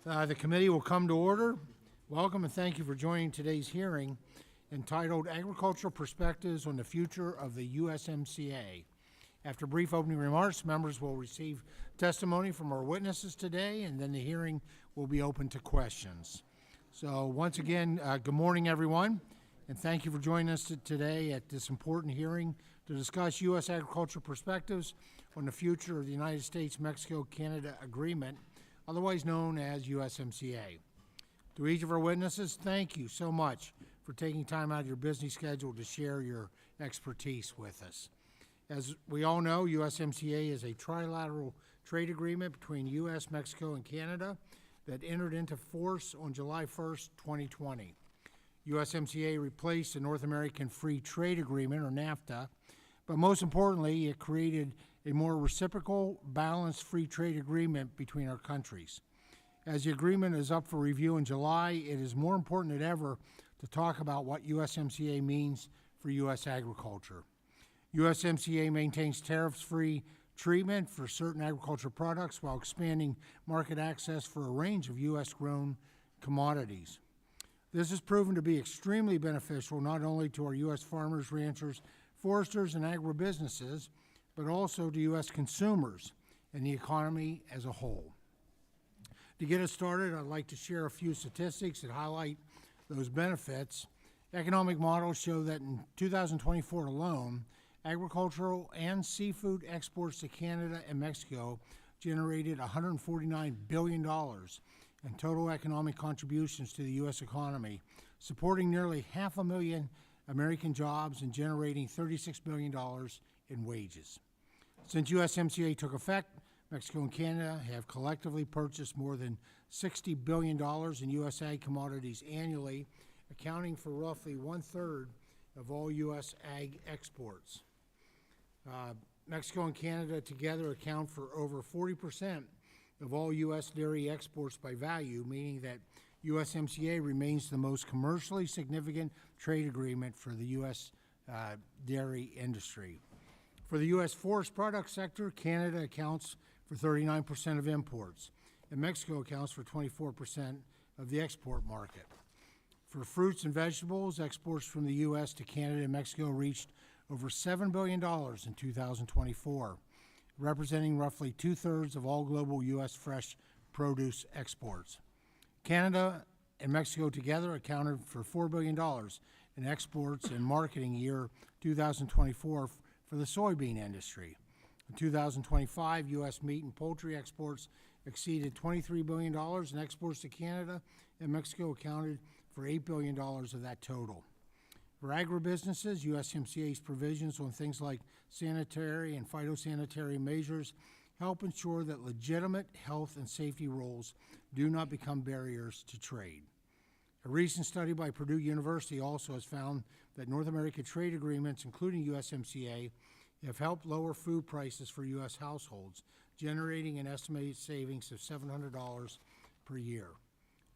The committee will come to order. Welcome and thank you for joining today's hearing entitled Agricultural Perspectives on the Future of the USMCA. After brief opening remarks, members will receive testimony from our witnesses today, and then the hearing will be open to questions. So once again, good morning, everyone, and thank you for joining us today at this important hearing to discuss U.S. agricultural perspectives on the future of the United States-Mexico-Canada Agreement, otherwise known as USMCA. To each of our witnesses, thank you so much for taking time out of your busy schedule to share your expertise with us. As we all know, USMCA is a trilateral trade agreement between U.S., Mexico, and Canada that entered into force on July 1st, 2020. USMCA replaced the North American Free Trade Agreement, or NAFTA, but most importantly, it created a more reciprocal, balanced free trade agreement between our countries. As the agreement is up for review in July, it is more important than ever to talk about what USMCA means for U.S. agriculture. USMCA maintains tariff-free treatment for certain agricultural products while expanding market access for a range of U.S.-grown commodities. This has proven to be extremely beneficial not only to our U.S. farmers, ranchers, foresters, and agribusinesses, but also to U.S. consumers and the economy as a whole. To get us started, I'd like to share a few statistics that highlight those benefits. Economic models show that in 2024 alone, agricultural and seafood exports to Canada and Mexico generated $149 billion in total economic contributions to the U.S. economy, supporting nearly 500,000 American jobs and generating $36 billion in wages. Since USMCA took effect, Mexico and Canada have collectively purchased more than $60 billion in U.S. ag commodities annually, accounting for roughly 1/3 of all U.S. ag exports. Mexico and Canada together account for over 40% of all U.S. dairy exports by value, meaning that USMCA remains the most commercially significant trade agreement for the U.S. Dairy industry. For the U.S. forest product sector, Canada accounts for 39% of imports, and Mexico accounts for 24% of the export market. For fruits and vegetables, exports from the U.S. to Canada and Mexico reached over $7 billion in 2024, representing roughly 2/3 of all global U.S. fresh produce exports. Canada and Mexico together accounted for $4 billion in exports and marketing year 2024 for the soybean industry. In 2025, U.S. meat and poultry exports exceeded $23 billion, and exports to Canada and Mexico accounted for $8 billion of that total. For agribusinesses, USMCA's provisions on things like sanitary and phytosanitary measures help ensure that legitimate health and safety rules do not become barriers to trade. A recent study by Purdue University also has found that North American trade agreements, including USMCA, have helped lower food prices for U.S. households, generating an estimated savings of $700 per year.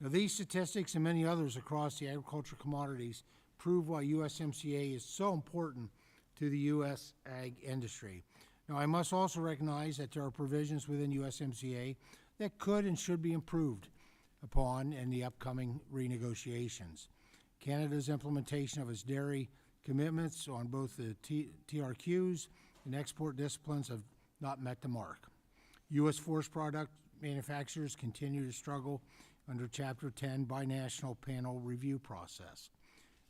Now, these statistics and many others across the agricultural commodities prove why USMCA is so important to the U.S. ag industry. Now, I must also recognize that there are provisions within USMCA that could and should be improved upon in the upcoming renegotiations. Canada's implementation of its dairy commitments on both the TRQs and export disciplines have not met the mark. U.S. forest product manufacturers continue to struggle under Chapter 10 binational panel review process.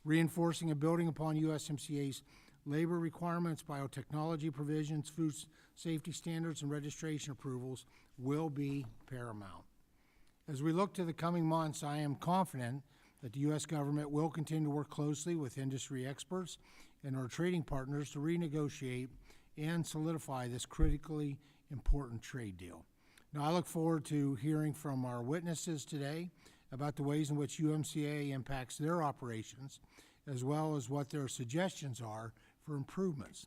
Reinforcing and building upon USMCA's labor requirements, biotechnology provisions, food safety standards, and registration approvals will be paramount. As we look to the coming months, I am confident that the U.S. government will continue to work closely with industry experts and our trading partners to renegotiate and solidify this critically important trade deal. Now, I look forward to hearing from our witnesses today about the ways in which USMCA impacts their operations, as well as what their suggestions are for improvements.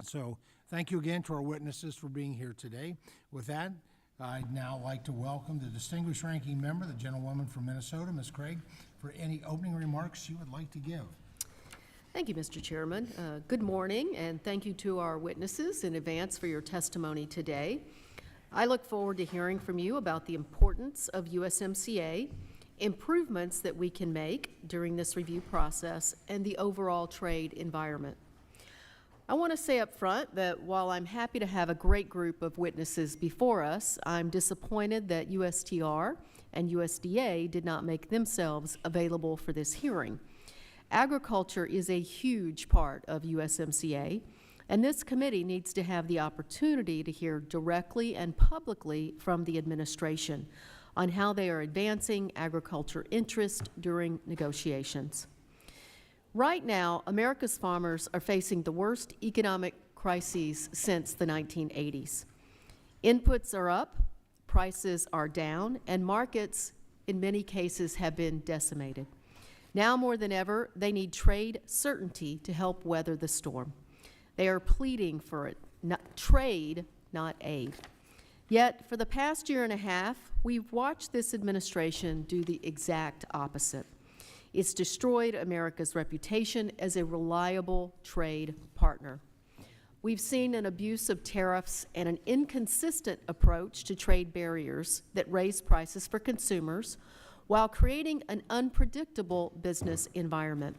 So, thank you again to our witnesses for being here today. With that, I'd now like to welcome the distinguished ranking member, the gentlewoman from Minnesota, Ms. Craig, for any opening remarks she would like to give. Thank you, Mr. Chairman. Good morning, and thank you to our witnesses in advance for your testimony today. I look forward to hearing from you about the importance of USMCA, improvements that we can make during this review process, and the overall trade environment. I want to say up front that while I'm happy to have a great group of witnesses before us, I'm disappointed that USTR and USDA did not make themselves available for this hearing. Agriculture is a huge part of USMCA, and this committee needs to have the opportunity to hear directly and publicly from the administration on how they are advancing agriculture interest during negotiations. Right now, America's farmers are facing the worst economic crises since the 1980s. Inputs are up, prices are down, and markets, in many cases, have been decimated. Now more than ever, they need trade certainty to help weather the storm. They are pleading for it, trade, not aid. Yet, for the past year and a half, we've watched this administration do the exact opposite. It's destroyed America's reputation as a reliable trade partner. We've seen an abuse of tariffs and an inconsistent approach to trade barriers that raise prices for consumers while creating an unpredictable business environment.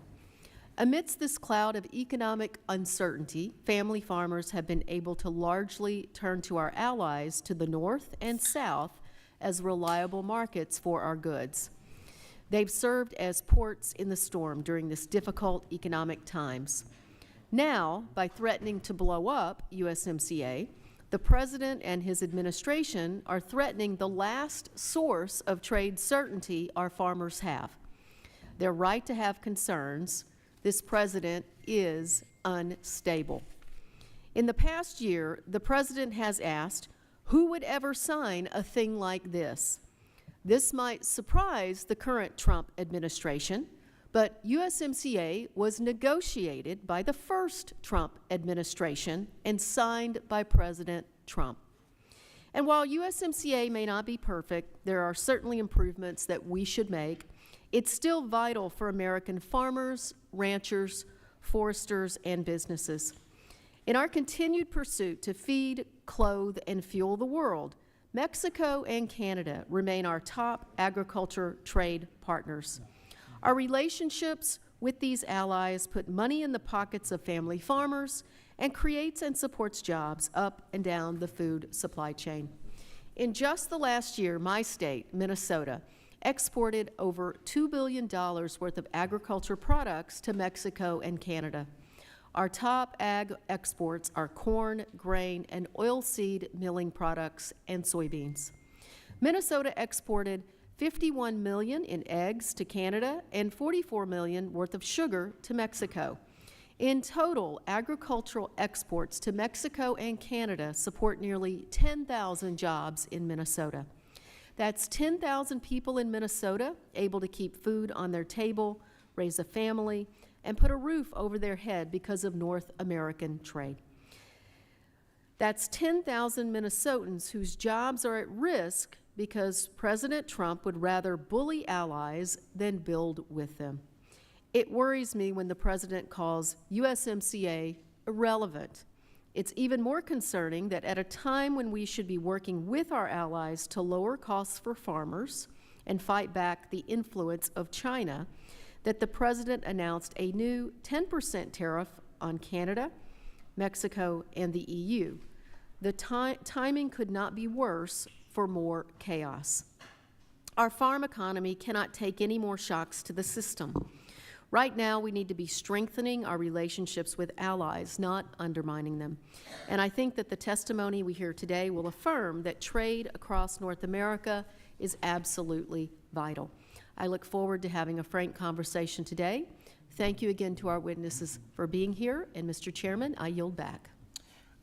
Amidst this cloud of economic uncertainty, family farmers have been able to largely turn to our allies to the north and south as reliable markets for our goods. They've served as ports in the storm during this difficult economic times. Now, by threatening to blow up USMCA, the President and his administration are threatening the last source of trade certainty our farmers have. Their right to have concerns. This President is unstable. In the past year, the President has asked, who would ever sign a thing like this? This might surprise the current Trump administration, but USMCA was negotiated by the first Trump administration and signed by President Trump. And while USMCA may not be perfect, there are certainly improvements that we should make. It's still vital for American farmers, ranchers, foresters, and businesses. In our continued pursuit to feed, clothe, and fuel the world, Mexico and Canada remain our top agriculture trade partners. Our relationships with these allies put money in the pockets of family farmers and creates and supports jobs up and down the food supply chain. In just the last year, my state, Minnesota, exported over $2 billion worth of agriculture products to Mexico and Canada. Our top ag exports are corn, grain, and oilseed milling products and soybeans. Minnesota exported $51 million in eggs to Canada and $44 million worth of sugar to Mexico. In total, agricultural exports to Mexico and Canada support nearly 10,000 jobs in Minnesota. That's 10,000 people in Minnesota able to keep food on their table, raise a family, and put a roof over their head because of North American trade. That's 10,000 Minnesotans whose jobs are at risk because President Trump would rather bully allies than build with them. It worries me when the President calls USMCA irrelevant. It's even more concerning that at a time when we should be working with our allies to lower costs for farmers and fight back the influence of China, that the President announced a new 10% tariff on Canada, Mexico, and the EU. The timing could not be worse for more chaos. Our farm economy cannot take any more shocks to the system. Right now, we need to be strengthening our relationships with allies, not undermining them. And I think that the testimony we hear today will affirm that trade across North America is absolutely vital. I look forward to having a frank conversation today. Thank you again to our witnesses for being here, and Mr. Chairman, I yield back.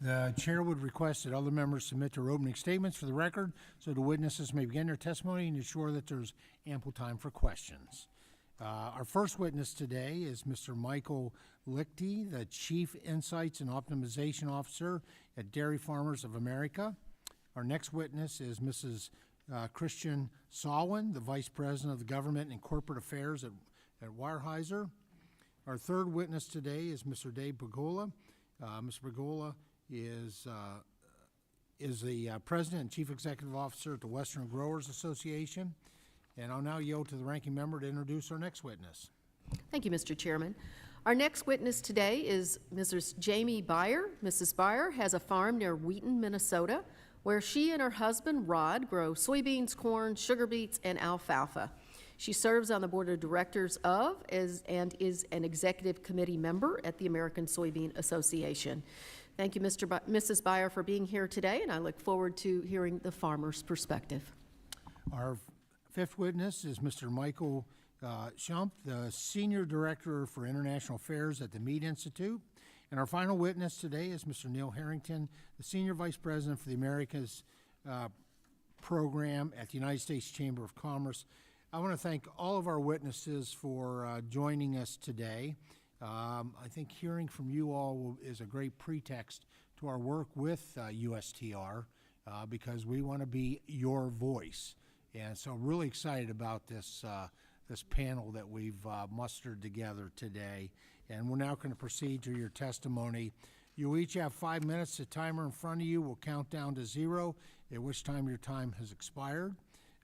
The chair would request that other members submit their opening statements for the record so the witnesses may begin their testimony and ensure that there's ample time for questions. Our first witness today is Mr. Michael Lichty, the Chief Insights and Optimization Officer at Dairy Farmers of America. Our next witness is Mrs. Christian Salwin, the Vice President of the Government and Corporate Affairs at Weyerhaeuser. Our third witness today is Mr. Dave Pagola. Mr. Pagola is is the President and Chief Executive Officer at the Western Growers Association. And I'll now yield to the ranking member to introduce our next witness. Thank you, Mr. Chairman. Our next witness today is Mrs. Jamie Beyer. Mrs. Beyer has a farm near Wheaton, Minnesota, where she and her husband, Rod, grow soybeans, corn, sugar beets, and alfalfa. She serves on the board of directors of and is an executive committee member at the American Soybean Association. Thank you, Mrs. Beyer, for being here today, and I look forward to hearing the farmer's perspective. Our fifth witness is Mr. Michael Shump, the Senior Director for International Affairs at the Meat Institute. And our final witness today is Mr. Neil Harrington, the Senior Vice President for the Americas Program at the United States Chamber of Commerce. I want to thank all of our witnesses for joining us today. I think hearing from you all is a great pretext to our work with USTR because we want to be your voice. And so I'm really excited about this panel that we've mustered together today. And we're now going to proceed to your testimony. You each have 5 minutes. The timer in front of you will count down to 0, at which time your time has expired.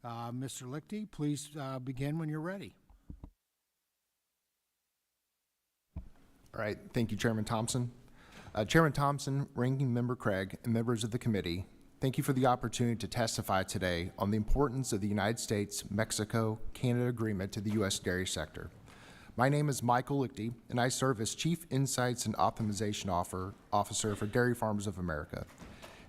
Mr. Lichty, please begin when you're ready. All right, thank you, Chairman Thompson. Chairman Thompson, Ranking Member Craig, and members of the committee, thank you for the opportunity to testify today on the importance of the United States-Mexico-Canada agreement to the U.S. dairy sector. My name is Michael Lichty, and I serve as Chief Insights and Optimization Officer for Dairy Farmers of America.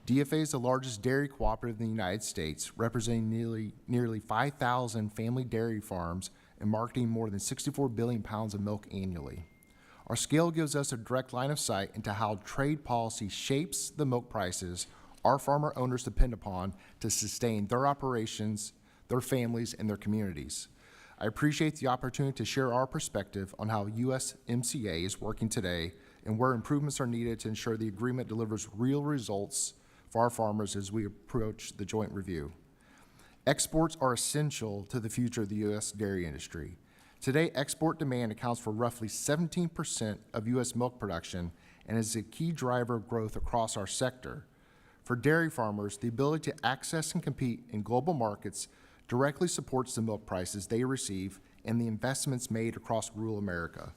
DFA is the largest dairy cooperative in the United States, representing nearly 5,000 family dairy farms and marketing more than 64 billion pounds of milk annually. Our scale gives us a direct line of sight into how trade policy shapes the milk prices our farmer owners depend upon to sustain their operations, their families, and their communities. I appreciate the opportunity to share our perspective on how USMCA is working today and where improvements are needed to ensure the agreement delivers real results for our farmers as we approach the joint review. Exports are essential to the future of the U.S. dairy industry. Today, export demand accounts for roughly 17% of U.S. milk production and is a key driver of growth across our sector. For dairy farmers, the ability to access and compete in global markets directly supports the milk prices they receive and the investments made across rural America.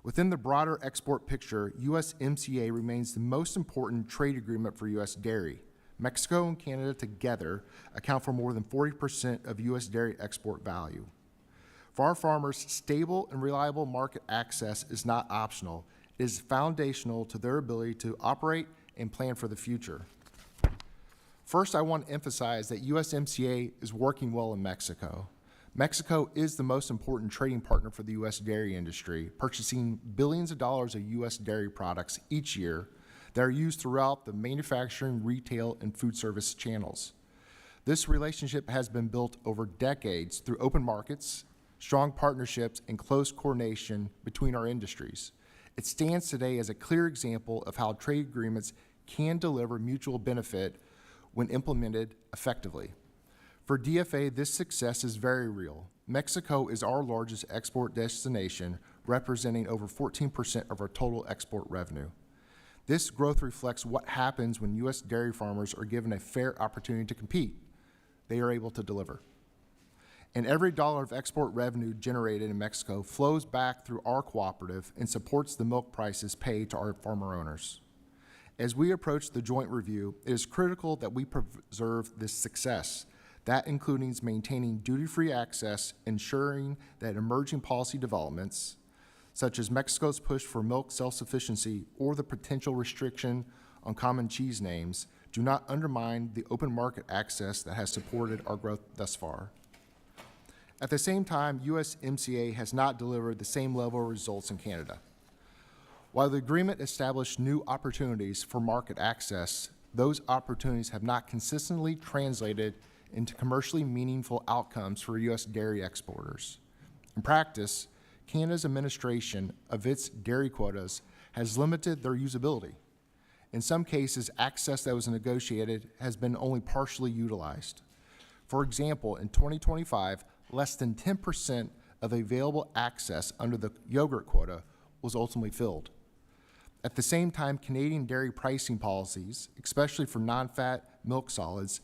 Within the broader export picture, USMCA remains the most important trade agreement for U.S. dairy. Mexico and Canada together account for more than 40% of U.S. dairy export value. For our farmers, stable and reliable market access is not optional. It is foundational to their ability to operate and plan for the future. First, I want to emphasize that USMCA is working well in Mexico. Mexico is the most important trading partner for the U.S. dairy industry, purchasing billions of dollars of U.S. dairy products each year that are used throughout the manufacturing, retail, and food service channels. This relationship has been built over decades through open markets, strong partnerships, and close coordination between our industries. It stands today as a clear example of how trade agreements can deliver mutual benefit when implemented effectively. For DFA, this success is very real. Mexico is our largest export destination, representing over 14% of our total export revenue. This growth reflects what happens when U.S. dairy farmers are given a fair opportunity to compete. They are able to deliver. And every dollar of export revenue generated in Mexico flows back through our cooperative and supports the milk prices paid to our farmer owners. As we approach the joint review, it is critical that we preserve this success. That includes maintaining duty-free access, ensuring that emerging policy developments, such as Mexico's push for milk self-sufficiency or the potential restriction on common cheese names, do not undermine the open market access that has supported our growth thus far. At the same time, USMCA has not delivered the same level of results in Canada. While the agreement established new opportunities for market access, those opportunities have not consistently translated into commercially meaningful outcomes for U.S. dairy exporters. In practice, Canada's administration of its dairy quotas has limited their usability. In some cases, access that was negotiated has been only partially utilized. For example, in 2025, less than 10% of available access under the yogurt quota was ultimately filled. At the same time, Canadian dairy pricing policies, especially for non-fat milk solids,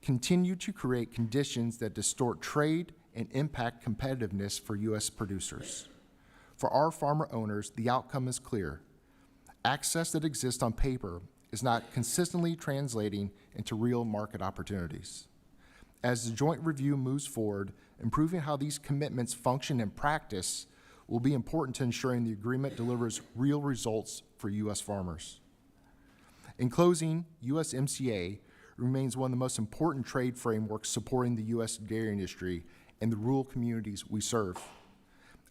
continue to create conditions that distort trade and impact competitiveness for U.S. producers. For our farmer owners, the outcome is clear. Access that exists on paper is not consistently translating into real market opportunities. As the joint review moves forward, improving how these commitments function in practice will be important to ensuring the agreement delivers real results for U.S. farmers. In closing, USMCA remains one of the most important trade frameworks supporting the U.S. dairy industry and the rural communities we serve.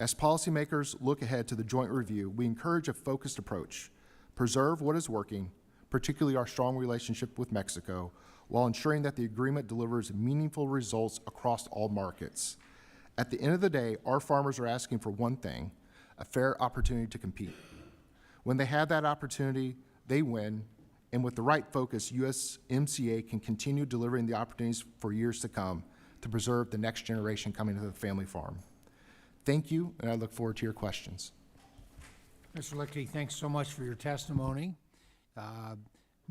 As policymakers look ahead to the joint review, we encourage a focused approach, preserve what is working, particularly our strong relationship with Mexico, while ensuring that the agreement delivers meaningful results across all markets. At the end of the day, our farmers are asking for one thing, a fair opportunity to compete. When they have that opportunity, they win, and with the right focus, USMCA can continue delivering the opportunities for years to come to preserve the next generation coming to the family farm. Thank you, and I look forward to your questions. Mr. Lichty, thanks so much for your testimony.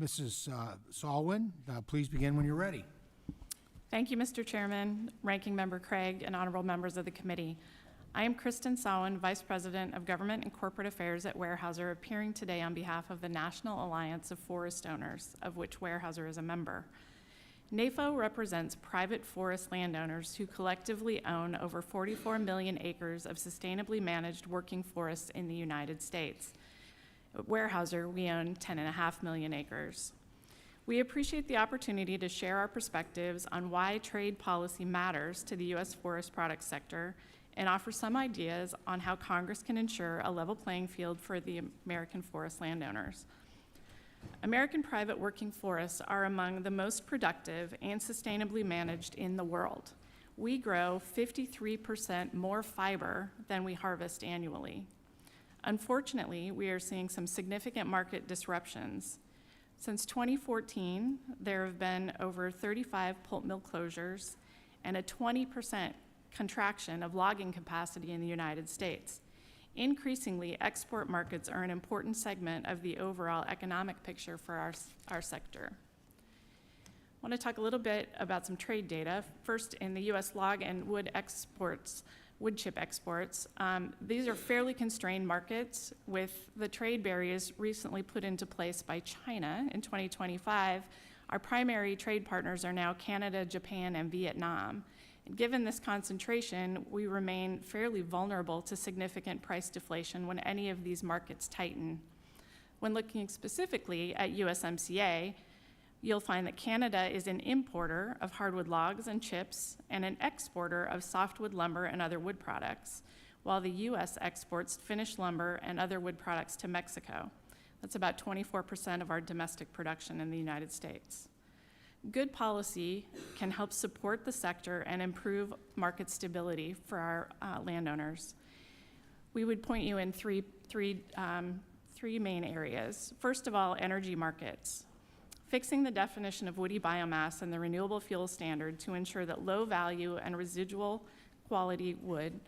Mrs. Salwin, please begin when you're ready. Thank you, Mr. Chairman, Ranking Member Craig, and honorable members of the committee. I am Kristen Salwin, Vice President of Government and Corporate Affairs at Weyerhaeuser, appearing today on behalf of the National Alliance of Forest Owners, of which Weyerhaeuser is a member. NAFO represents private forest landowners who collectively own over 44 million acres of sustainably managed working forests in the United States. At Weyerhaeuser, we own 10.5 million acres. We appreciate the opportunity to share our perspectives on why trade policy matters to the U.S. forest products sector and offer some ideas on how Congress can ensure a level playing field for the American forest landowners. American private working forests are among the most productive and sustainably managed in the world. We grow 53% more fiber than we harvest annually. Unfortunately, we are seeing some significant market disruptions. Since 2014, there have been over 35 pulp mill closures and a 20% contraction of logging capacity in the United States. Increasingly, export markets are an important segment of the overall economic picture for our sector. I want to talk a little bit about some trade data. First, in the U.S. log and wood chip exports, these are fairly constrained markets with the trade barriers recently put into place by China in 2025. Our primary trade partners are now Canada, Japan, and Vietnam. Given this concentration, we remain fairly vulnerable to significant price deflation when any of these markets tighten. When looking specifically at USMCA, you'll find that Canada is an importer of hardwood logs and chips and an exporter of softwood lumber and other wood products, while the U.S. exports finished lumber and other wood products to Mexico. That's about 24% of our domestic production in the United States. Good policy can help support the sector and improve market stability for our landowners. We would point you in three main areas. First of all, energy markets. Fixing the definition of woody biomass and the renewable fuel standard to ensure that low value and residual quality wood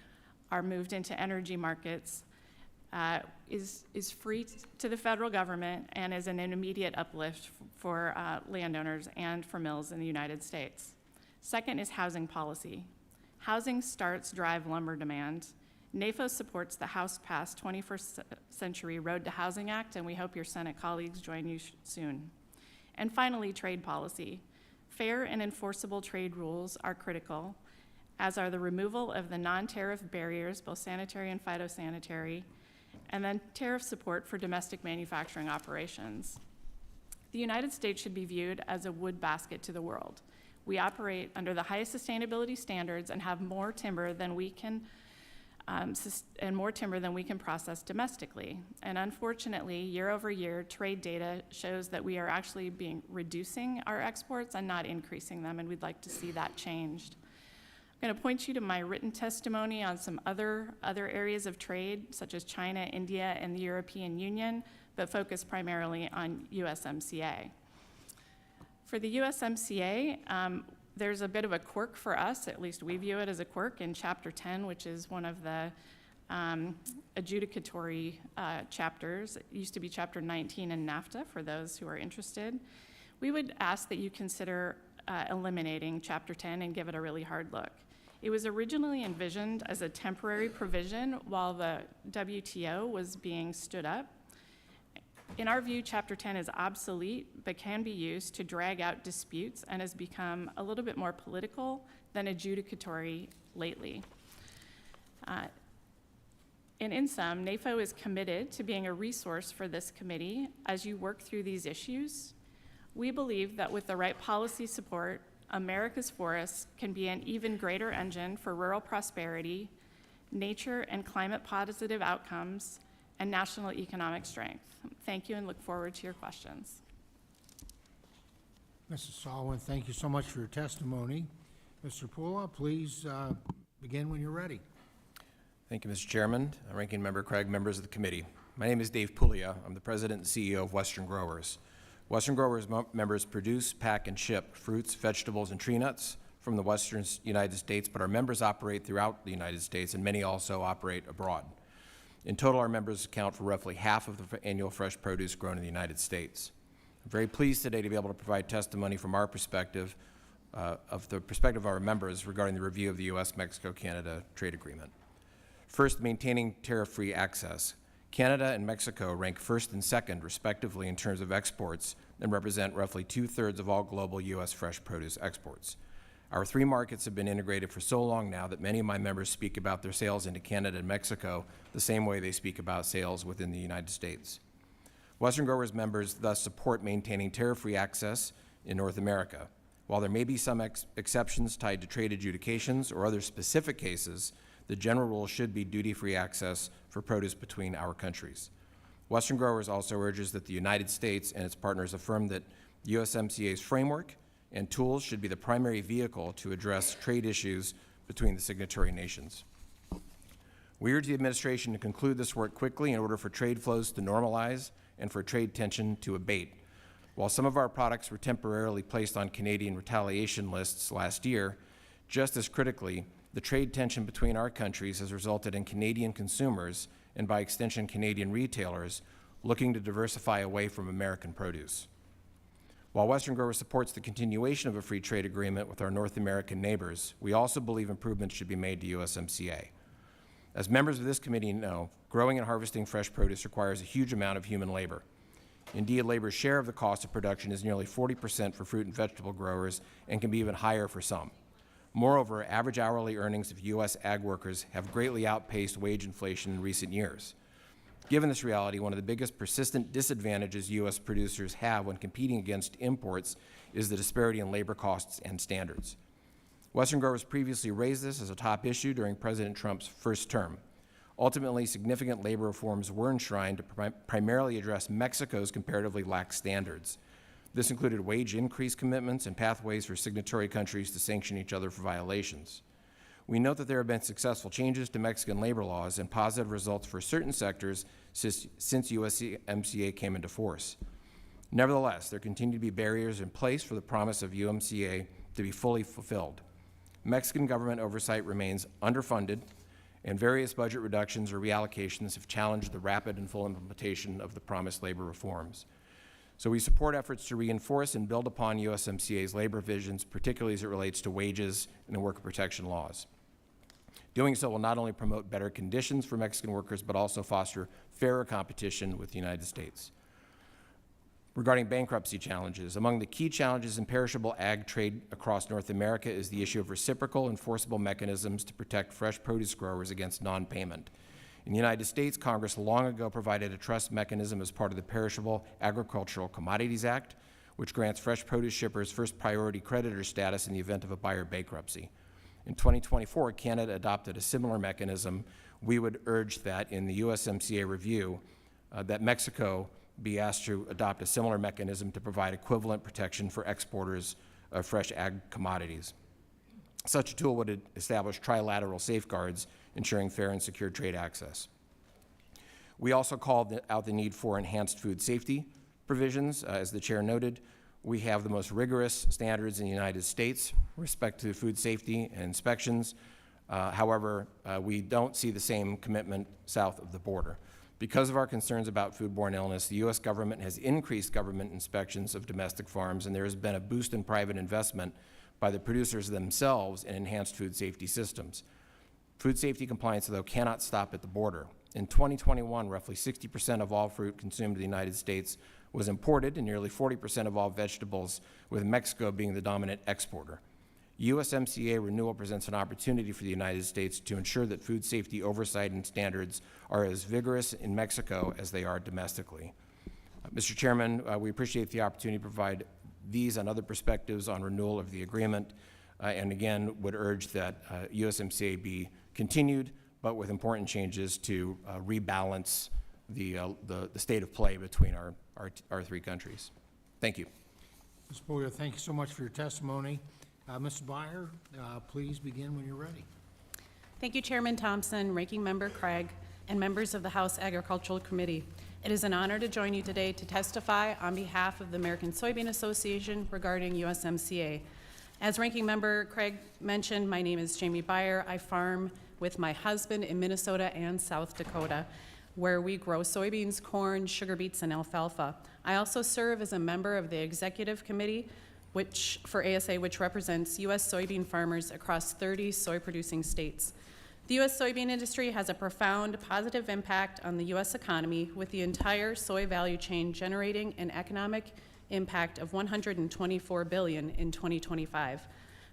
are moved into energy markets is free to the federal government and is an immediate uplift for landowners and for mills in the United States. Second is housing policy. Housing starts drive lumber demand. NAFO supports the House-passed 21st Century Road to Housing Act, and we hope your Senate colleagues join you soon. And finally, trade policy. Fair and enforceable trade rules are critical, as are the removal of the non-tariff barriers, both sanitary and phytosanitary, and then tariff support for domestic manufacturing operations. The United States should be viewed as a wood basket to the world. We operate under the highest sustainability standards and have more timber than we can process domestically. And unfortunately, year over year, trade data shows that we are actually reducing our exports and not increasing them, and we'd like to see that changed. I'm going to point you to my written testimony on some other areas of trade, such as China, India, and the European Union, but focus primarily on USMCA. For the USMCA, there's a bit of a quirk for us, at least we view it as a quirk, in Chapter 10, which is one of the adjudicatory chapters. It used to be Chapter 19 in NAFTA for those who are interested. We would ask that you consider eliminating Chapter 10 and give it a really hard look. It was originally envisioned as a temporary provision while the WTO was being stood up. In our view, Chapter 10 is obsolete, but can be used to drag out disputes and has become a little bit more political than adjudicatory lately. And in sum, NAFO is committed to being a resource for this committee as you work through these issues. We believe that with the right policy support, America's forests can be an even greater engine for rural prosperity, nature and climate positive outcomes, and national economic strength. Thank you and look forward to your questions. Mrs. Solomon, thank you so much for your testimony. Mr. Pula, please begin when you're ready. Thank you, Mr. Chairman, Ranking Member Craig, members of the committee. My name is Dave Puglia. I'm the President and CEO of Western Growers. Western Growers members produce, pack, and ship fruits, vegetables, and tree nuts from the western United States, but our members operate throughout the United States, and many also operate abroad. In total, our members account for roughly half of the annual fresh produce grown in the United States. I'm very pleased today to be able to provide testimony from our perspective, of the perspective of our members regarding the review of the U.S.-Mexico-Canada trade agreement. First, maintaining tariff-free access. Canada and Mexico rank first and second, respectively, in terms of exports and represent roughly 2/3 of all global U.S. fresh produce exports. Our three markets have been integrated for so long now that many of my members speak about their sales into Canada and Mexico the same way they speak about sales within the United States. Western Growers members thus support maintaining tariff-free access in North America. While there may be some exceptions tied to trade adjudications or other specific cases, the general rule should be duty-free access for produce between our countries. Western Growers also urges that the United States and its partners affirm that USMCA's framework and tools should be the primary vehicle to address trade issues between the signatory nations. We urge the administration to conclude this work quickly in order for trade flows to normalize and for trade tension to abate. While some of our products were temporarily placed on Canadian retaliation lists last year, just as critically, the trade tension between our countries has resulted in Canadian consumers, and by extension Canadian retailers, looking to diversify away from American produce. While Western Growers supports the continuation of a free trade agreement with our North American neighbors, we also believe improvements should be made to USMCA. As members of this committee know, growing and harvesting fresh produce requires a huge amount of human labor. Indeed, labor's share of the cost of production is nearly 40% for fruit and vegetable growers and can be even higher for some. Moreover, average hourly earnings of U.S. ag workers have greatly outpaced wage inflation in recent years. Given this reality, one of the biggest persistent disadvantages U.S. producers have when competing against imports is the disparity in labor costs and standards. Western Growers previously raised this as a top issue during President Trump's first term. Ultimately, significant labor reforms were enshrined to primarily address Mexico's comparatively lax standards. This included wage increase commitments and pathways for signatory countries to sanction each other for violations. We note that there have been successful changes to Mexican labor laws and positive results for certain sectors since USMCA came into force. Nevertheless, there continue to be barriers in place for the promise of USMCA to be fully fulfilled. Mexican government oversight remains underfunded, and various budget reductions or reallocations have challenged the rapid and full implementation of the promised labor reforms. So we support efforts to reinforce and build upon USMCA's labor visions, particularly as it relates to wages and the worker protection laws. Doing so will not only promote better conditions for Mexican workers, but also foster fairer competition with the United States. Regarding bankruptcy challenges, among the key challenges in perishable ag trade across North America is the issue of reciprocal enforceable mechanisms to protect fresh produce growers against non-payment. In the United States, Congress long ago provided a trust mechanism as part of the Perishable Agricultural Commodities Act, which grants fresh produce shippers first priority creditor status in the event of a buyer bankruptcy. In 2024, Canada adopted a similar mechanism. We would urge that in the USMCA review, that Mexico be asked to adopt a similar mechanism to provide equivalent protection for exporters of fresh ag commodities. Such a tool would establish trilateral safeguards ensuring fair and secure trade access. We also called out the need for enhanced food safety provisions. As the chair noted, we have the most rigorous standards in the United States with respect to food safety and inspections. However, we don't see the same commitment south of the border. Because of our concerns about foodborne illness, the U.S. government has increased government inspections of domestic farms, and there has been a boost in private investment by the producers themselves in enhanced food safety systems. Food safety compliance, though, cannot stop at the border. In 2021, roughly 60% of all fruit consumed in the United States was imported, and nearly 40% of all vegetables, with Mexico being the dominant exporter. USMCA renewal presents an opportunity for the United States to ensure that food safety oversight and standards are as vigorous in Mexico as they are domestically. Mr. Chairman, we appreciate the opportunity to provide these and other perspectives on renewal of the agreement, and again would urge that USMCA be continued, but with important changes to rebalance the state of play between our three countries. Thank you. Ms. Puglia, thank you so much for your testimony. Mr. Byer, please begin when you're ready. Thank you, Chairman Thompson, Ranking Member Craig, and members of the House Agricultural Committee. It is an honor to join you today to testify on behalf of the American Soybean Association regarding USMCA. As Ranking Member Craig mentioned, my name is Jamie Byer. I farm with my husband in Minnesota and South Dakota, where we grow soybeans, corn, sugar beets, and alfalfa. I also serve as a member of the Executive Committee for ASA, which represents U.S. soybean farmers across 30 soy-producing states. The U.S. soybean industry has a profound positive impact on the U.S. economy, with the entire soy value chain generating an economic impact of $124 billion in 2025.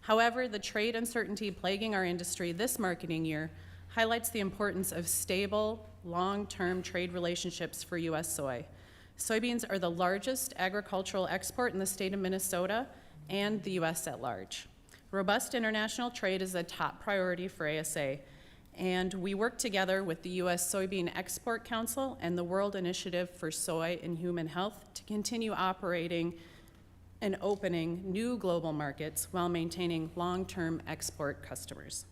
However, the trade uncertainty plaguing our industry this marketing year highlights the importance of stable, long-term trade relationships for U.S. soy. Soybeans are the largest agricultural export in the state of Minnesota and the U.S. at large. Robust international trade is a top priority for ASA, and we work together with the U.S. Soybean Export Council and the World Initiative for Soy and Human Health to continue operating and opening new global markets while maintaining long-term export customers.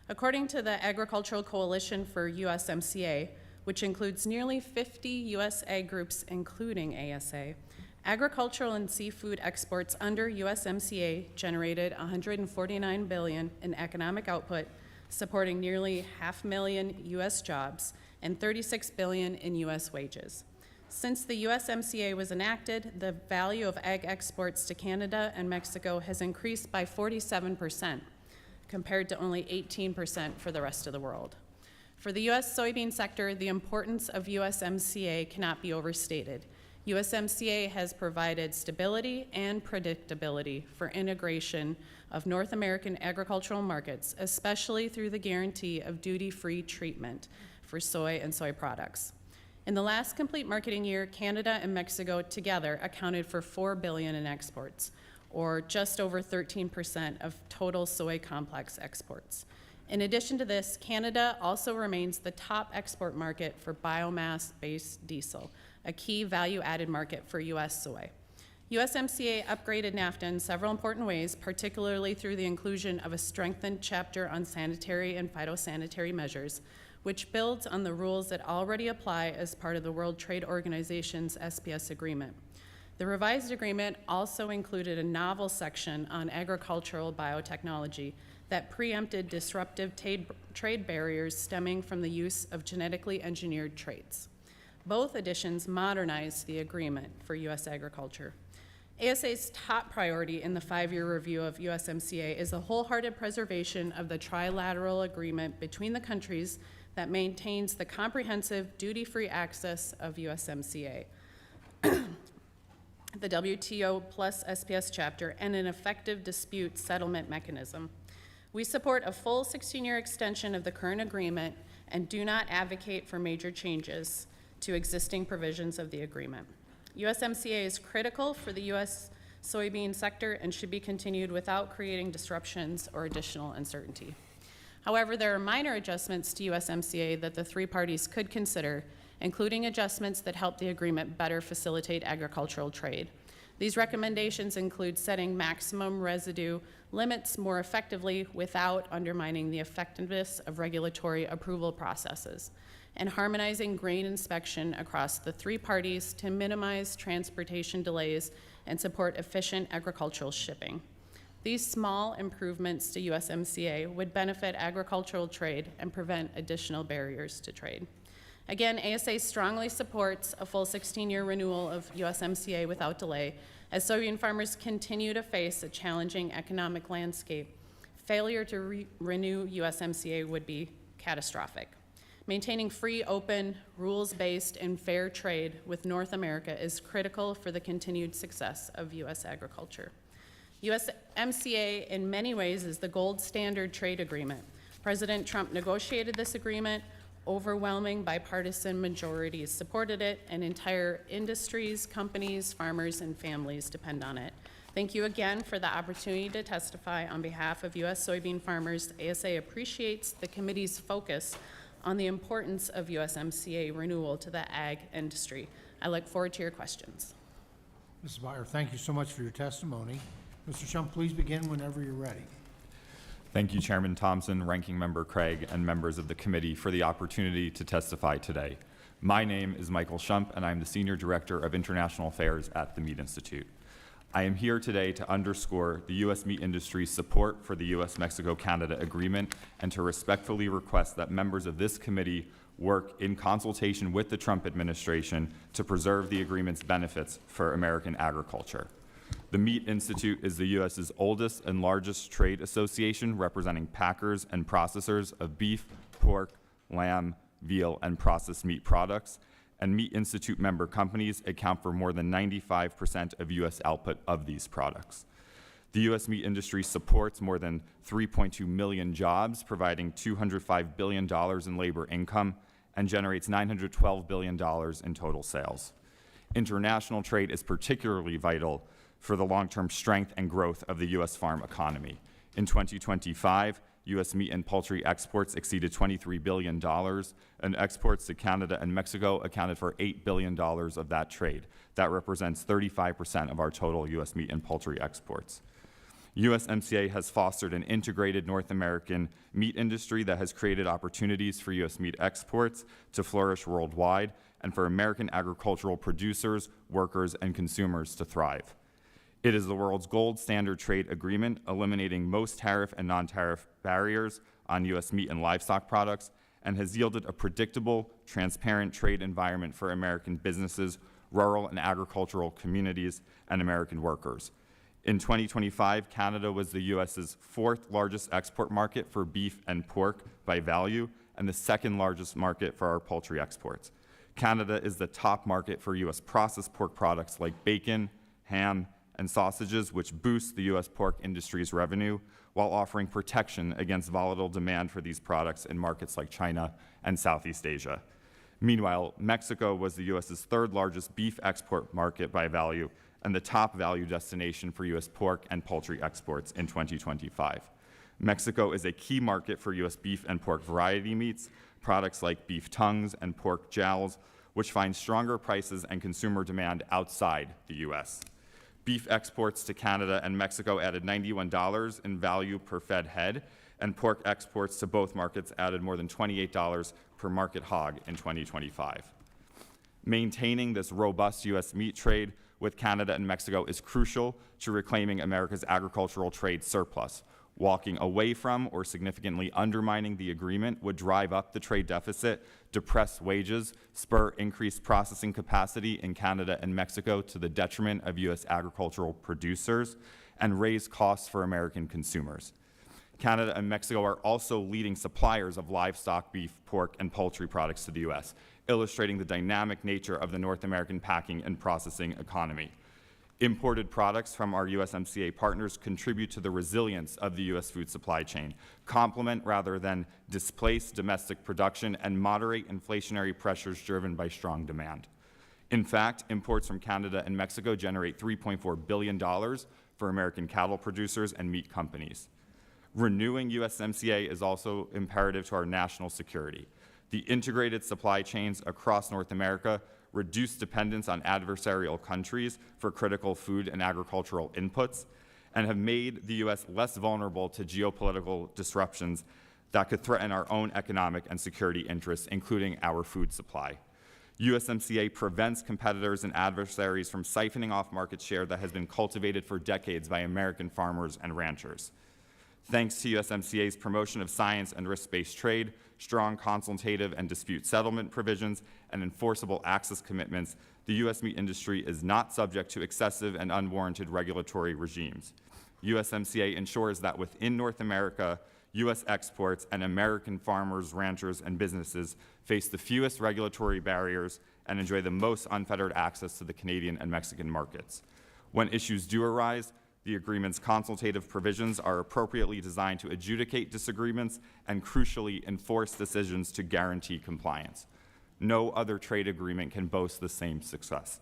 According to the Agricultural Coalition for USMCA, which includes nearly 50 U.S. ag groups, including ASA, agricultural and seafood exports under USMCA generated $149 billion in economic output, supporting nearly 500,000 U.S. jobs and $36 billion in U.S. wages. Since the USMCA was enacted, the value of ag exports to Canada and Mexico has increased by 47%, compared to only 18% for the rest of the world. For the U.S. soybean sector, the importance of USMCA cannot be overstated. USMCA has provided stability and predictability for integration of North American agricultural markets, especially through the guarantee of duty-free treatment for soy and soy products. In the last complete marketing year, Canada and Mexico together accounted for $4 billion in exports, or just over 13% of total soy complex exports. In addition to this, Canada also remains the top export market for biomass-based diesel, a key value-added market for U.S. soy. USMCA upgraded NAFTA in several important ways, particularly through the inclusion of a strengthened chapter on sanitary and phytosanitary measures, which builds on the rules that already apply as part of the World Trade Organization's SPS agreement. The revised agreement also included a novel section on agricultural biotechnology that preempted disruptive trade barriers stemming from the use of genetically engineered traits. Both additions modernized the agreement for U.S. agriculture. ASA's top priority in the 5-year review of USMCA is the wholehearted preservation of the trilateral agreement between the countries that maintains the comprehensive duty-free access of USMCA, the WTO plus SPS chapter, and an effective dispute settlement mechanism. We support a full 16-year extension of the current agreement and do not advocate for major changes to existing provisions of the agreement. USMCA is critical for the U.S. soybean sector and should be continued without creating disruptions or additional uncertainty. However, there are minor adjustments to USMCA that the three parties could consider, including adjustments that help the agreement better facilitate agricultural trade. These recommendations include setting maximum residue limits more effectively without undermining the effectiveness of regulatory approval processes, and harmonizing grain inspection across the three parties to minimize transportation delays and support efficient agricultural shipping. These small improvements to USMCA would benefit agricultural trade and prevent additional barriers to trade. Again, ASA strongly supports a full 16-year renewal of USMCA without delay, as soybean farmers continue to face a challenging economic landscape. Failure to renew USMCA would be catastrophic. Maintaining free, open, rules-based, and fair trade with North America is critical for the continued success of U.S. agriculture. USMCA, in many ways, is the gold standard trade agreement. President Trump negotiated this agreement. Overwhelming bipartisan majorities supported it, and entire industries, companies, farmers, and families depend on it. Thank you again for the opportunity to testify on behalf of U.S. soybean farmers. ASA appreciates the committee's focus on the importance of USMCA renewal to the ag industry. I look forward to your questions. Mrs. Byer, thank you so much for your testimony. Mr. Shump, please begin whenever you're ready. Thank you, Chairman Thompson, Ranking Member Craig, and members of the committee for the opportunity to testify today. My name is Michael Shump, and I'm the Senior Director of International Affairs at the Meat Institute. I am here today to underscore the U.S. meat industry's support for the U.S.-Mexico-Canada agreement and to respectfully request that members of this committee work in consultation with the Trump administration to preserve the agreement's benefits for American agriculture. The Meat Institute is the U.S.'s oldest and largest trade association representing packers and processors of beef, pork, lamb, veal, and processed meat products, and Meat Institute member companies account for more than 95% of U.S. output of these products. The U.S. meat industry supports more than 3.2 million jobs, providing $205 billion in labor income, and generates $912 billion in total sales. International trade is particularly vital for the long-term strength and growth of the U.S. farm economy. In 2025, U.S. meat and poultry exports exceeded $23 billion, and exports to Canada and Mexico accounted for $8 billion of that trade. That represents 35% of our total U.S. meat and poultry exports. USMCA has fostered an integrated North American meat industry that has created opportunities for U.S. meat exports to flourish worldwide and for American agricultural producers, workers, and consumers to thrive. It is the world's gold standard trade agreement, eliminating most tariff and non-tariff barriers on U.S. meat and livestock products, and has yielded a predictable, transparent trade environment for American businesses, rural and agricultural communities, and American workers. In 2025, Canada was the U.S.'s fourth largest export market for beef and pork by value, and the second largest market for our poultry exports. Canada is the top market for U.S. processed pork products like bacon, ham, and sausages, which boost the U.S. pork industry's revenue while offering protection against volatile demand for these products in markets like China and Southeast Asia. Meanwhile, Mexico was the U.S.'s third largest beef export market by value and the top value destination for U.S. pork and poultry exports in 2025. Mexico is a key market for U.S. beef and pork variety meats, products like beef tongues and pork jowls, which find stronger prices and consumer demand outside the U.S. Beef exports to Canada and Mexico added $91 in value per fed head, and pork exports to both markets added more than $28 per market hog in 2025. Maintaining this robust U.S. meat trade with Canada and Mexico is crucial to reclaiming America's agricultural trade surplus. Walking away from or significantly undermining the agreement would drive up the trade deficit, depress wages, spur increased processing capacity in Canada and Mexico to the detriment of U.S. agricultural producers, and raise costs for American consumers. Canada and Mexico are also leading suppliers of livestock, beef, pork, and poultry products to the U.S., illustrating the dynamic nature of the North American packing and processing economy. Imported products from our USMCA partners contribute to the resilience of the U.S. food supply chain, complement rather than displace domestic production, and moderate inflationary pressures driven by strong demand. In fact, imports from Canada and Mexico generate $3.4 billion for American cattle producers and meat companies. Renewing USMCA is also imperative to our national security. The integrated supply chains across North America reduce dependence on adversarial countries for critical food and agricultural inputs, and have made the U.S. less vulnerable to geopolitical disruptions that could threaten our own economic and security interests, including our food supply. USMCA prevents competitors and adversaries from siphoning off market share that has been cultivated for decades by American farmers and ranchers. Thanks to USMCA's promotion of science and risk-based trade, strong consultative and dispute settlement provisions, and enforceable access commitments, the U.S. meat industry is not subject to excessive and unwarranted regulatory regimes. USMCA ensures that within North America, U.S. exports and American farmers, ranchers, and businesses face the fewest regulatory barriers and enjoy the most unfettered access to the Canadian and Mexican markets. When issues do arise, the agreement's consultative provisions are appropriately designed to adjudicate disagreements and, crucially, enforce decisions to guarantee compliance. No other trade agreement can boast the same success.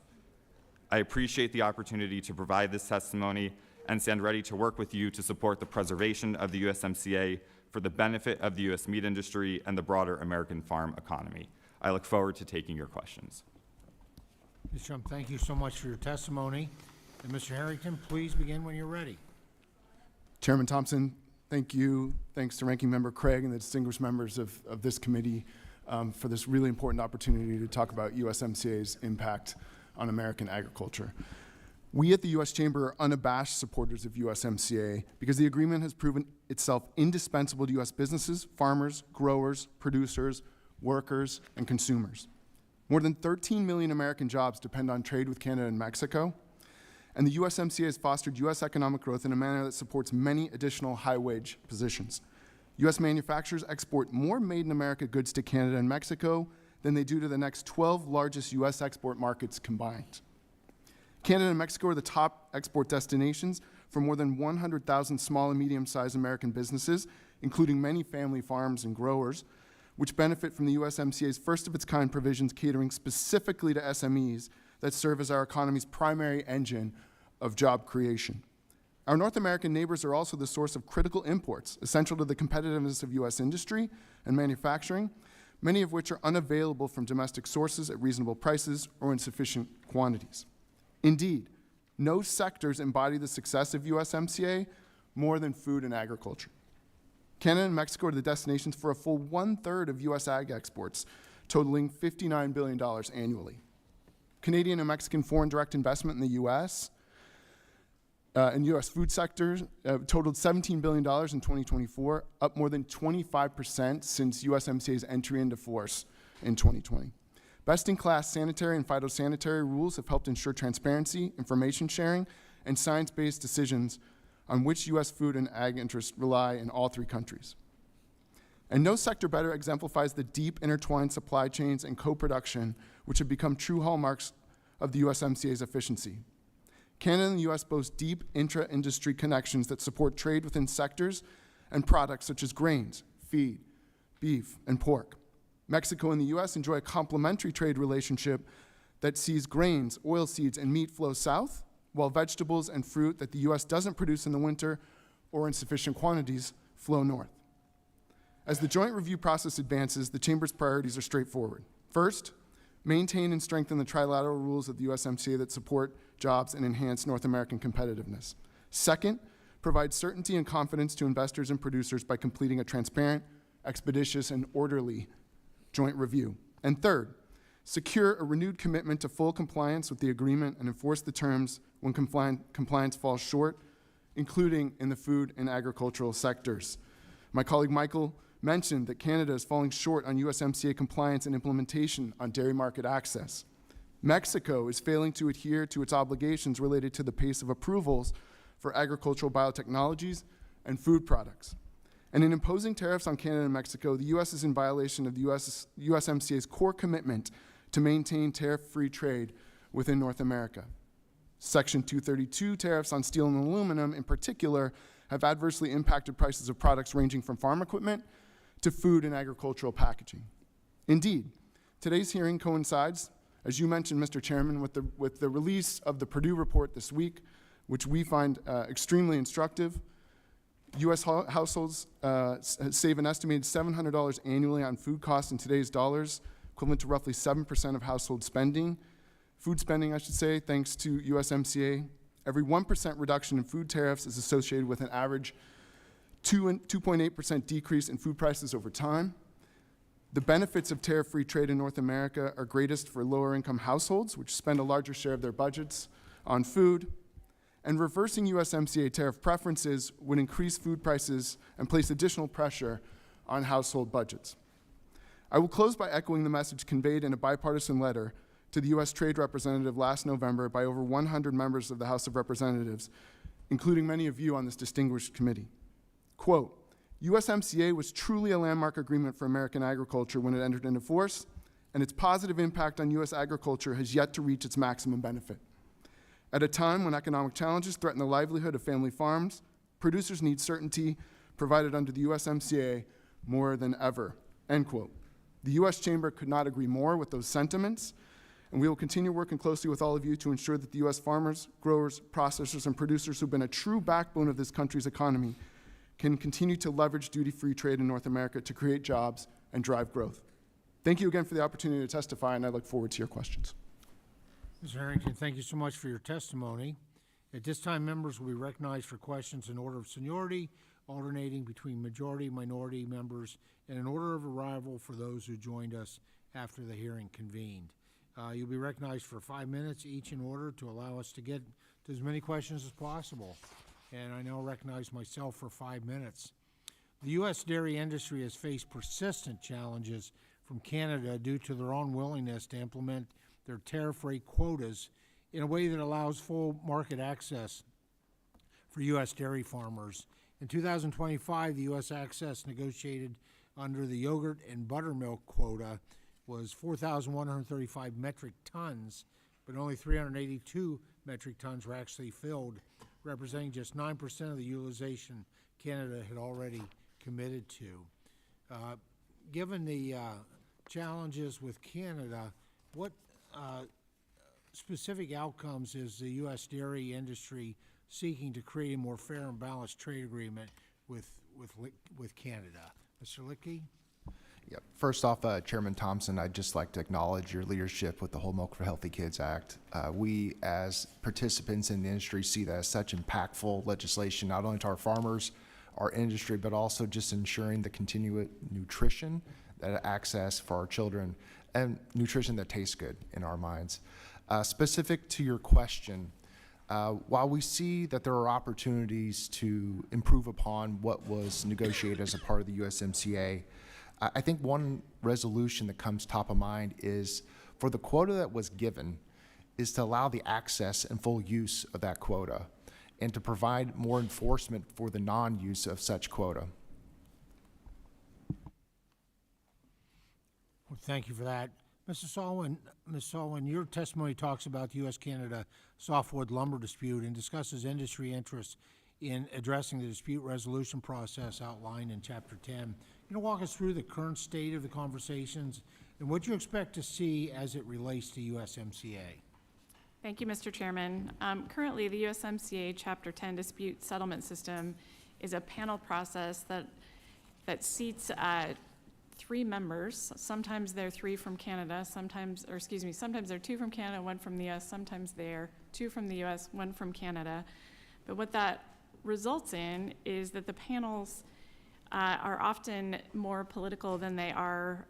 I appreciate the opportunity to provide this testimony and stand ready to work with you to support the preservation of the USMCA for the benefit of the U.S. meat industry and the broader American farm economy. I look forward to taking your questions. Ms. Shump, thank you so much for your testimony. And Mr. Harrington, please begin when you're ready. Chairman Thompson, thank you. Thanks to Ranking Member Craig and the distinguished members of this committee for this really important opportunity to talk about USMCA's impact on American agriculture. We at the U.S. Chamber are unabashed supporters of USMCA because the agreement has proven itself indispensable to U.S. businesses, farmers, growers, producers, workers, and consumers. More than 13 million American jobs depend on trade with Canada and Mexico, and the USMCA has fostered U.S. economic growth in a manner that supports many additional high-wage positions. U.S. manufacturers export more made-in-America goods to Canada and Mexico than they do to the next 12 largest U.S. export markets combined. Canada and Mexico are the top export destinations for more than 100,000 small and medium-sized American businesses, including many family farms and growers, which benefit from the USMCA's first-of-its-kind provisions catering specifically to SMEs that serve as our economy's primary engine of job creation. Our North American neighbors are also the source of critical imports, essential to the competitiveness of U.S. industry and manufacturing, many of which are unavailable from domestic sources at reasonable prices or in sufficient quantities. Indeed, no sectors embody the success of USMCA more than food and agriculture. Canada and Mexico are the destinations for a full one-third of U.S. ag exports, totaling $59 billion annually. Canadian and Mexican foreign direct investment in the U.S. And U.S. food sectors totaled $17 billion in 2024, up more than 25% since USMCA's entry into force in 2020. Best-in-class sanitary and phytosanitary rules have helped ensure transparency, information sharing, and science-based decisions on which U.S. food and ag interests rely in all three countries. And no sector better exemplifies the deep intertwined supply chains and co-production which have become true hallmarks of the USMCA's efficiency. Canada and the U.S. boast deep intra-industry connections that support trade within sectors and products such as grains, feed, beef, and pork. Mexico and the U.S. enjoy a complementary trade relationship that sees grains, oilseeds, and meat flow south, while vegetables and fruit that the U.S. doesn't produce in the winter or in sufficient quantities flow north. As the joint review process advances, the Chamber's priorities are straightforward. First, maintain and strengthen the trilateral rules of the USMCA that support jobs and enhance North American competitiveness. Second, provide certainty and confidence to investors and producers by completing a transparent, expeditious, and orderly joint review. And third, secure a renewed commitment to full compliance with the agreement and enforce the terms when compliance falls short, including in the food and agricultural sectors. My colleague Michael mentioned that Canada is falling short on USMCA compliance and implementation on dairy market access. Mexico is failing to adhere to its obligations related to the pace of approvals for agricultural biotechnologies and food products. And in imposing tariffs on Canada and Mexico, the U.S. is in violation of the USMCA's core commitment to maintain tariff-free trade within North America. Section 232 tariffs on steel and aluminum, in particular, have adversely impacted prices of products ranging from farm equipment to food and agricultural packaging. Indeed, today's hearing coincides, as you mentioned, Mr. Chairman, with the release of the Purdue report this week, which we find extremely instructive. U.S. households save an estimated $700 annually on food costs in today's dollars, equivalent to roughly 7% of household spending. Food spending, I should say, thanks to USMCA. Every 1% reduction in food tariffs is associated with an average 2.8% decrease in food prices over time. The benefits of tariff-free trade in North America are greatest for lower-income households, which spend a larger share of their budgets on food, and reversing USMCA tariff preferences would increase food prices and place additional pressure on household budgets. I will close by echoing the message conveyed in a bipartisan letter to the U.S. Trade Representative last November by over 100 members of the House of Representatives, including many of you on this distinguished committee. Quote, USMCA was truly a landmark agreement for American agriculture when it entered into force, and its positive impact on U.S. agriculture has yet to reach its maximum benefit. At a time when economic challenges threaten the livelihood of family farms, producers need certainty provided under the USMCA more than ever, end quote. The U.S. Chamber could not agree more with those sentiments, and we will continue working closely with all of you to ensure that the U.S. farmers, growers, processors, and producers who've been a true backbone of this country's economy can continue to leverage duty-free trade in North America to create jobs and drive growth. Thank you again for the opportunity to testify, and I look forward to your questions. Mr. Harrington, thank you so much for your testimony. At this time, members will be recognized for questions in order of seniority, alternating between majority, minority members, and in order of arrival for those who joined us after the hearing convened. You'll be recognized for 5 minutes each in order to allow us to get to as many questions as possible. And I now recognize myself for 5 minutes. The U.S. dairy industry has faced persistent challenges from Canada due to their unwillingness to implement their tariff-rate quotas in a way that allows full market access for U.S. dairy farmers. In 2025, the U.S. access negotiated under the yogurt and buttermilk quota was 4,135 metric tons, but only 382 metric tons were actually filled, representing just 9% of the utilization Canada had already committed to. Given the challenges with Canada, what specific outcomes is the U.S. dairy industry seeking to create a more fair and balanced trade agreement with Canada? Mr. Lickey? Yep. First off, Chairman Thompson, I'd just like to acknowledge your leadership with the Whole Milk for Healthy Kids Act. We, as participants in the industry, see that as such impactful legislation, not only to our farmers, our industry, but also just ensuring the continued nutrition, that access for our children, and nutrition that tastes good in our minds. Specific to your question, while we see that there are opportunities to improve upon what was negotiated as a part of the USMCA, I think one resolution that comes top of mind is for the quota that was given is to allow the access and full use of that quota and to provide more enforcement for the non-use of such quota. Well, thank you for that. Ms. Sullivan, your testimony talks about the U.S.-Canada softwood lumber dispute and discusses industry interests in addressing the dispute resolution process outlined in Chapter 10. You know, walk us through the current state of the conversations and what you expect to see as it relates to USMCA. Thank you, Mr. Chairman. Currently, the USMCA Chapter 10 dispute settlement system is a panel process that seats 3 members. Sometimes they're 3 from Canada, sometimes they're 2 from Canada, 1 from the U.S., sometimes they're 2 from the U.S., 1 from Canada. But what that results in is that the panels are often more political than they are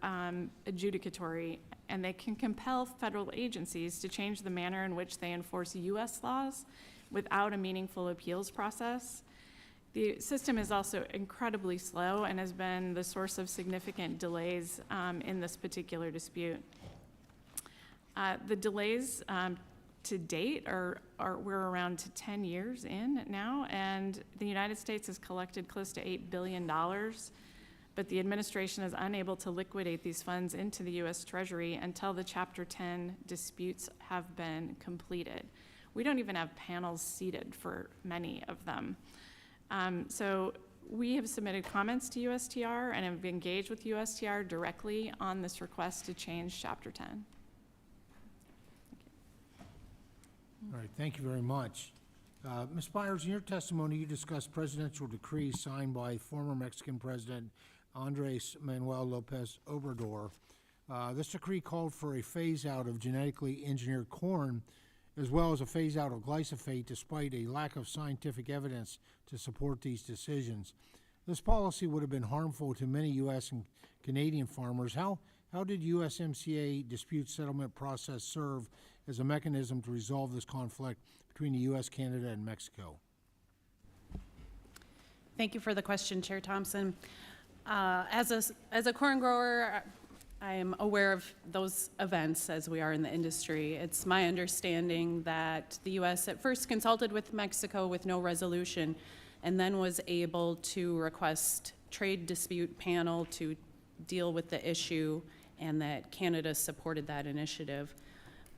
adjudicatory, and they can compel federal agencies to change the manner in which they enforce U.S. laws without a meaningful appeals process. The system is also incredibly slow and has been the source of significant delays in this particular dispute. The delays to date we're around to 10 years in now, and the United States has collected close to $8 billion, but the administration is unable to liquidate these funds into the U.S. Treasury until the Chapter 10 disputes have been completed. We don't even have panels seated for many of them. So we have submitted comments to USTR and have engaged with USTR directly on this request to change Chapter 10. All right, thank you very much. Ms. Byers, in your testimony, you discussed presidential decrees signed by former Mexican President Andres Manuel Lopez Obrador. This decree called for a phase-out of genetically engineered corn, as well as a phase-out of glyphosate, despite a lack of scientific evidence to support these decisions. This policy would have been harmful to many U.S. and Canadian farmers. How did USMCA dispute settlement process serve as a mechanism to resolve this conflict between the U.S., Canada, and Mexico? Thank you for the question, Chair Thompson. As a corn grower, I am aware of those events as we are in the industry. It's my understanding that the U.S. at first consulted with Mexico with no resolution, and then was able to request trade dispute panel to deal with the issue, and that Canada supported that initiative.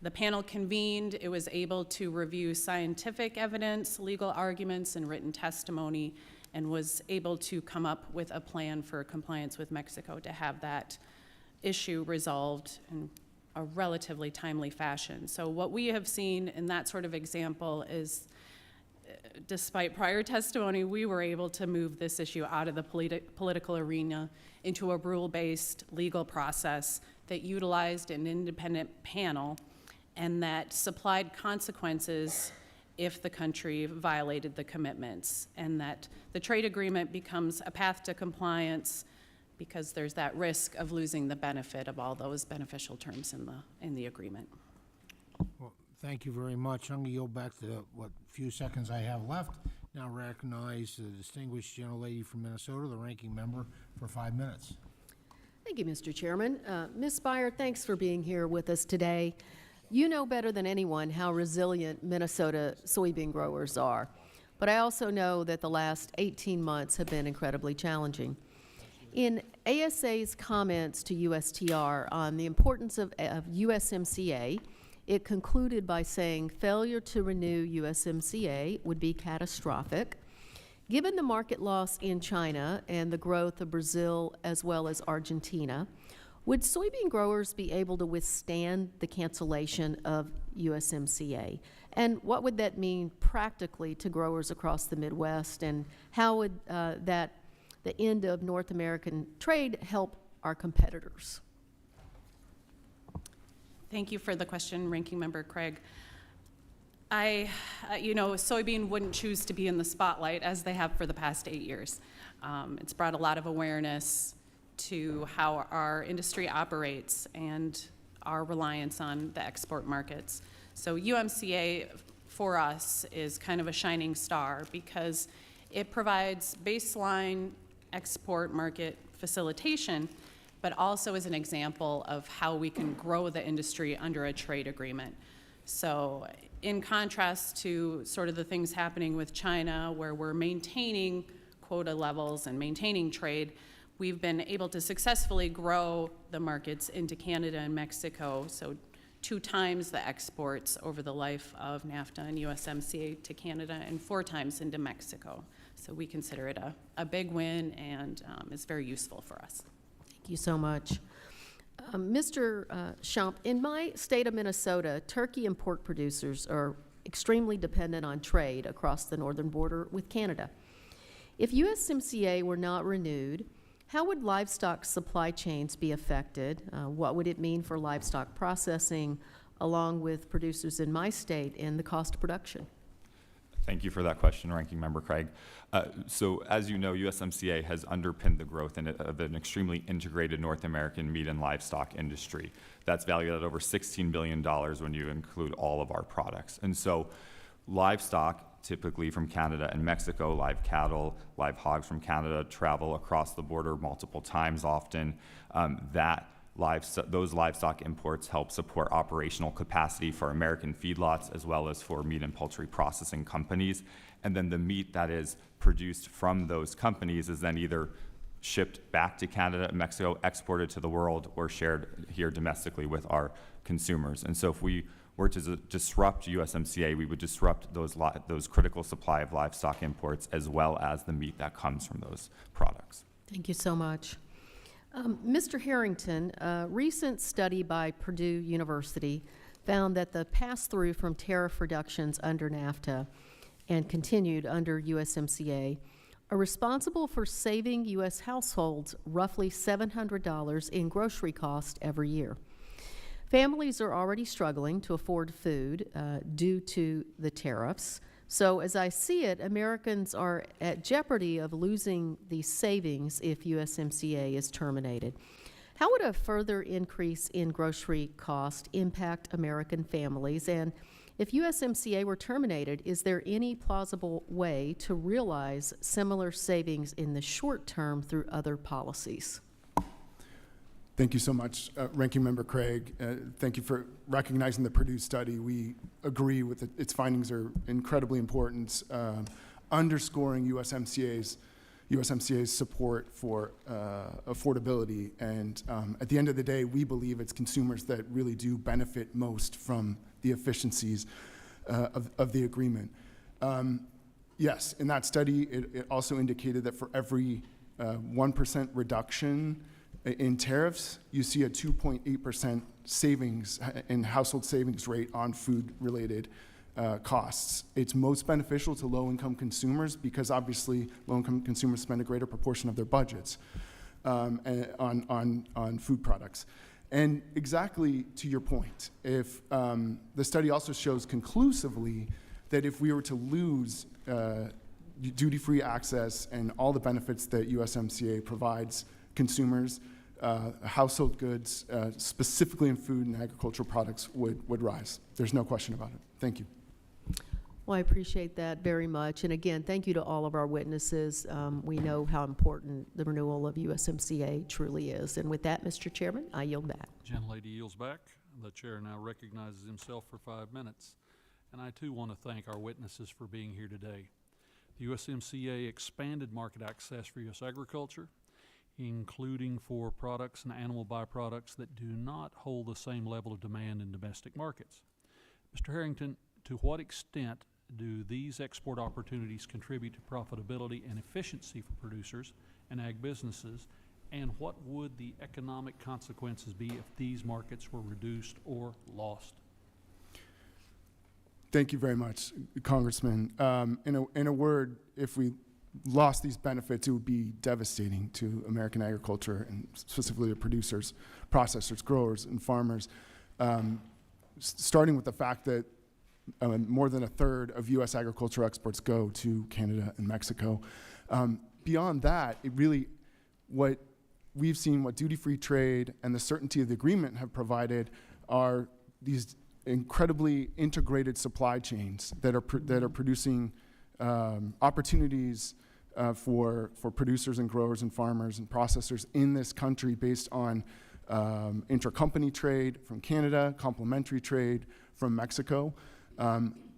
The panel convened, it was able to review scientific evidence, legal arguments, and written testimony, and was able to come up with a plan for compliance with Mexico to have that issue resolved in a relatively timely fashion. So what we have seen in that sort of example is, despite prior testimony, we were able to move this issue out of the political arena into a rule-based legal process that utilized an independent panel and that supplied consequences if the country violated the commitments, and that the trade agreement becomes a path to compliance because there's that risk of losing the benefit of all those beneficial terms in the agreement. Well, thank you very much. I'm going to yield back to what few seconds I have left. Now recognize the distinguished gentlelady from Minnesota, the ranking member, for 5 minutes. Thank you, Mr. Chairman. Ms. Spire, thanks for being here with us today. You know better than anyone how resilient Minnesota soybean growers are, but I also know that the last 18 months have been incredibly challenging. In ASA's comments to USTR on the importance of USMCA, it concluded by saying failure to renew USMCA would be catastrophic. Given the market loss in China and the growth of Brazil as well as Argentina, would soybean growers be able to withstand the cancellation of USMCA? And what would that mean practically to growers across the Midwest, and how would the end of North American trade help our competitors? Thank you for the question, Ranking Member Craig. Soybean wouldn't choose to be in the spotlight as they have for the past 8 years. It's brought a lot of awareness to how our industry operates and our reliance on the export markets. So UMCA for us is kind of a shining star because it provides baseline export market facilitation, but also is an example of how we can grow the industry under a trade agreement. So in contrast to sort of the things happening with China, where we're maintaining quota levels and maintaining trade, we've been able to successfully grow the markets into Canada and Mexico, so 2 times the exports over the life of NAFTA and USMCA to Canada, and 4 times into Mexico. So we consider it a big win, and it's very useful for us. Thank you so much. Mr. Schump, in my state of Minnesota, turkey and pork producers are extremely dependent on trade across the northern border with Canada. If USMCA were not renewed, how would livestock supply chains be affected? What would it mean for livestock processing, along with producers in my state, and the cost of production? Thank you for that question, Ranking Member Craig. So as you know, USMCA has underpinned the growth of an extremely integrated North American meat and livestock industry. That's valued at over $16 billion when you include all of our products. And so livestock, typically from Canada and Mexico, live cattle, live hogs from Canada, travel across the border multiple times often. Those livestock imports help support operational capacity for American feedlots as well as for meat and poultry processing companies. And then the meat that is produced from those companies is then either shipped back to Canada and Mexico, exported to the world, or shared here domestically with our consumers. And so if we were to disrupt USMCA, we would disrupt those critical supply of livestock imports as well as the meat that comes from those products. Thank you so much. Mr. Harrington, a recent study by Purdue University found that the pass-through from tariff reductions under NAFTA and continued under USMCA are responsible for saving U.S. households roughly $700 in grocery cost every year. Families are already struggling to afford food due to the tariffs, So as I see it, Americans are at jeopardy of losing these savings if USMCA is terminated. How would a further increase in grocery cost impact American families? And if USMCA were terminated, is there any plausible way to realize similar savings in the short term through other policies? Thank you so much, Ranking Member Craig. Thank you for recognizing the Purdue study. We agree with it. Its findings are incredibly important, underscoring USMCA's support for affordability. And at the end of the day, we believe it's consumers that really do benefit most from the efficiencies of the agreement. Yes, in that study, it also indicated that for every 1% reduction in tariffs, you see a 2.8% savings in household savings rate on food-related costs. It's most beneficial to low-income consumers because obviously low-income consumers spend a greater proportion of their budgets on food products. And exactly to your point, if the study also shows conclusively that if we were to lose duty-free access and all the benefits that USMCA provides consumers, household goods, specifically in food and agricultural products, would rise. There's no question about it. Thank you. Well, I appreciate that very much. And again, thank you to all of our witnesses. We know how important the renewal of USMCA truly is. And with that, Mr. Chairman, I yield back. Gentlelady yields back. The chair now recognizes himself for 5 minutes. And I too want to thank our witnesses for being here today. The USMCA expanded market access for U.S. agriculture, including for products and animal byproducts that do not hold the same level of demand in domestic markets. Mr. Harrington, to what extent do these export opportunities contribute to profitability and efficiency for producers and ag businesses, and what would the economic consequences be if these markets were reduced or lost? Thank you very much, Congressman. In a word, if we lost these benefits, it would be devastating to American agriculture and specifically the producers, processors, growers, and farmers. Starting with the fact that more than a third of U.S. agricultural exports go to Canada and Mexico. Beyond that, it really, what we've seen, what duty-free trade and the certainty of the agreement have provided are these incredibly integrated supply chains that are producing opportunities for producers and growers and farmers and processors in this country based on intercompany trade from Canada, complementary trade from Mexico.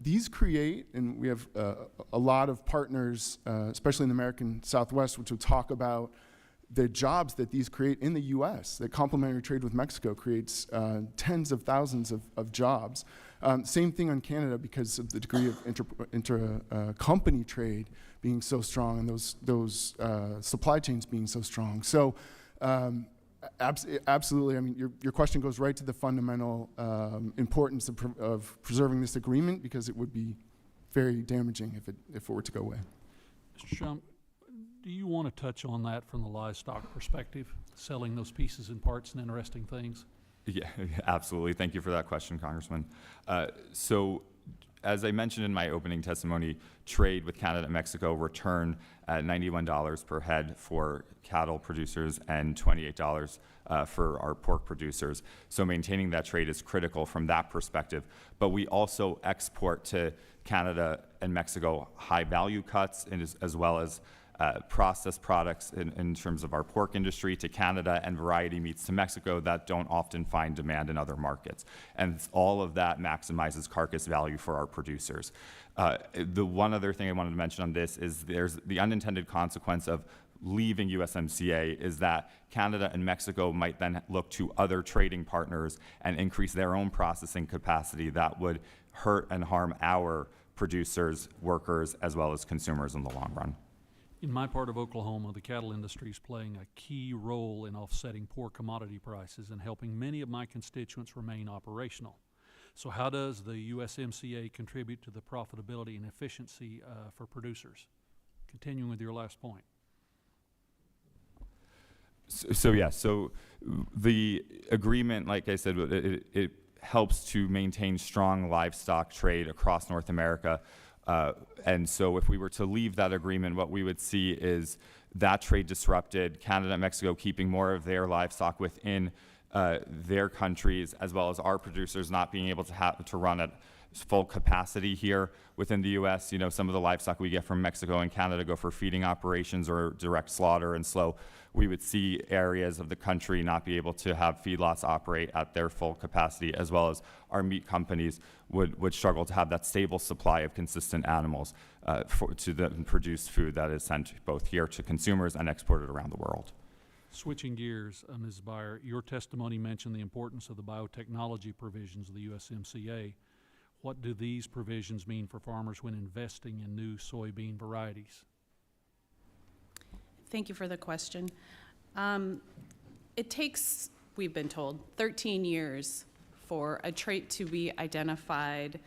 These create, and we have a lot of partners, especially in the American Southwest, which will talk about the jobs that these create in the U.S. That complementary trade with Mexico creates tens of thousands of jobs. Same thing on Canada because of the degree of intercompany trade being so strong and those supply chains being so strong. So absolutely, I mean, your question goes right to the fundamental importance of preserving this agreement because it would be very damaging if it were to go away. Mr. Shump, do you want to touch on that from the livestock perspective, selling those pieces and parts and interesting things? Yeah, absolutely. Thank you for that question, Congressman. So, as I mentioned in my opening testimony, trade with Canada and Mexico returned at $91 per head for cattle producers and $28 for our pork producers. So maintaining that trade is critical from that perspective. But we also export to Canada and Mexico high value cuts and as well as processed products in terms of our pork industry to Canada and variety meats to Mexico that don't often find demand in other markets. And all of that maximizes carcass value for our producers. The one other thing I wanted to mention on this is there's the unintended consequence of leaving USMCA is that Canada and Mexico might then look to other trading partners and increase their own processing capacity that would hurt and harm our producers, workers, as well as consumers in the long run. In my part of Oklahoma, the cattle industry is playing a key role in offsetting poor commodity prices and helping many of my constituents remain operational. So how does the USMCA contribute to the profitability and efficiency for producers? Continuing with your last point. So the agreement, like I said, it helps to maintain strong livestock trade across North America. And so if we were to leave that agreement, what we would see is that trade disrupted, Canada and Mexico keeping more of their livestock within their countries, as well as our producers not being able to run at full capacity here within the U.S. You know, some of the livestock we get from Mexico and Canada go for feeding operations or direct slaughter, and so we would see areas of the country not be able to have feedlots operate at their full capacity, as well as our meat companies would struggle to have that stable supply of consistent animals to the produced food that is sent both here to consumers and exported around the world. Switching gears, Ms. Beyer, your testimony mentioned the importance of the biotechnology provisions of the USMCA. What do these provisions mean for farmers when investing in new soybean varieties? Thank you for the question. It takes, we've been told, 13 years for a trait to be identified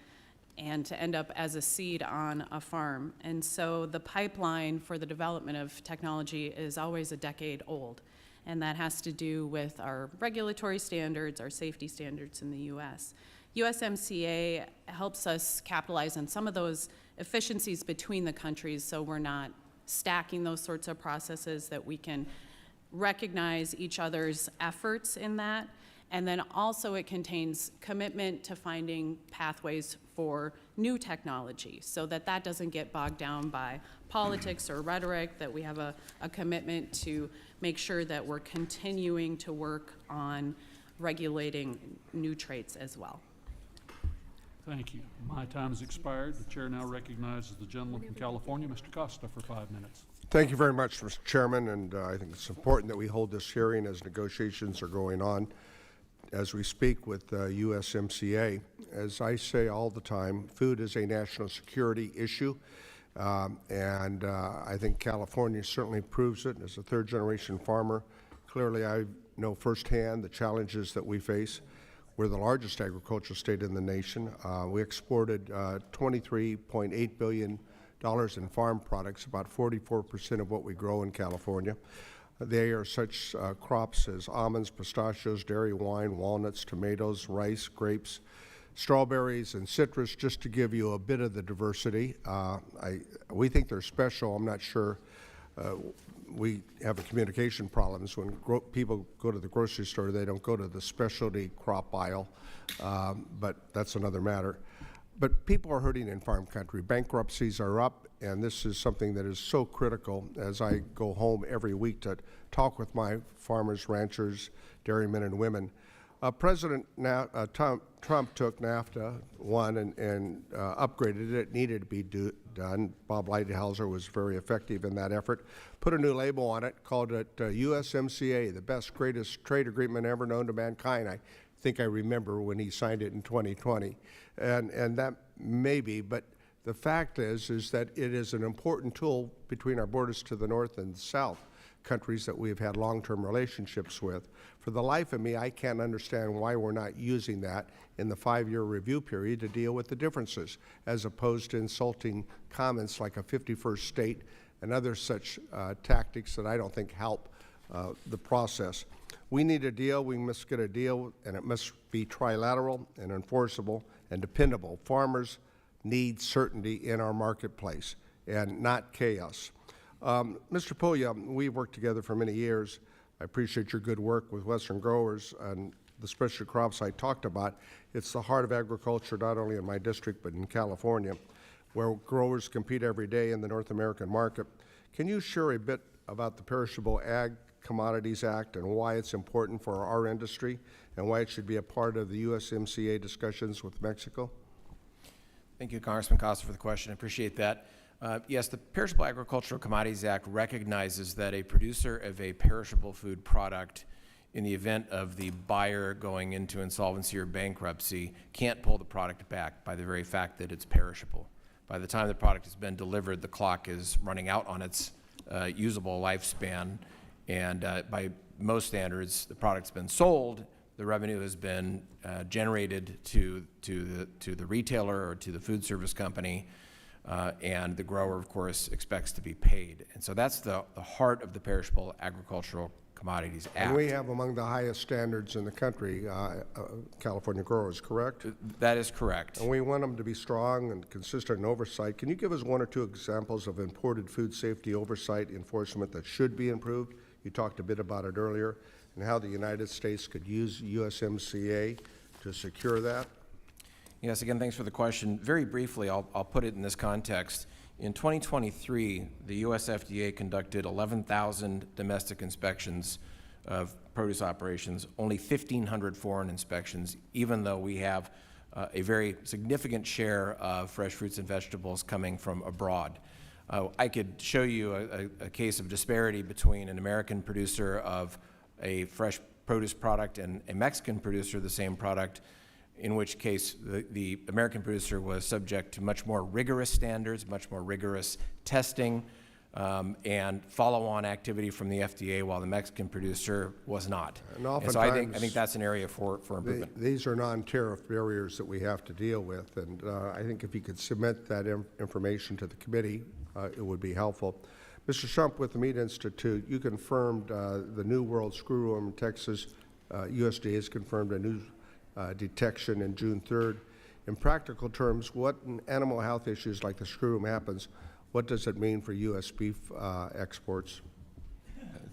and to end up as a seed on a farm. And so the pipeline for the development of technology is always a decade old. And that has to do with our regulatory standards, our safety standards in the U.S. USMCA helps us capitalize on some of those efficiencies between the countries, so we're not stacking those sorts of processes, that we can recognize each other's efforts in that. And then also it contains commitment to finding pathways for new technology, so that that doesn't get bogged down by politics or rhetoric, that we have a commitment to make sure that we're continuing to work on regulating new traits as well. Thank you. My time has expired. The chair now recognizes the gentleman from California, Mr. Costa, for 5 minutes. Thank you very much, Mr. Chairman, and I think it's important that we hold this hearing as negotiations are going on as we speak with USMCA. As I say all the time, food is a national security issue, and I think California certainly proves it. As a third-generation farmer, clearly I know firsthand the challenges that we face. We're the largest agricultural state in the nation. We exported $23.8 billion in farm products, about 44% of what we grow in California. They are such crops as almonds, pistachios, dairy, wine, walnuts, tomatoes, rice, grapes, strawberries, and citrus, just to give you a bit of the diversity. We think they're special. I'm not sure. We have a communication problems. When people go to the grocery store, they don't go to the specialty crop aisle, but that's another matter. But people are hurting in farm country. Bankruptcies are up, and this is something that is so critical as I go home every week to talk with my farmers, ranchers, dairymen, and women. President Trump took NAFTA, won, and upgraded it. It needed to be done. Bob Lighthizer was very effective in that effort. Put a new label on it, called it USMCA, the best, greatest trade agreement ever known to mankind. I think I remember when he signed it in 2020. And that may be, but the fact is that it is an important tool between our borders to the north and the south, countries that we've had long-term relationships with. For the life of me, I can't understand why we're not using that in the 5-year review period to deal with the differences, as opposed to insulting comments like a 51st state and other such tactics that I don't think help the process. We need a deal. We must get a deal, and it must be trilateral and enforceable and dependable. Farmers need certainty in our marketplace and not chaos. Mr. Puglia, we've worked together for many years. I appreciate your good work with Western growers and the specialty crops I talked about. It's the heart of agriculture, not only in my district, but in California, where growers compete every day in the North American market. Can you share a bit about the Perishable Ag Commodities Act and why it's important for our industry and why it should be a part of the USMCA discussions with Mexico? Thank you, Congressman Costa, for the question. I appreciate that. Yes, the Perishable Agricultural Commodities Act recognizes that a producer of a perishable food product, in the event of the buyer going into insolvency or bankruptcy, can't pull the product back by the very fact that it's perishable. By the time the product has been delivered, the clock is running out on its usable lifespan, and by most standards, the product's been sold, the revenue has been generated to the retailer or to the food service company, and the grower, of course, expects to be paid. And so that's the heart of the Perishable Agricultural Commodities Act. And we have among the highest standards in the country, California growers, correct? That is correct. And we want them to be strong and consistent in oversight. Can you give us one or two examples of imported food safety oversight enforcement that should be improved? You talked a bit about it earlier, and how the United States could use USMCA to secure that. Yes, again, thanks for the question. Very briefly, I'll put it in this context. In 2023, the US FDA conducted 11,000 domestic inspections of produce operations, only 1,500 foreign inspections, even though we have a very significant share of fresh fruits and vegetables coming from abroad. I could show you a case of disparity between an American producer of a fresh produce product and a Mexican producer of the same product, in which case the American producer was subject to much more rigorous standards, much more rigorous testing, and follow-on activity from the FDA, while the Mexican producer was not. And so I oftentimes think that's an area for improvement. These are non-tariff barriers that we have to deal with, and I think if you could submit that information to the committee, it would be helpful. Mr. Shump, with the Meat Institute, you confirmed the New World Screwworm in Texas. USDA has confirmed a new detection in June 3rd. In practical terms, what in animal health issues like the screwworm happens, what does it mean for U.S. beef exports?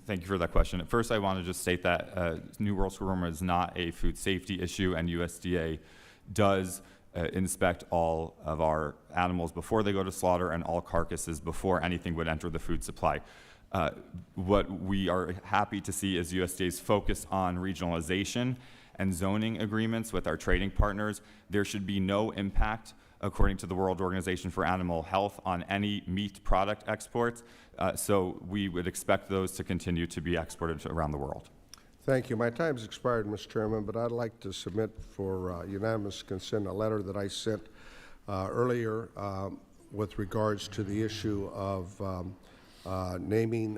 Thank you for that question. At first, I want to just state that New World Screwworm is not a food safety issue, and USDA does inspect all of our animals before they go to slaughter and all carcasses before anything would enter the food supply. What we are happy to see is USDA's focus on regionalization and zoning agreements with our trading partners. There should be no impact, according to the World Organization for Animal Health, on any meat product exports. So we would expect those to continue to be exported around the world. Thank you. My time's expired, Mr. Chairman, but I'd like to submit for unanimous consent a letter that I sent earlier with regards to the issue of naming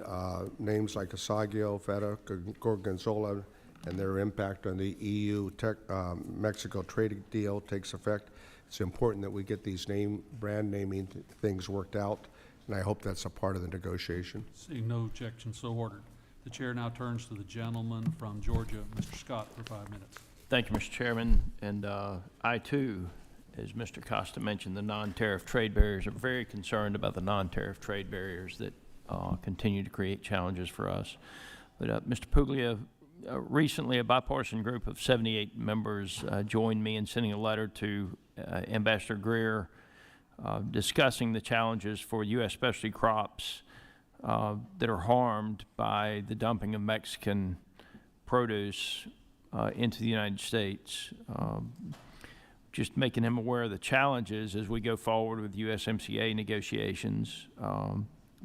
names like Asagio, Feta, Gorgonzola, and their impact on the EU-Mexico trade deal takes effect. It's important that we get these brand naming things worked out, and I hope that's a part of the negotiation. Seeing no objection, so ordered. The chair now turns to the gentleman from Georgia, Mr. Scott, for 5 minutes. Thank you, Mr. Chairman. And I, too, as Mr. Costa mentioned, the non-tariff trade barriers, are very concerned about the non-tariff trade barriers that continue to create challenges for us. But Mr. Puglia, recently a bipartisan group of 78 members joined me in sending a letter to Ambassador Greer discussing the challenges for U.S. specialty crops that are harmed by the dumping of Mexican produce into the United States. Just making him aware of the challenges as we go forward with USMCA negotiations.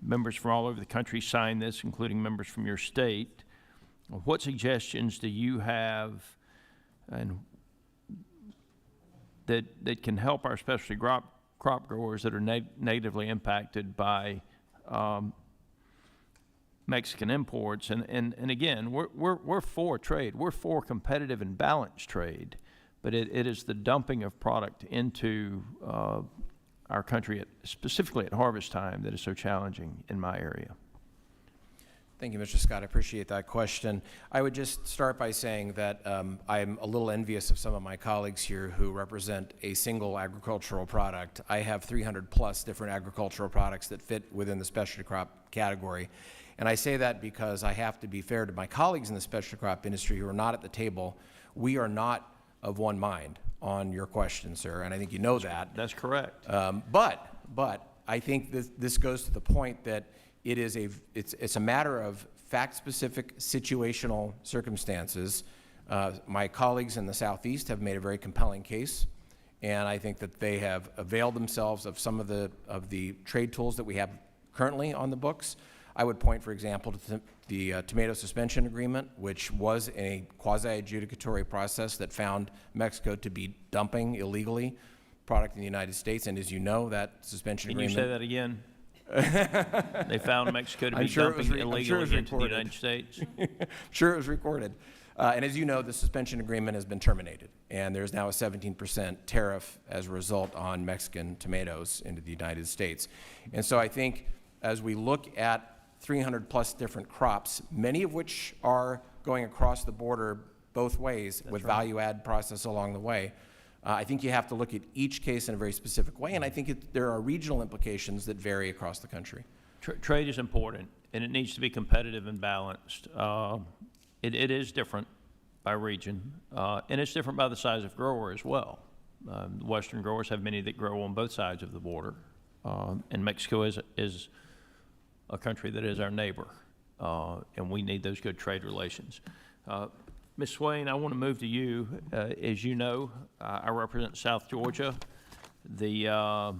Members from all over the country signed this, including members from your state. What suggestions do you have and that can help our specialty crop growers that are negatively impacted by Mexican imports? And again, we're for trade. We're for competitive and balanced trade, but it is the dumping of product into our country, specifically at harvest time, that is so challenging in my area. Thank you, Mr. Scott. I appreciate that question. I would just start by saying that I'm a little envious of some of my colleagues here who represent a single agricultural product. I have 300 plus different agricultural products that fit within the specialty crop category. And I say that because I have to be fair to my colleagues in the specialty crop industry who are not at the table. We are not of one mind on your question, sir, and I think you know that. That's correct. But I think this goes to the point that it's a matter of fact-specific situational circumstances. My colleagues in the Southeast have made a very compelling case, and I think that they have availed themselves of some of the trade tools that we have currently on the books. I would point, for example, to the tomato suspension agreement, which was a quasi-adjudicatory process that found Mexico to be dumping illegally product in the United States, and as you know, that suspension agreement— Can you say that again? They found Mexico to be dumping illegally into the United States? Sure, it was recorded. And as you know, the suspension agreement has been terminated, and there's now a 17% tariff as a result on Mexican tomatoes into the United States. And so I think as we look at 300-plus different crops, many of which are going across the border both ways with value-add process along the way. I think you have to look at each case in a very specific way, and I think there are regional implications that vary across the country. Trade is important, and it needs to be competitive and balanced. It is different by region, and it's different by the size of grower as well. Western growers have many that grow on both sides of the border, and Mexico is a country that is our neighbor, and we need those good trade relations. Ms. Swain, I want to move to you. As you know, I represent South Georgia. The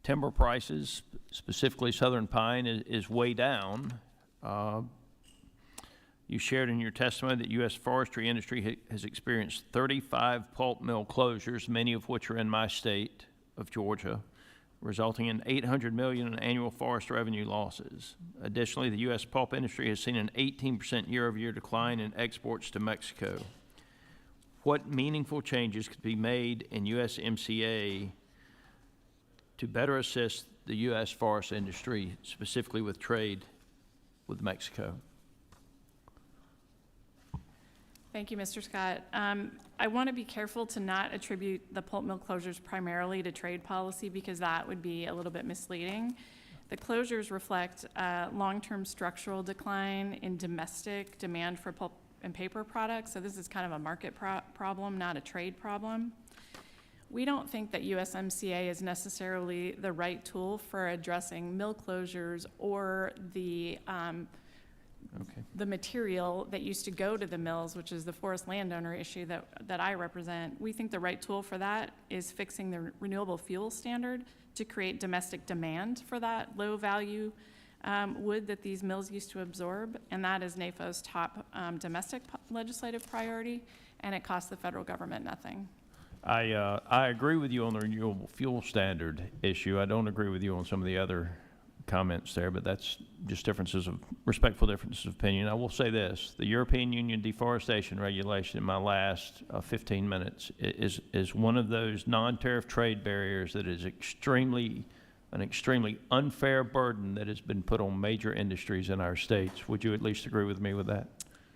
timber prices, specifically southern pine, is way down. You shared in your testimony that U.S. forestry industry has experienced 35 pulp mill closures, many of which are in my state of Georgia, resulting in $800 million in annual forest revenue losses. Additionally, the U.S. pulp industry has seen an 18% year-over-year decline in exports to Mexico. What meaningful changes could be made in USMCA to better assist the U.S. forest industry, specifically with trade with Mexico? Thank you, Mr. Scott. I want to be careful to not attribute the pulp mill closures primarily to trade policy because that would be a little bit misleading. The closures reflect a long-term structural decline in domestic demand for pulp and paper products, so this is kind of a market problem, not a trade problem. We don't think that USMCA is necessarily the right tool for addressing mill closures or the material that used to go to the mills, which is the forest landowner issue that I represent. We think the right tool for that is fixing the renewable fuel standard to create domestic demand for that low-value wood that these mills used to absorb, and that is NAFO's top domestic legislative priority, and it costs the federal government nothing. I agree with you on the renewable fuel standard issue. I don't agree with you on some of the other comments there, but that's just respectful differences of opinion. I will say this, the European Union deforestation regulation in my last 15 minutes is one of those non-tariff trade barriers that is an extremely unfair burden that has been put on major industries in our states. Would you at least agree with me with that?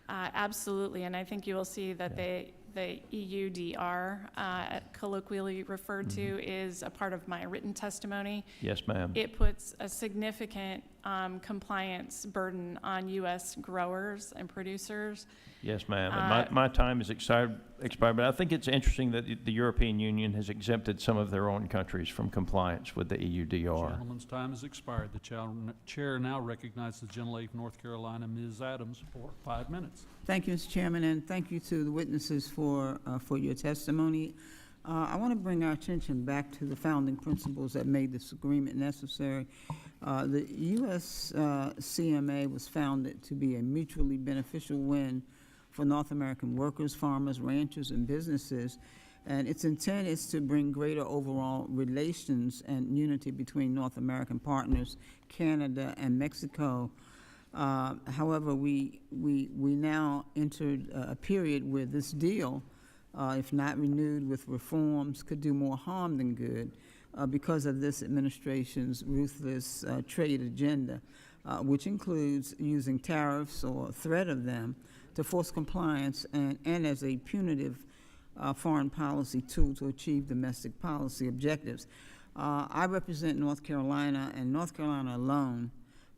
Absolutely, and I think you will see that the EUDR, colloquially referred to, is a part of my written testimony. Yes, ma'am. It puts a significant compliance burden on U.S. growers and producers. Yes, ma'am. And my time has expired, but I think it's interesting that the European Union has exempted some of their own countries from compliance with the EUDR. The gentleman's time has expired. The chair now recognizes the gentlelady from North Carolina, Ms. Adams, for 5 minutes. Thank you, Mr. Chairman, and thank you to the witnesses for your testimony. I want to bring our attention back to the founding principles that made this agreement necessary. The USCMA was founded to be a mutually beneficial win for North American workers, farmers, ranchers, and businesses, and its intent is to bring greater overall relations and unity between North American partners, Canada, and Mexico. However, we now entered a period where this deal, if not renewed with reforms, could do more harm than good because of this administration's ruthless trade agenda, which includes using tariffs or threat of them to force compliance and as a punitive foreign policy tool to achieve domestic policy objectives. I represent North Carolina, and North Carolina alone,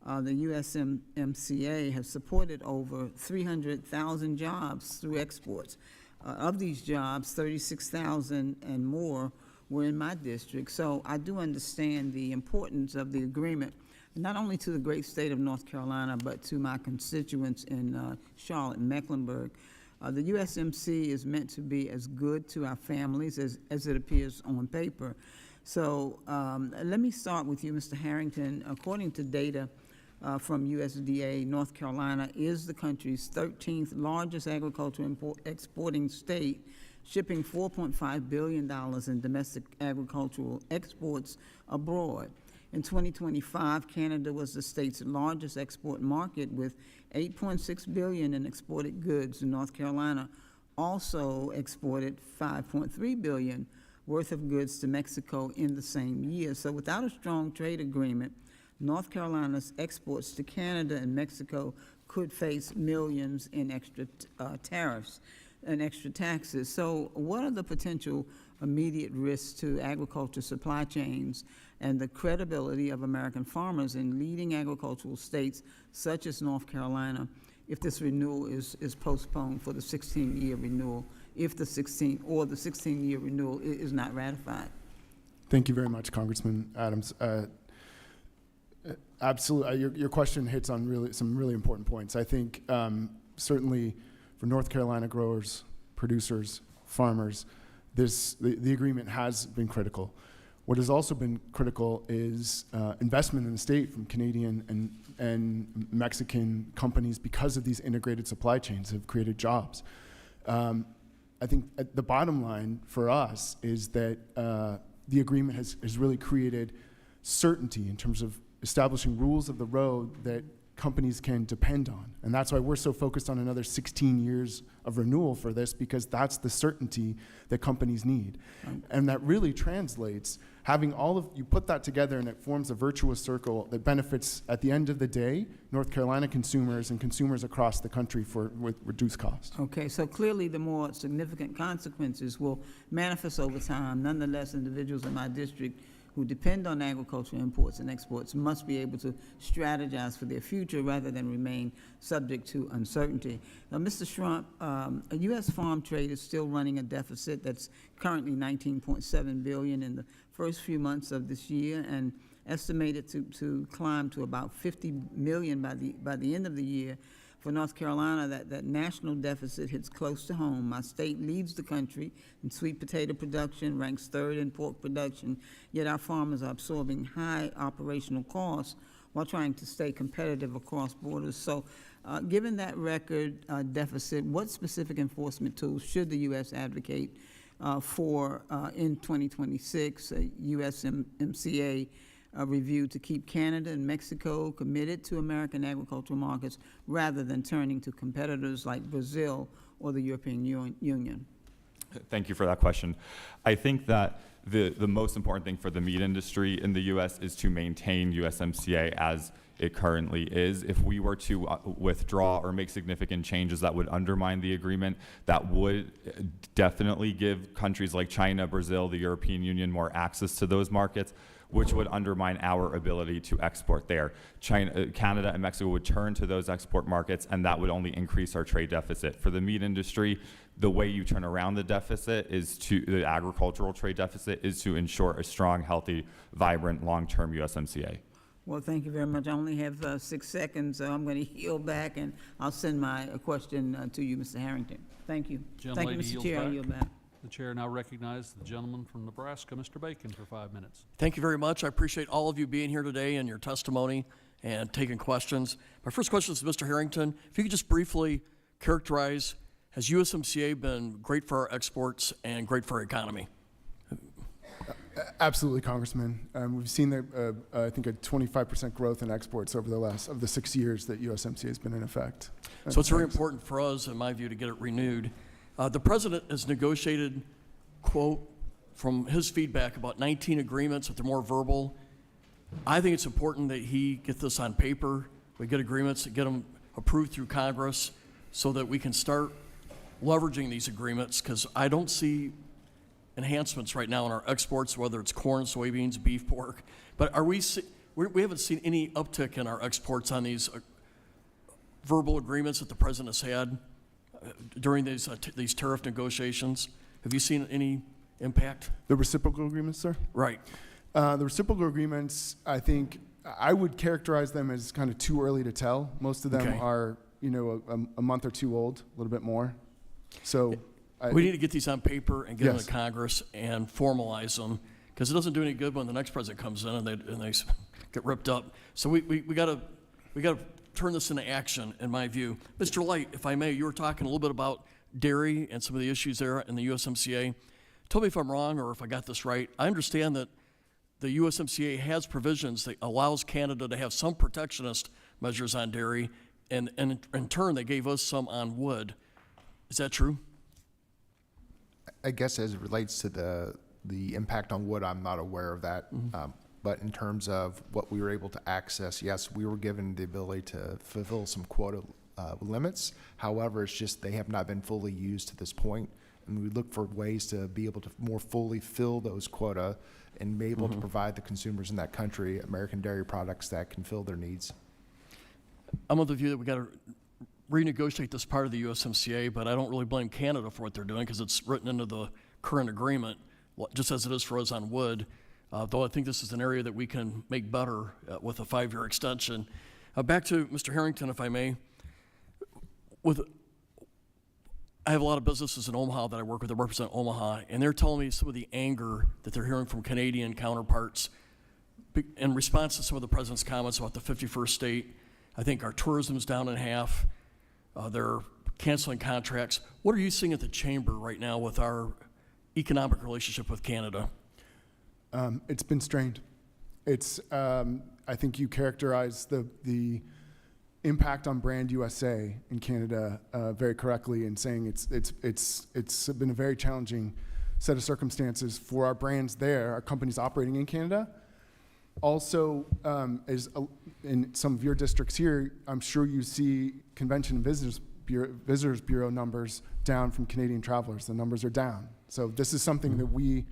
the USMCA has supported over 300,000 jobs through exports. Of these jobs, 36,000 and more were in my district. So I do understand the importance of the agreement, not only to the great state of North Carolina, but to my constituents in Charlotte and Mecklenburg. The USMCA is meant to be as good to our families as it appears on paper. So let me start with you, Mr. Harrington. According to data from USDA, North Carolina is the country's 13th largest agricultural exporting state, shipping $4.5 billion in domestic agricultural exports abroad. In 2025, Canada was the state's largest export market with $8.6 billion in exported goods. North Carolina also exported $5.3 billion worth of goods to Mexico in the same year. So without a strong trade agreement, North Carolina's exports to Canada and Mexico could face millions in extra tariffs and extra taxes. So what are the potential immediate risks to agriculture supply chains and the credibility of American farmers in leading agricultural states such as North Carolina if this renewal is postponed for the 16-year renewal, if the 16-year renewal is not ratified? Thank you very much, Congressman Adams. Absolutely, your question hits on some really important points. I think certainly for North Carolina growers, producers, farmers, the agreement has been critical. What has also been critical is investment in the state from Canadian and Mexican companies because of these integrated supply chains have created jobs. I think the bottom line for us is that the agreement has really created certainty in terms of establishing rules of the road that companies can depend on. And that's why we're so focused on another 16 years of renewal for this, because that's the certainty that companies need. And that really translates, having you put that together and it forms a virtuous circle that benefits, at the end of the day, North Carolina consumers and consumers across the country with reduced cost. Okay, so clearly the more significant consequences will manifest over time. Nonetheless, individuals in my district who depend on agricultural imports and exports must be able to strategize for their future rather than remain subject to uncertainty. Now, Mr. Shrump, U.S. farm trade is still running a deficit that's currently $19.7 billion in the first few months of this year, and estimated to climb to about $50 million by the end of the year. For North Carolina, that national deficit hits close to home. My state leads the country in sweet potato production, ranks third in pork production, yet our farmers are absorbing high operational costs while trying to stay competitive across borders. So given that record deficit, what specific enforcement tools should the U.S. advocate for in 2026, USMCA review to keep Canada and Mexico committed to American agricultural markets rather than turning to competitors like Brazil or the European Union? Thank you for that question. I think that the most important thing for the meat industry in the U.S. is to maintain USMCA as it currently is. If we were to withdraw or make significant changes that would undermine the agreement, that would definitely give countries like China, Brazil, the European Union more access to those markets, which would undermine our ability to export there. Canada and Mexico would turn to those export markets, and that would only increase our trade deficit. For the meat industry, the way you turn around the deficit the agricultural trade deficit is to ensure a strong, healthy, vibrant, long-term USMCA. Well, thank you very much. I only have 6 seconds, so I'm going to yield back, and I'll send my question to you, Mr. Harrington. Thank you. Thank you, Mr. Chair. I yield back. The chair now recognizes the gentleman from Nebraska, Mr. Bacon, for 5 minutes. Thank you very much. I appreciate all of you being here today and your testimony and taking questions. My first question is to Mr. Harrington. If you could just briefly characterize, has USMCA been great for our exports and great for our economy? Absolutely, Congressman. We've seen, I think, a 25% growth in exports over the 6 years that USMCA has been in effect. So it's very important for us, in my view, to get it renewed. The president has negotiated, quote, from his feedback, about 19 agreements, but they're more verbal. I think it's important that he get this on paper. We get agreements, get them approved through Congress so that we can start leveraging these agreements, because I don't see enhancements right now in our exports, whether it's corn, soybeans, beef, pork. But we haven't seen any uptick in our exports on these verbal agreements that the president has had during these tariff negotiations. Have you seen any impact? The reciprocal agreements, sir? Right. The reciprocal agreements, I think, I would characterize them as kind of too early to tell. Most of them are, a month or two old, a little bit more. So we need to get these on paper and get them to Congress and formalize them, because it doesn't do any good when the next president comes in and they get ripped up. So we got to turn this into action, in my view. Mr. Light, if I may, you were talking a little bit about dairy and some of the issues there in the USMCA. Tell me if I'm wrong or if I got this right. I understand that the USMCA has provisions that allows Canada to have some protectionist measures on dairy, and in turn they gave us some on wood. Is that true? I guess as it relates to the impact on wood, I'm not aware of that. but in terms of what we were able to access, yes, we were given the ability to fulfill some quota limits. However, it's just they have not been fully used to this point, and we look for ways to be able to more fully fill those quota and be able to provide the consumers in that country American dairy products that can fill their needs. I'm of the view that we got to renegotiate this part of the USMCA, but I don't really blame Canada for what they're doing because it's written into the current agreement, just as it is for us on wood. Though I think this is an area that we can make better with a 5-year extension. Back to Mr. Harrington, if I may. I have a lot of businesses in Omaha that I work with that represent Omaha, and they're telling me some of the anger that they're hearing from Canadian counterparts in response to some of the president's comments about the 51st state. I think our tourism's down in half. They're canceling contracts. What are you seeing at the chamber right now with our economic relationship with Canada? It's been strained. It's, I think you characterize the impact on brand USA in Canada very correctly in saying it's been a very challenging set of circumstances for our brands there, our companies operating in Canada. Also, in some of your districts here, I'm sure you see Convention and Visitors Bureau numbers down from Canadian travelers. The numbers are down. So this is something that we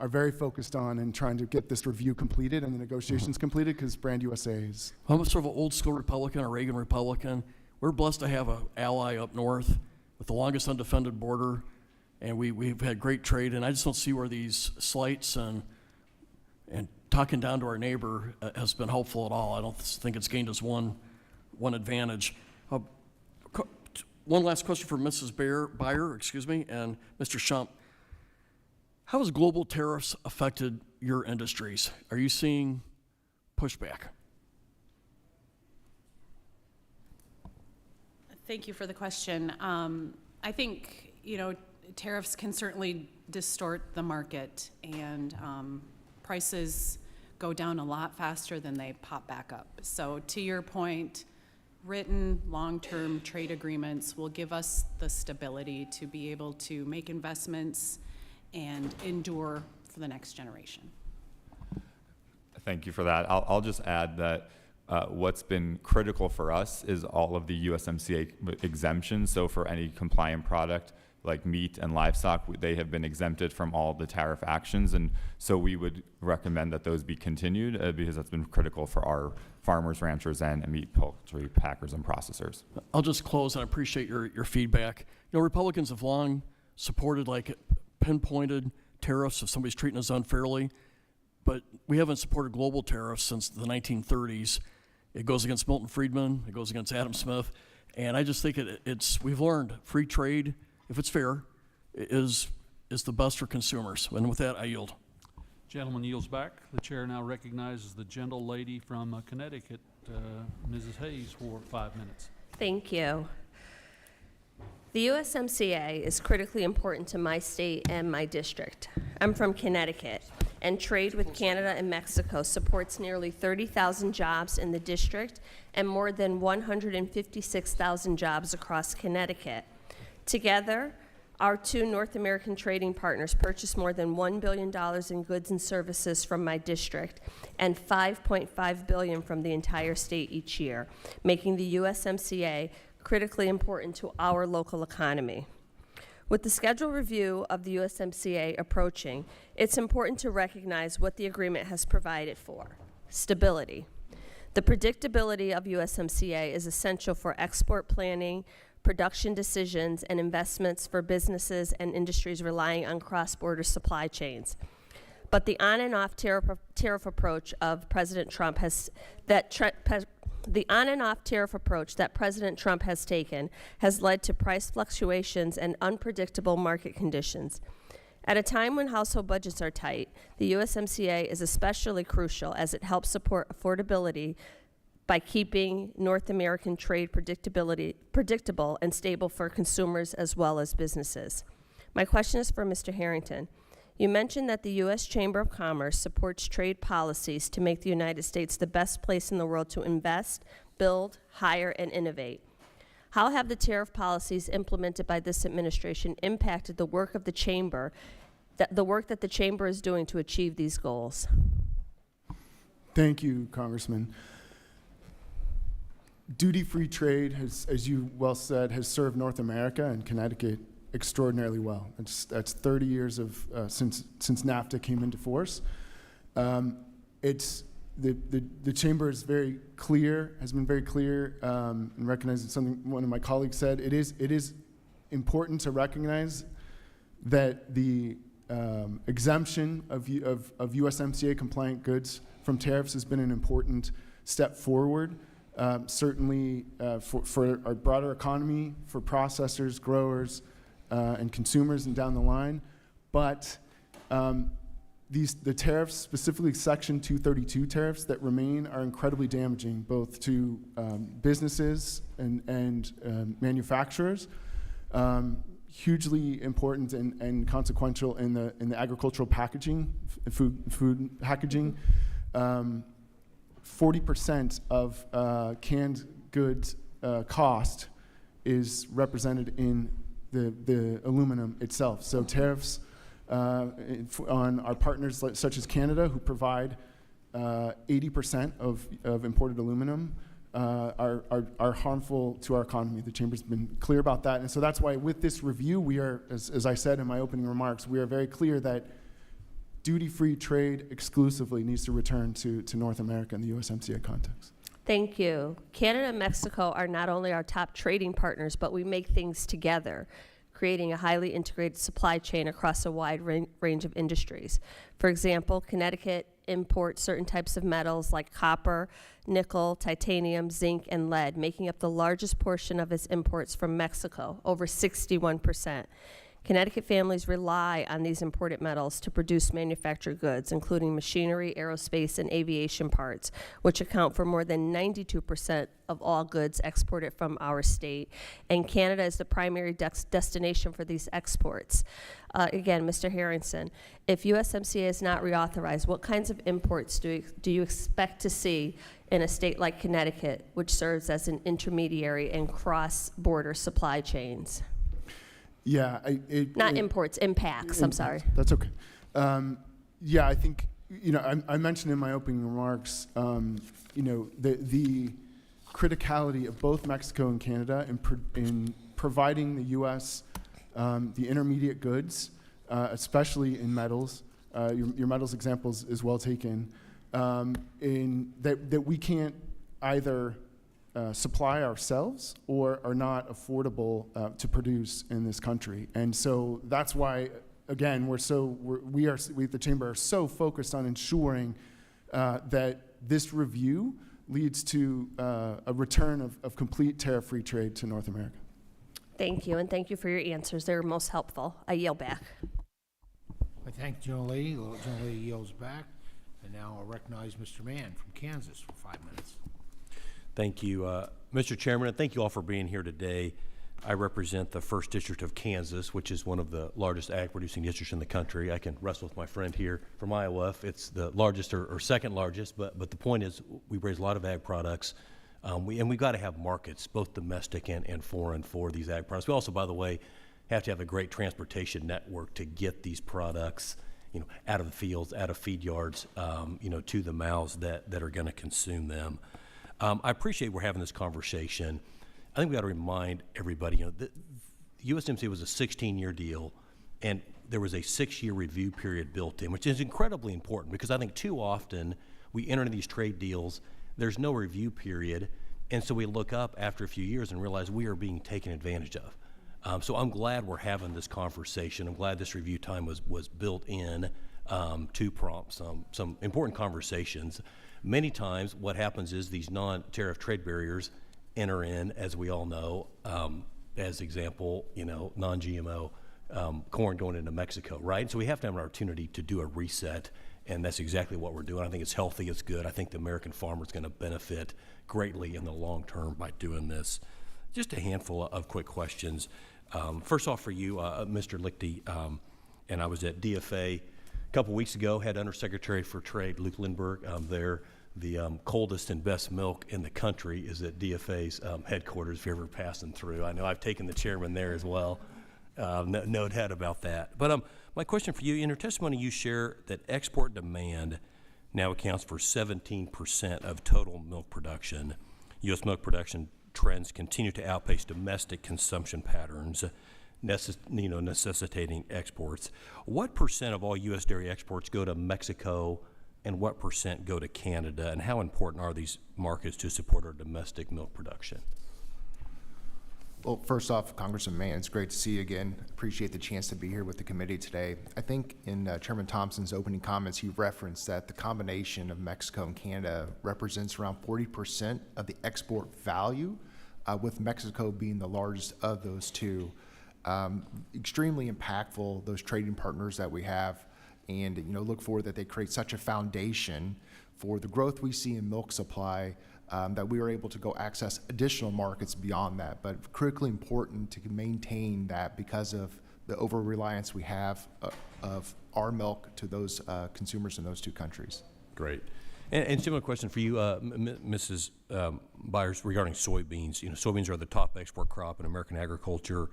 are very focused on and trying to get this review completed and the negotiations completed because Brand USA is. I'm sort of an old school Republican, a Reagan Republican. We're blessed to have an ally up north with the longest undefended border, and we've had great trade, and I just don't see where these slights and talking down to our neighbor has been helpful at all. I don't think it's gained us one advantage. One last question for Mrs. Beyer, and Mr. Shump. How has global tariffs affected your industries? Are you seeing pushback? Thank you for the question. I think, tariffs can certainly distort the market, and prices go down a lot faster than they pop back up. So to your point, written long-term trade agreements will give us the stability to be able to make investments and endure for the next generation. Thank you for that. I'll just add that what's been critical for us is all of the USMCA exemptions. So for any compliant product like meat and livestock, they have been exempted from all the tariff actions. And so we would recommend that those be continued because that's been critical for our farmers, ranchers, and meat, poultry packers and processors. I'll just close, and I appreciate your feedback. Republicans have long supported pinpointed tariffs if somebody's treating us unfairly, but we haven't supported global tariffs since the 1930s. It goes against Milton Friedman, it goes against Adam Smith, and I just think we've learned free trade, if it's fair, is the best for consumers. And with that, I yield. Gentleman yields back. The chair now recognizes the gentle lady from Connecticut, Mrs. Hayes, for 5 minutes. Thank you. The USMCA is critically important to my state and my district. I'm from Connecticut, and trade with Canada and Mexico supports nearly 30,000 jobs in the district and more than 156,000 jobs across Connecticut. Together, our two North American trading partners purchase more than $1 billion in goods and services from my district and $5.5 billion from the entire state each year, making the USMCA critically important to our local economy. With the scheduled review of the USMCA approaching, it's important to recognize what the agreement has provided for: stability. The predictability of USMCA is essential for export planning, production decisions, and investments for businesses and industries relying on cross-border supply chains. But the on and off tariff approach of President Trump the on and off tariff approach that President Trump has taken has led to price fluctuations and unpredictable market conditions. At a time when household budgets are tight, the USMCA is especially crucial as it helps support affordability by keeping North American trade predictable and stable for consumers as well as businesses. My question is for Mr. Harrington. You mentioned that the U.S. Chamber of Commerce supports trade policies to make the United States the best place in the world to invest, build, hire, and innovate. How have the tariff policies implemented by this administration impacted the work of the Chamber, the work that the Chamber is doing to achieve these goals? Thank you, Congressman. Duty-free trade, as you well said, has served North America and Connecticut extraordinarily well. That's 30 years of since NAFTA came into force. It's the chamber is very clear, has been very clear, and recognizing something one of my colleagues said. It is important to recognize that the exemption of USMCA compliant goods from tariffs has been an important step forward. Certainly for our broader economy, for processors, growers, and consumers, and down the line. But the tariffs, specifically Section 232 tariffs that remain, are incredibly damaging both to businesses and manufacturers. Hugely important and consequential in the agricultural packaging, food packaging. 40% of canned goods cost is represented in the aluminum itself. So tariffs on our partners such as Canada, who provide 80% of imported aluminum, are harmful to our economy. The Chamber's been clear about that. And so that's why with this review, we are, as I said in my opening remarks, we are very clear that duty-free trade exclusively needs to return to North America in the USMCA context. Thank you. Canada and Mexico are not only our top trading partners, but we make things together, creating a highly integrated supply chain across a wide range of industries. For example, Connecticut imports certain types of metals like copper, nickel, titanium, zinc, and lead, making up the largest portion of its imports from Mexico, over 61%. Connecticut families rely on these imported metals to produce manufactured goods, including machinery, aerospace, and aviation parts, which account for more than 92% of all goods exported from our state. And Canada is the primary destination for these exports. Again, Mr. Harrington, if USMCA is not reauthorized, what kinds of imports do you expect to see in a state like Connecticut, which serves as an intermediary in cross-border supply chains? Yeah, Not imports, impacts, I'm sorry. That's okay. Yeah, I think, I mentioned in my opening remarks, the criticality of both Mexico and Canada in providing the U.S. The intermediate goods, especially in metals. Your metals examples is well taken. That we can't either supply ourselves or are not affordable to produce in this country. And so that's why, again, we at the Chamber are so focused on ensuring that this review leads to a return of complete tariff-free trade to North America. Thank you, and thank you for your answers. They were most helpful. I yield back. I thank Joe Lee. Joe Lee yields back. And now I'll recognize Mr. Mann from Kansas for 5 minutes. Thank you, Mr. Chairman, and thank you all for being here today. I represent the 1st District of Kansas, which is one of the largest ag-producing districts in the country. I can wrestle with my friend here from Iowa if it's the largest or second largest, but the point is we raise a lot of ag products, and we've got to have markets, both domestic and foreign, for these ag products. We also, by the way, have to have a great transportation network to get these products out of the fields, out of feed yards, to the mouths that are going to consume them. I appreciate we're having this conversation. I think we got to remind everybody, the USMCA was a 16-year deal, and there was a 6-year review period built in, which is incredibly important because I think too often we enter into these trade deals, there's no review period, and so we look up after a few years and realize we are being taken advantage of. So I'm glad we're having this conversation. I'm glad this review time was built in to prompt some important conversations. Many times what happens is these non-tariff trade barriers enter in, as we all know, as example, non-GMO corn going into Mexico, right? So we have to have an opportunity to do a reset, and that's exactly what we're doing. I think it's healthy, it's good. I think the American farmer is going to benefit greatly in the long term by doing this. Just a handful of quick questions. First off for you, Mr. Lichty, and I was at DFA a couple weeks ago, had Undersecretary for Trade Luke Lindbergh there. The coldest and best milk in the country is at DFA's headquarters, if you're ever passing through. I know I've taken the chairman there as well. No doubt about that. But my question for you, in your testimony you share that export demand now accounts for 17% of total milk production. U.S. milk production trends continue to outpace domestic consumption patterns, necessitating exports. What percent of all U.S. dairy exports go to Mexico, and what percent go to Canada, and how important are these markets to support our domestic milk production? Well, first off, Congressman Mann, it's great to see you again. Appreciate the chance to be here with the committee today. I think in Chairman Thompson's opening comments, he referenced that the combination of Mexico and Canada represents around 40% of the export value, with Mexico being the largest of those two. Extremely impactful, those trading partners that we have, and look forward that they create such a foundation for the growth we see in milk supply, that we are able to go access additional markets beyond that. But critically important to maintain that because of the over-reliance we have of our milk to those consumers in those two countries. Great. And similar question for you, Mrs. Byers, regarding soybeans. Soybeans are the top export crop in American agriculture.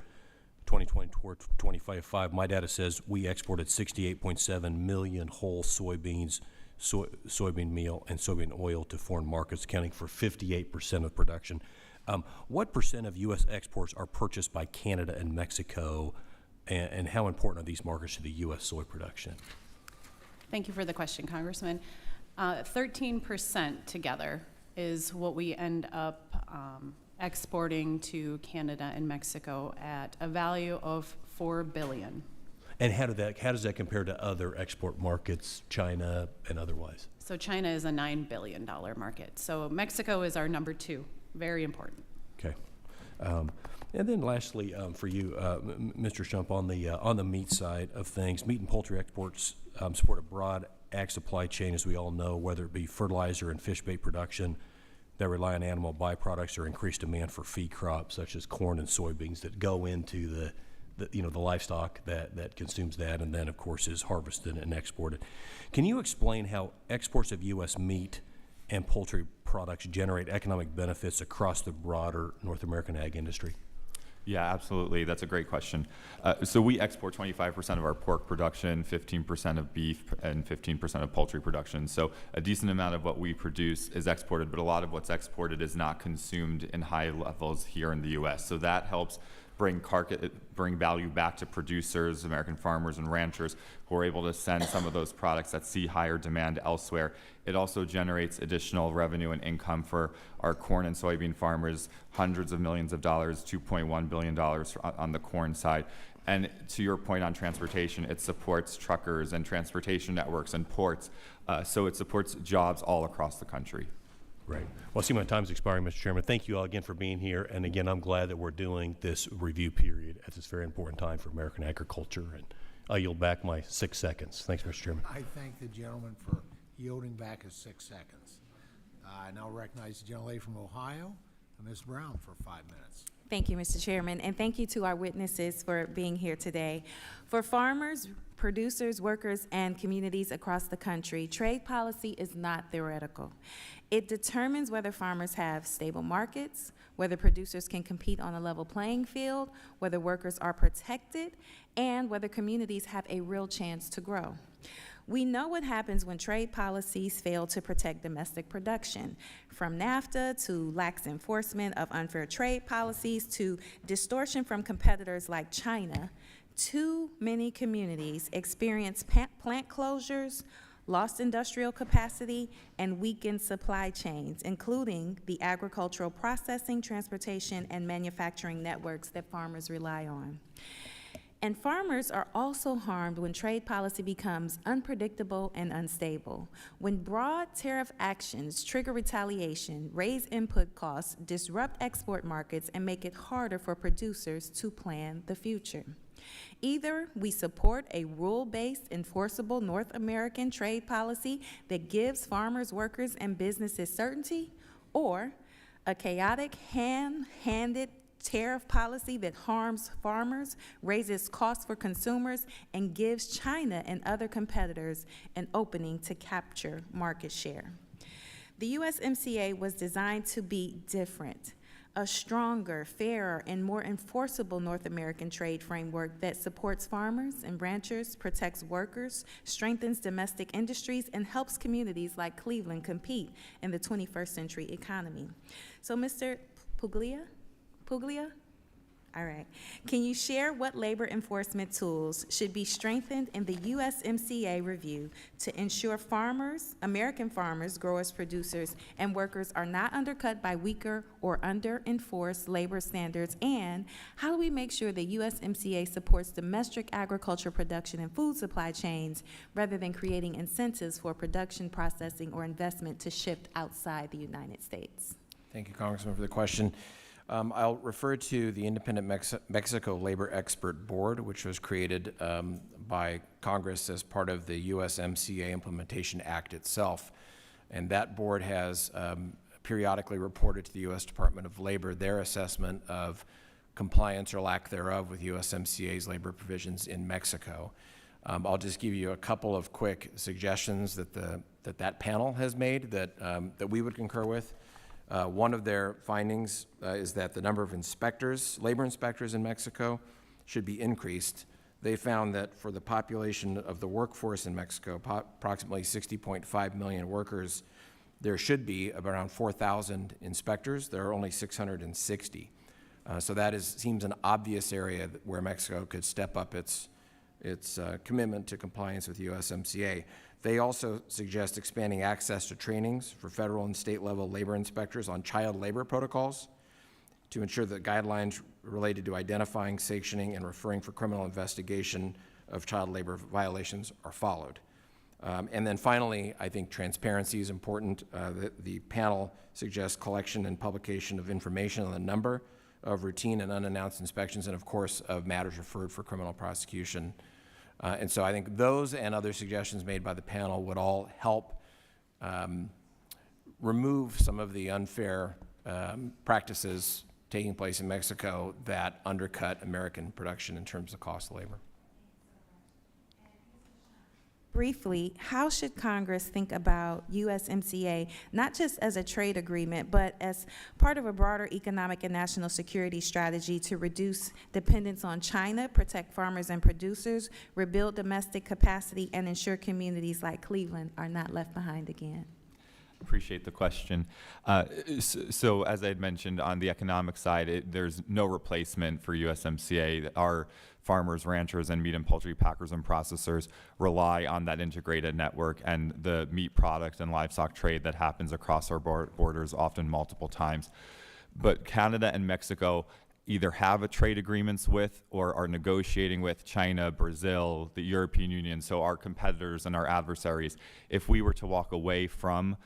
2020-2025, my data says we exported 68.7 million whole soybeans, soybean meal, and soybean oil to foreign markets, accounting for 58% of production. What percent of U.S. exports are purchased by Canada and Mexico, and how important are these markets to the U.S. soy production? Thank you for the question, Congressman. 13% together is what we end up exporting to Canada and Mexico at a value of $4 billion. And how does that compare to other export markets, China and otherwise? So China is a $9 billion market. So Mexico is our number 2. Very important. Okay. And then lastly, for you, Mr. Shump, on the meat side of things, meat and poultry exports support a broad ag supply chain, as we all know, whether it be fertilizer and fish bait production that rely on animal byproducts or increased demand for feed crops such as corn and soybeans that go into the livestock that consumes that, and then of course is harvested and exported. Can you explain how exports of U.S. meat and poultry products generate economic benefits across the broader North American ag industry? Yeah, absolutely. That's a great question. So we export 25% of our pork production, 15% of beef, and 15% of poultry production. So a decent amount of what we produce is exported, but a lot of what's exported is not consumed in high levels here in the U.S. So that helps bring value back to producers, American farmers and ranchers who are able to send some of those products that see higher demand elsewhere. It also generates additional revenue and income for our corn and soybean farmers, hundreds of millions of dollars, $2.1 billion on the corn side. And to your point on transportation, it supports truckers and transportation networks and ports. So it supports jobs all across the country. Right. Well, I see my time's expiring, Mr. Chairman. Thank you all again for being here. And again, I'm glad that we're doing this review period at this very important time for American agriculture. And I yield back my 6 seconds. Thanks, Mr. Chairman. I thank the gentleman for yielding back his 6 seconds. I now recognize the gentlelady from Ohio, Ms. Brown, for 5 minutes. Thank you, Mr. Chairman, and thank you to our witnesses for being here today. For farmers, producers, workers, and communities across the country, trade policy is not theoretical. It determines whether farmers have stable markets, whether producers can compete on a level playing field, whether workers are protected, and whether communities have a real chance to grow. We know what happens when trade policies fail to protect domestic production, from NAFTA to lax enforcement of unfair trade policies to distortion from competitors like China. Too many communities experience plant closures, lost industrial capacity, and weakened supply chains, including the agricultural processing, transportation, and manufacturing networks that farmers rely on. And farmers are also harmed when trade policy becomes unpredictable and unstable. When broad tariff actions trigger retaliation, raise input costs, disrupt export markets, and make it harder for producers to plan the future. Either we support a rule-based, enforceable North American trade policy that gives farmers, workers, and businesses certainty, or a chaotic, hand-handed tariff policy that harms farmers, raises costs for consumers, and gives China and other competitors an opening to capture market share. The USMCA was designed to be different, a stronger, fairer, and more enforceable North American trade framework that supports farmers and ranchers, protects workers, strengthens domestic industries, and helps communities like Cleveland compete in the 21st century economy. So, Mr. Puglia? All right. Can you share what labor enforcement tools should be strengthened in the USMCA review to ensure farmers, American farmers, growers, producers, and workers are not undercut by weaker or under-enforced labor standards? And how do we make sure the USMCA supports domestic agriculture production and food supply chains rather than creating incentives for production, processing, or investment to shift outside the United States? Thank you, Congressman, for the question. I'll refer to the Independent Mexico Labor Expert Board, which was created by Congress as part of the USMCA Implementation Act itself. And that board has periodically reported to the U.S. Department of Labor their assessment of compliance or lack thereof with USMCA's labor provisions in Mexico. I'll just give you a couple of quick suggestions that that panel has made that we would concur with. One of their findings is that the number of inspectors, labor inspectors in Mexico, should be increased. They found that for the population of the workforce in Mexico, approximately 60.5 million workers, there should be around 4,000 inspectors. There are only 660. So that seems an obvious area where Mexico could step up its commitment to compliance with USMCA. They also suggest expanding access to trainings for federal and state level labor inspectors on child labor protocols to ensure that guidelines related to identifying, sanctioning, and referring for criminal investigation of child labor violations are followed. And then finally, I think transparency is important. The panel suggests collection and publication of information on the number of routine and unannounced inspections and, of course, of matters referred for criminal prosecution. And so I think those and other suggestions made by the panel would all help remove some of the unfair practices taking place in Mexico that undercut American production in terms of cost of labor. Briefly, how should Congress think about USMCA, not just as a trade agreement, but as part of a broader economic and national security strategy to reduce dependence on China, protect farmers and producers, rebuild domestic capacity, and ensure communities like Cleveland are not left behind again? Appreciate the question. So as I had mentioned, on the economic side, there's no replacement for USMCA. Our farmers, ranchers, and meat and poultry packers and processors rely on that integrated network and the meat product and livestock trade that happens across our borders, often multiple times. But Canada and Mexico either have a trade agreements with or are negotiating with China, Brazil, the European Union, so our competitors and our adversaries. If we were to walk away from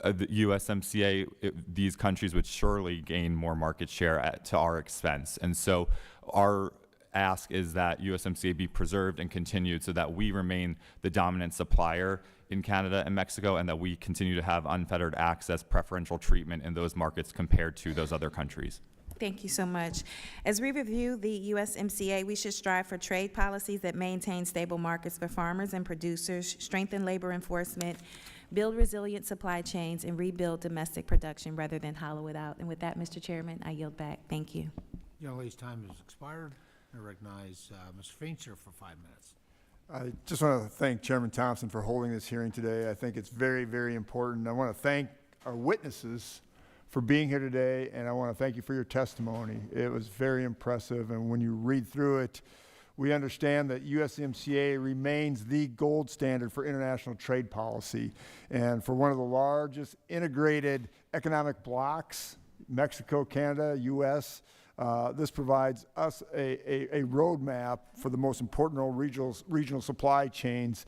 the USMCA, these countries would surely gain more market share to our expense. And so our ask is that USMCA be preserved and continued so that we remain the dominant supplier in Canada and Mexico and that we continue to have unfettered access, preferential treatment in those markets compared to those other countries. Thank you so much. As we review the USMCA, we should strive for trade policies that maintain stable markets for farmers and producers, strengthen labor enforcement, build resilient supply chains, and rebuild domestic production rather than hollow it out. And with that, Mr. Chairman, I yield back. Thank you. Young lady's time has expired. I recognize Mr. Fincher for 5 minutes. I just want to thank Chairman Thompson for holding this hearing today. I think it's very, very important. I want to thank our witnesses for being here today, and I want to thank you for your testimony. It was very impressive, and when you read through it, we understand that USMCA remains the gold standard for international trade policy. And for one of the largest integrated economic blocs, Mexico, Canada, U.S., this provides us a roadmap for the most important regional supply chains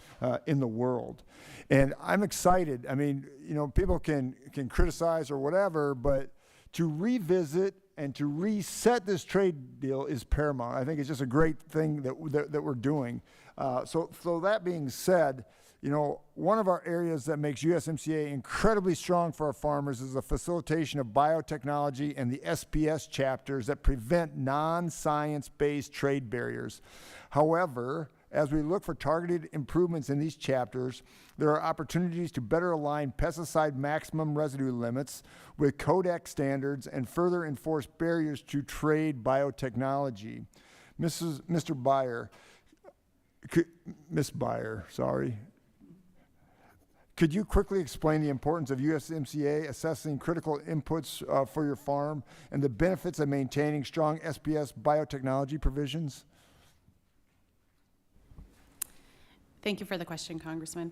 in the world. And I'm excited. I mean, you know, people can criticize or whatever, but to revisit and to reset this trade deal is paramount. I think it's just a great thing that we're doing. So that being said, you know, one of our areas that makes USMCA incredibly strong for our farmers is the facilitation of biotechnology and the SPS chapters that prevent non-science-based trade barriers. However, As we look for targeted improvements in these chapters, there are opportunities to better align pesticide maximum residue limits with Codex standards and further enforce barriers to trade biotechnology. Mr. Beyer, Ms. Beyer, sorry. Could you quickly explain the importance of USMCA assessing critical inputs for your farm and the benefits of maintaining strong SPS biotechnology provisions? Thank you for the question, Congressman.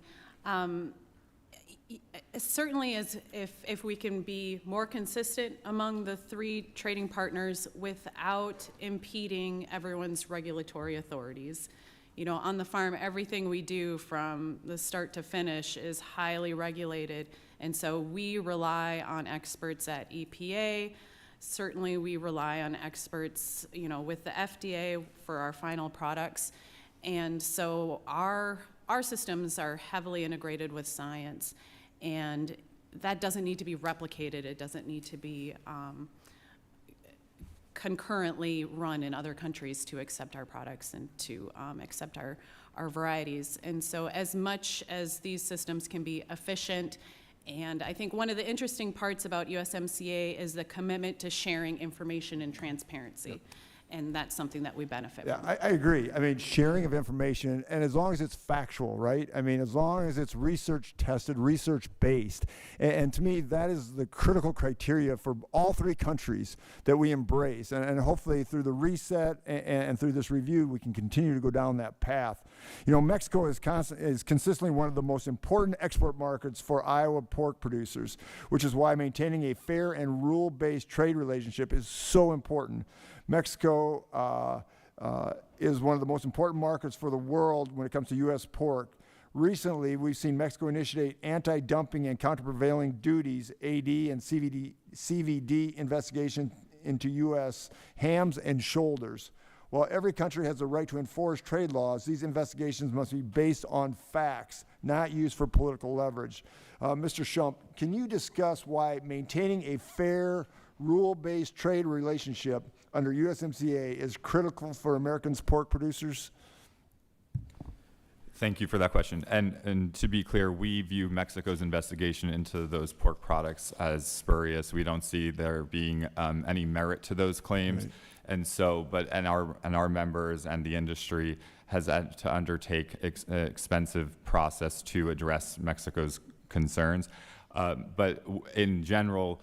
Certainly, as if we can be more consistent among the three trading partners without impeding everyone's regulatory authorities. You know, on the farm, everything we do from the start to finish is highly regulated, and so we rely on experts at EPA. Certainly, we rely on experts, you know, with the FDA for our final products. And so our systems are heavily integrated with science, and that doesn't need to be replicated. It doesn't need to be concurrently run in other countries to accept our products and to accept our varieties. And so as much as these systems can be efficient, and I think one of the interesting parts about USMCA is the commitment to sharing information and transparency. Yep. And that's something that we benefit from. I agree. I mean, sharing of information, and as long as it's factual, right? I mean, as long as it's research tested, research based. And to me, that is the critical criteria for all three countries that we embrace. And hopefully through the reset and through this review, we can continue to go down that path. You know, Mexico is consistently one of the most important export markets for Iowa pork producers, which is why maintaining a fair and rule-based trade relationship is so important. Mexico is one of the most important markets for the world when it comes to U.S. pork. Recently, we've seen Mexico initiate anti-dumping and countervailing duties, AD and CVD investigation into U.S. hams and shoulders. While every country has the right to enforce trade laws, these investigations must be based on facts, not used for political leverage. Mr. Shump, can you discuss why maintaining a fair, rule-based trade relationship under USMCA is critical for Americans' pork producers? Thank you for that question. And to be clear, we view Mexico's investigation into those pork products as spurious. We don't see there being any merit to those claims. Right. And so, and our members and the industry has had to undertake expensive process to address Mexico's concerns. But in general,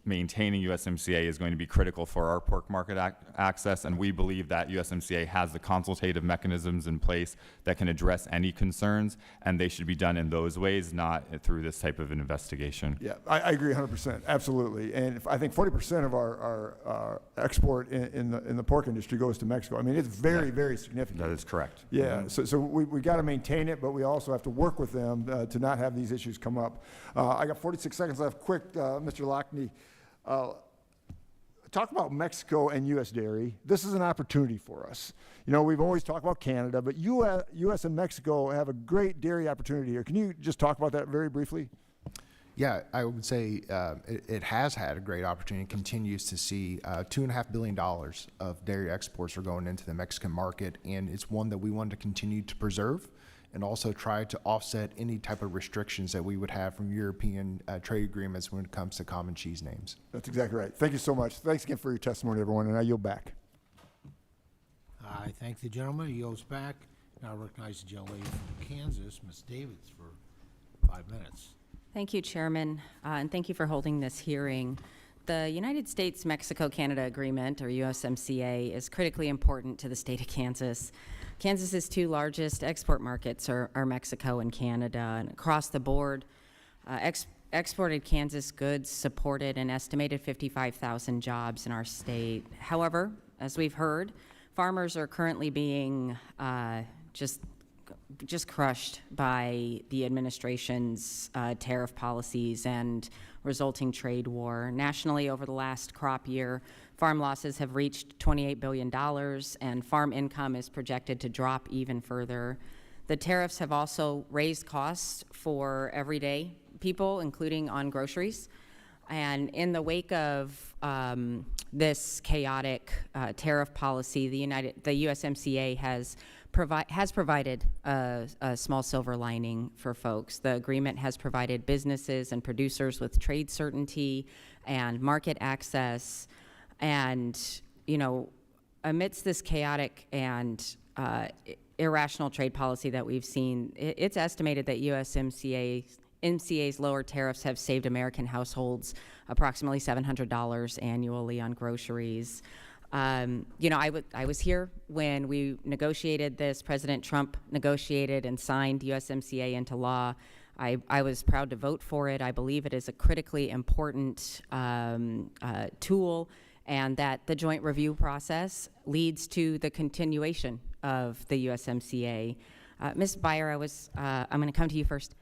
maintaining USMCA is going to be critical for our pork market access, and we believe that USMCA has the consultative mechanisms in place that can address any concerns, and they should be done in those ways, not through this type of an investigation. Yeah, I agree 100%, absolutely. And I think 40% of our export in the pork industry goes to Mexico. I mean, it's very, very significant. That is correct. Yeah, so we got to maintain it, but we also have to work with them to not have these issues come up. I got 46 seconds left. Quick, Mr. Lockney. Talk about Mexico and U.S. dairy. This is an opportunity for us. You know, we've always talked about Canada, but U.S. and Mexico have a great dairy opportunity here. Can you just talk about that very briefly? Yeah, I would say it has had a great opportunity, continues to see $2.5 billion of dairy exports are going into the Mexican market, and it's one that we want to continue to preserve and also try to offset any type of restrictions that we would have from European trade agreements when it comes to common cheese names. That's exactly right. Thank you so much. Thanks again for your testimony, everyone, and I yield back. I thank the gentleman. He yields back. Now I recognize the gentlelady from Kansas, Ms. Davids, for 5 minutes. Thank you, Chairman, and thank you for holding this hearing. The United States-Mexico-Canada Agreement, or USMCA, is critically important to the state of Kansas. Kansas's two largest export markets are Mexico and Canada, and across the board, exported Kansas goods supported an estimated 55,000 jobs in our state. However, as we've heard, farmers are currently being just crushed by the administration's tariff policies and resulting trade war. Nationally, over the last crop year, farm losses have reached $28 billion, and farm income is projected to drop even further. The tariffs have also raised costs for everyday people, including on groceries. And in the wake of this chaotic tariff policy, the USMCA has has provided a small silver lining for folks. The agreement has provided businesses and producers with trade certainty and market access. And, you know, amidst this chaotic and irrational trade policy that we've seen, it's estimated that USMCA's lower tariffs have saved American households approximately $700 annually on groceries. You know, I was here when we negotiated this. President Trump negotiated and signed USMCA into law. I was proud to vote for it. I believe it is a critically important tool, and that the joint review process leads to the continuation of the USMCA. Ms. Beyer, I'm going to come to you first.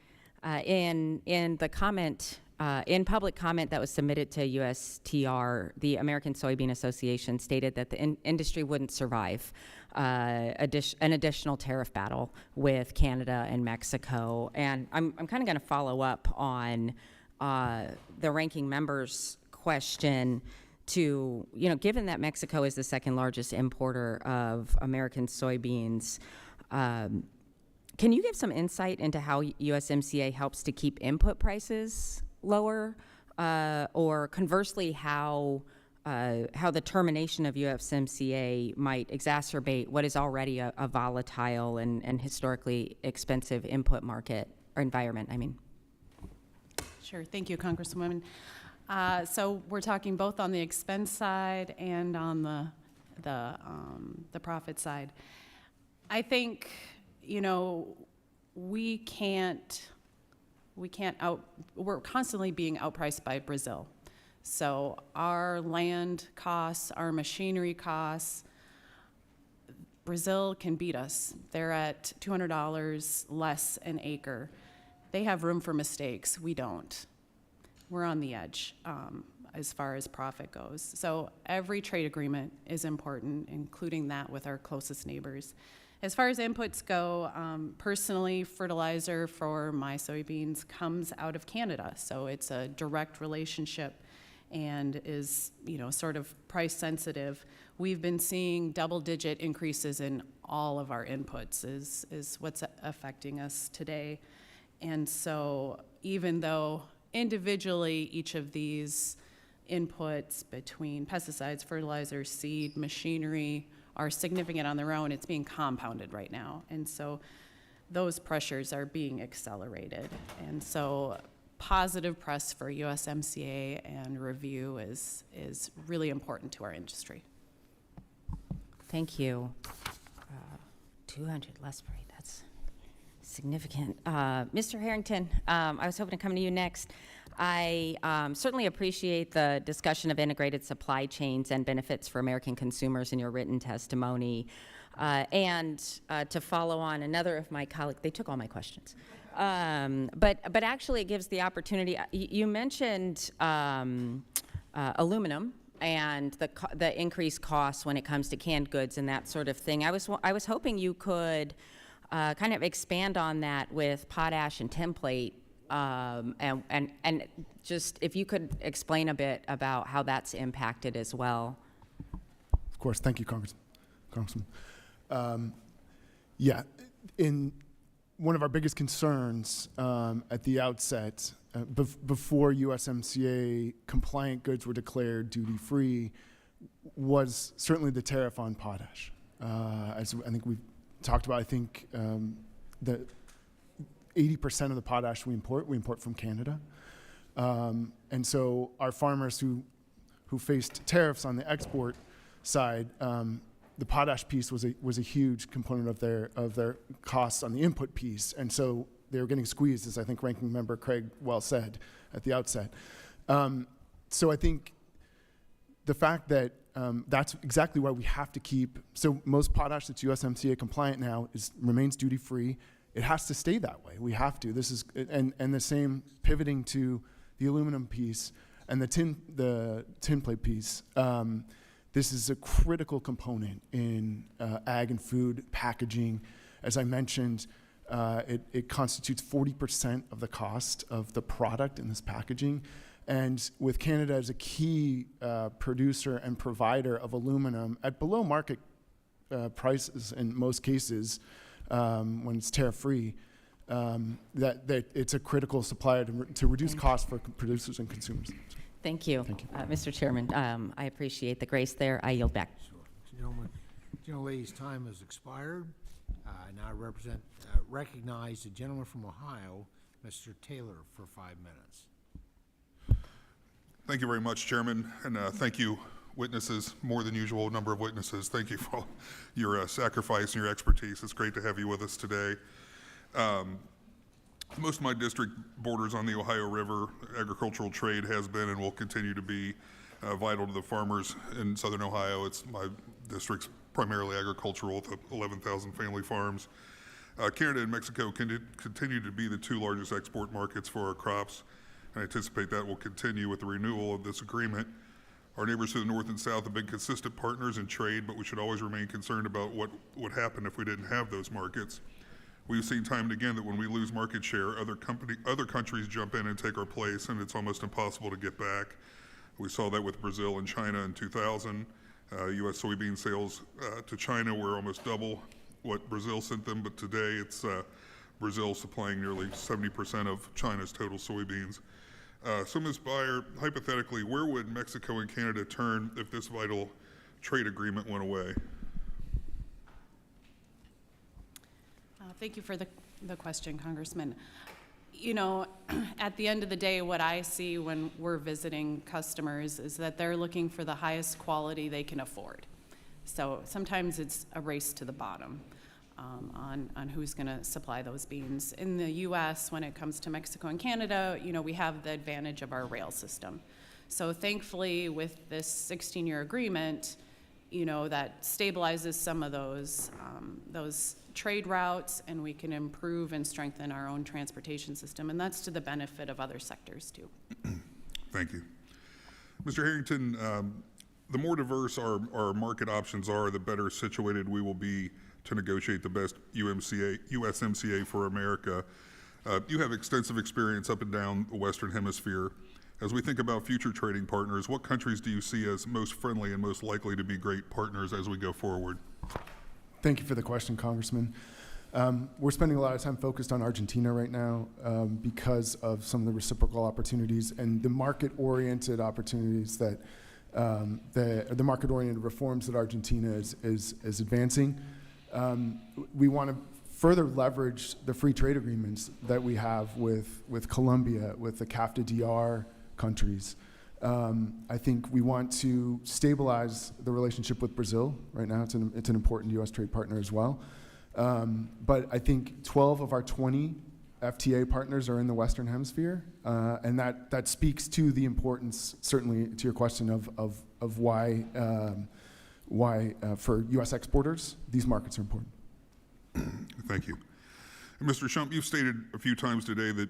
In the comment, in public comment that was submitted to USTR, the American Soybean Association stated that the industry wouldn't survive an additional tariff battle with Canada and Mexico. And I'm kind of going to follow up on the ranking member's question to, you know, given that Mexico is the second largest importer of American soybeans, can you give some insight into how USMCA helps to keep input prices lower, or conversely, how the termination of USMCA might exacerbate what is already a volatile and historically expensive input market or environment, I mean? Sure, thank you, Congresswoman. So we're talking both on the expense side and on the profit side. I think, you know, we're constantly being outpriced by Brazil. So our land costs, our machinery costs, Brazil can beat us. They're at $200 less an acre. They have room for mistakes. We don't. We're on the edge as far as profit goes. So every trade agreement is important, including that with our closest neighbors. As far as inputs go, personally, fertilizer for my soybeans comes out of Canada. So it's a direct relationship and is, you know, sort of price sensitive. We've been seeing double-digit increases in all of our inputs is what's affecting us today. And so even though individually each of these inputs between pesticides, fertilizers, seed, machinery are significant on their own, it's being compounded right now. And so those pressures are being accelerated. And so positive press for USMCA and review is really important to our industry. Thank you. 200 less per, that's significant. Mr. Harrington, I was hoping to come to you next. I certainly appreciate the discussion of integrated supply chains and benefits for American consumers in your written testimony. And to follow on another of my colleagues, they took all my questions. But actually it gives the opportunity, you mentioned aluminum and the increased costs when it comes to canned goods and that sort of thing. I was hoping you could kind of expand on that with potash and tinplate, and just if you could explain a bit about how that's impacted as well. Of course, thank you, Congressman. Yeah, in one of our biggest concerns at the outset, before USMCA compliant goods were declared duty-free, was certainly the tariff on potash. As I think we've talked about, I think that 80% of the potash we import from Canada. And so our farmers who faced tariffs on the export side, the potash piece was a huge component of their costs on the input piece, and so they were getting squeezed, as I think Ranking Member Craig well said at the outset. So I think the fact that that's exactly why we have to keep, so most potash that's USMCA compliant now remains duty free. It has to stay that way. We have to. This is and the same pivoting to the aluminum piece and the tin plate piece. This is a critical component in ag and food packaging. As I mentioned, it constitutes 40% of the cost of the product in this packaging. And with Canada as a key producer and provider of aluminum at below market prices in most cases, when it's tariff-free, that it's a critical supplier to reduce costs for producers and consumers. Thank you. Thank you. Mr. Chairman, I appreciate the grace there. I yield back. Gentlelady's time has expired. I now recognize the gentleman from Ohio, Mr. Taylor, for 5 minutes. Thank you very much, Chairman, and thank you, witnesses, more than usual number of witnesses. Thank you for your sacrifice and your expertise. It's great to have you with us today. Most of my district borders on the Ohio River. Agricultural trade has been and will continue to be vital to the farmers in southern Ohio. It's my district's primarily agricultural with 11,000 family farms. Canada and Mexico continue to be the two largest export markets for our crops. I anticipate that will continue with the renewal of this agreement. Our neighbors to the north and south have been consistent partners in trade, but we should always remain concerned about what would happen if we didn't have those markets. We've seen time and again that when we lose market share, other countries jump in and take our place, and it's almost impossible to get back. We saw that with Brazil and China in 2000. U.S. soybean sales to China were almost double what Brazil sent them, but today it's Brazil supplying nearly 70% of China's total soybeans. So Ms. Beyer, hypothetically, where would Mexico and Canada turn if this vital trade agreement went away? Thank you for the question, Congressman. You know, at the end of the day, what I see when we're visiting customers is that they're looking for the highest quality they can afford. So sometimes it's a race to the bottom on who's going to supply those beans. In the U.S., when it comes to Mexico and Canada, you know, we have the advantage of our rail system. So thankfully, with this 16-year agreement, you know, that stabilizes some of those trade routes, and we can improve and strengthen our own transportation system, and that's to the benefit of other sectors too. Thank you. Mr. Harrington, the more diverse our market options are, the better situated we will be to negotiate the best USMCA for America. You have extensive experience up and down the Western Hemisphere. As we think about future trading partners, what countries do you see as most friendly and most likely to be great partners as we go forward? Thank you for the question, Congressman. We're spending a lot of time focused on Argentina right now because of some of the reciprocal opportunities and the market-oriented opportunities that the market-oriented reforms that Argentina is advancing. We want to further leverage the free trade agreements that we have with Colombia, with the CAFTA-DR countries. I think we want to stabilize the relationship with Brazil. Right now, it's an important U.S. trade partner as well. But I think 12 of our 20 FTA partners are in the Western Hemisphere, and that speaks to the importance, certainly to your question of why for U.S. exporters, these markets are important. Thank you. And Mr. Shump, you've stated a few times today that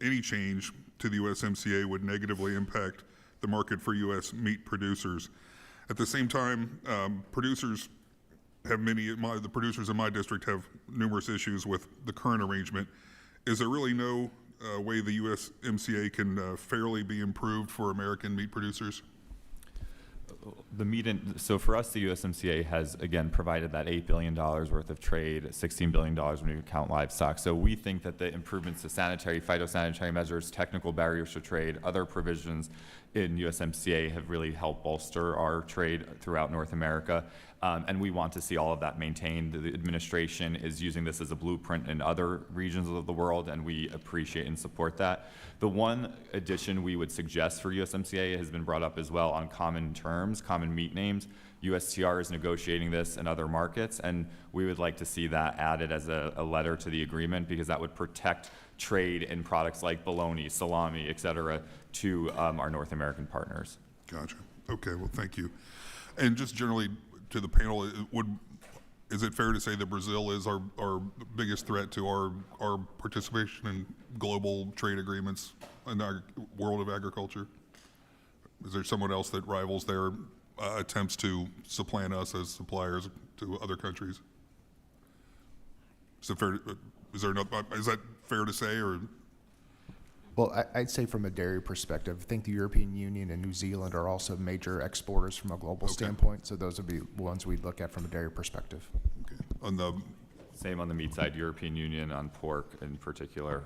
any change to the USMCA would negatively impact the market for U.S. meat producers. At the same time, producers have the producers in my district have numerous issues with the current arrangement. Is there really no way the USMCA can fairly be improved for American meat producers? So for us, the USMCA has, again, provided that $8 billion worth of trade, $16 billion when you count livestock. So we think that the improvements to sanitary, phytosanitary measures, technical barriers to trade, other provisions in USMCA have really helped bolster our trade throughout North America. And we want to see all of that maintained. The administration is using this as a blueprint in other regions of the world, and we appreciate and support that. The one addition we would suggest for USMCA has been brought up as well on common terms, common meat names. USTR is negotiating this in other markets, and we would like to see that added as a letter to the agreement, because that would protect trade in products like bologna, salami, et cetera, to our North American partners. Gotcha. Okay, well, thank you. And just generally to the panel, is it fair to say that Brazil is our biggest threat to our participation in global trade agreements in the world of agriculture? Is there someone else that rivals their attempts to supplant us as suppliers to other countries? Is that fair to say, or? Well, I'd say from a dairy perspective, I think the European Union and New Zealand are also major exporters from a global standpoint, so those would be ones we'd look at from a dairy perspective. On the Same on the meat side, European Union on pork in particular,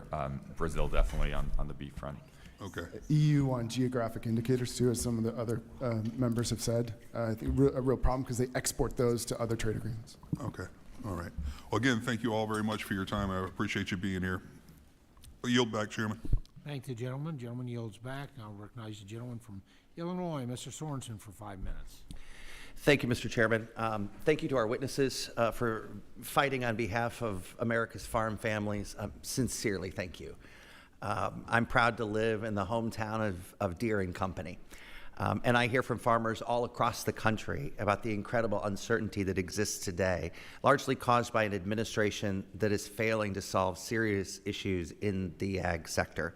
Brazil definitely on the beef front. Okay. EU on geographic indicators too, as some of the other members have said. I think a real problem because they export those to other trade agreements. Okay, all right. Well, again, thank you all very much for your time. I appreciate you being here. I yield back, Chairman. Thank the gentleman. Gentleman yields back. Now I'll recognize the gentleman from Illinois, Mr. Sorensen, for 5 minutes. Thank you, Mr. Chairman. Thank you to our witnesses for fighting on behalf of America's farm families. Sincerely, thank you. I'm proud to live in the hometown of Deere and Company. And I hear from farmers all across the country about the incredible uncertainty that exists today, largely caused by an administration that is failing to solve serious issues in the ag sector.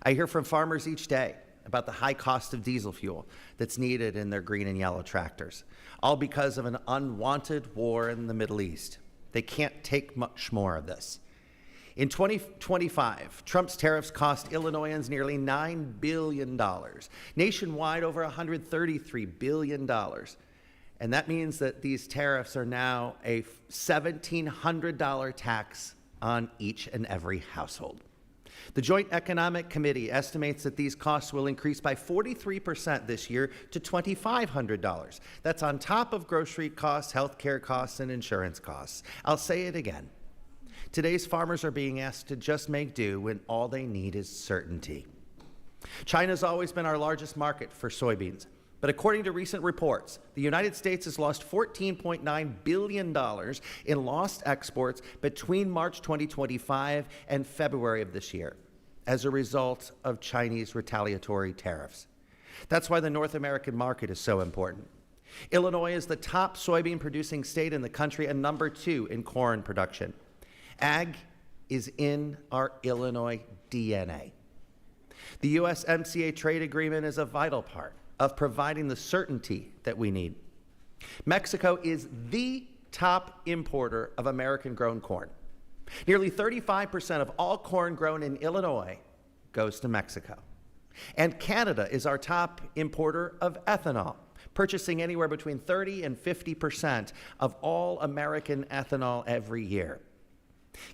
I hear from farmers each day about the high cost of diesel fuel that's needed in their green and yellow tractors, all because of an unwanted war in the Middle East. They can't take much more of this. In 2025, Trump's tariffs cost Illinoisans nearly $9 billion, nationwide over $133 billion. And that means that these tariffs are now a $1,700 tax on each and every household. The Joint Economic Committee estimates that these costs will increase by 43% this year to $2,500. That's on top of grocery costs, healthcare costs, and insurance costs. I'll say it again. Today's farmers are being asked to just make do when all they need is certainty. China's always been our largest market for soybeans, but according to recent reports, the United States has lost $14.9 billion in lost exports between March 2025 and February of this year as a result of Chinese retaliatory tariffs. That's why the North American market is so important. Illinois is the top soybean producing state in the country and number 2 in corn production. Ag is in our Illinois DNA. The USMCA trade agreement is a vital part of providing the certainty that we need. Mexico is the top importer of American-grown corn. Nearly 35% of all corn grown in Illinois goes to Mexico. And Canada is our top importer of ethanol, purchasing anywhere between 30 and 50% of all American ethanol every year.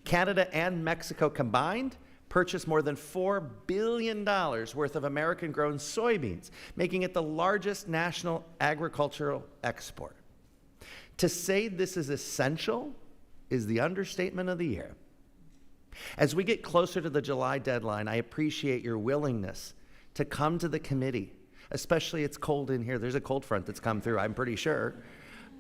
Canada and Mexico combined purchased more than $4 billion worth of American-grown soybeans, making it the largest national agricultural export. To say this is essential is the understatement of the year. As we get closer to the July deadline, I appreciate your willingness to come to the committee, especially it's cold in here. There's a cold front that's come through, I'm pretty sure.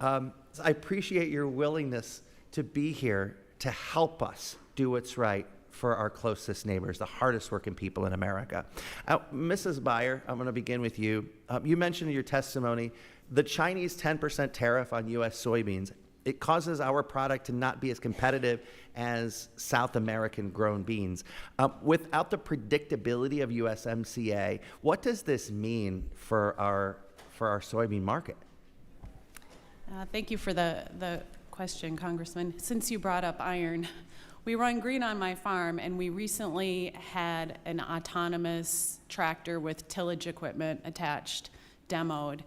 I appreciate your willingness to be here to help us do what's right for our closest neighbors, the hardest working people in America. Mrs. Beyer, I'm going to begin with you. You mentioned in your testimony the Chinese 10% tariff on U.S. soybeans. It causes our product to not be as competitive as South American grown beans. Without the predictability of USMCA, what does this mean for our soybean market? Thank you for the question, Congressman. Since you brought up iron, we run green on my farm, and we recently had an autonomous tractor with tillage equipment attached, demoed.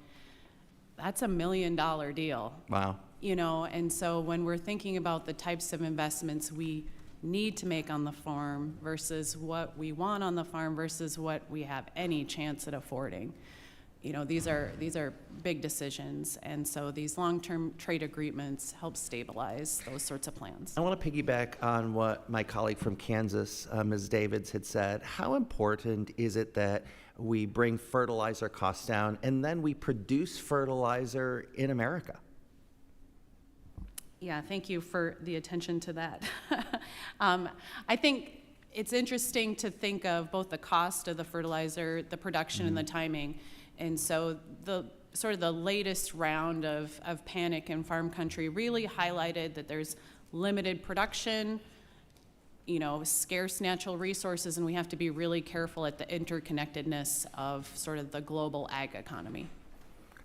That's $1 million deal. Wow. You know, and so when we're thinking about the types of investments we need to make on the farm versus what we want on the farm versus what we have any chance at affording, you know, these are big decisions, and so these long-term trade agreements help stabilize those sorts of plans. I want to piggyback on what my colleague from Kansas, Ms. Davids, had said. How important is it that we bring fertilizer costs down and then we produce fertilizer in America? Yeah, thank you for the attention to that. I think it's interesting to think of both the cost of the fertilizer, the production, and the timing. And so the sort of the latest round of panic in farm country really highlighted that there's limited production, you know, scarce natural resources, and we have to be really careful at the interconnectedness of sort of the global ag economy.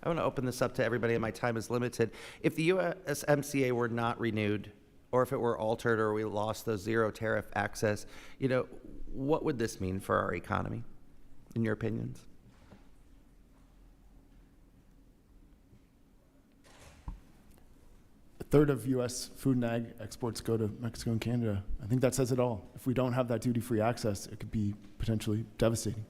I want to open this up to everybody, and my time is limited. If the USMCA were not renewed, or if it were altered, or we lost those zero tariff access, you know, what would this mean for our economy, in your opinions? A third of U.S. food and ag exports go to Mexico and Canada. I think that says it all. If we don't have that duty-free access, it could be potentially devastating.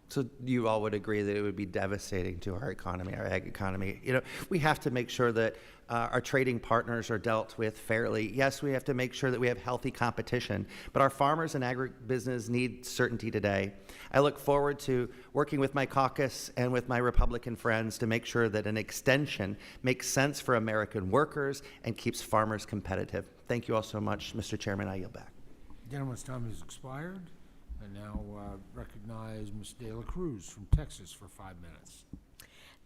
So you all would agree that it would be devastating to our economy, our ag economy. You know, we have to make sure that our trading partners are dealt with fairly. Yes, we have to make sure that we have healthy competition, but our farmers and agribusiness need certainty today. I look forward to working with my caucus and with my Republican friends to make sure that an extension makes sense for American workers and keeps farmers competitive. Thank you all so much, Mr. Chairman. I yield back. Gentleman's time has expired. I now recognize Ms. De La Cruz from Texas for 5 minutes.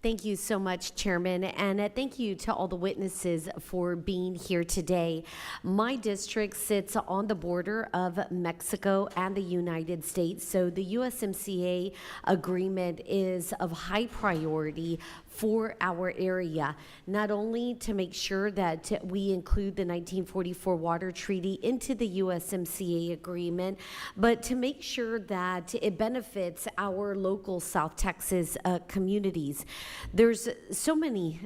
Thank you so much, Chairman, and thank you to all the witnesses for being here today. My district sits on the border of Mexico and the United States, so the USMCA agreement is of high priority for our area, not only to make sure that we include the 1944 Water Treaty into the USMCA agreement, but to make sure that it benefits our local South Texas communities. There's so many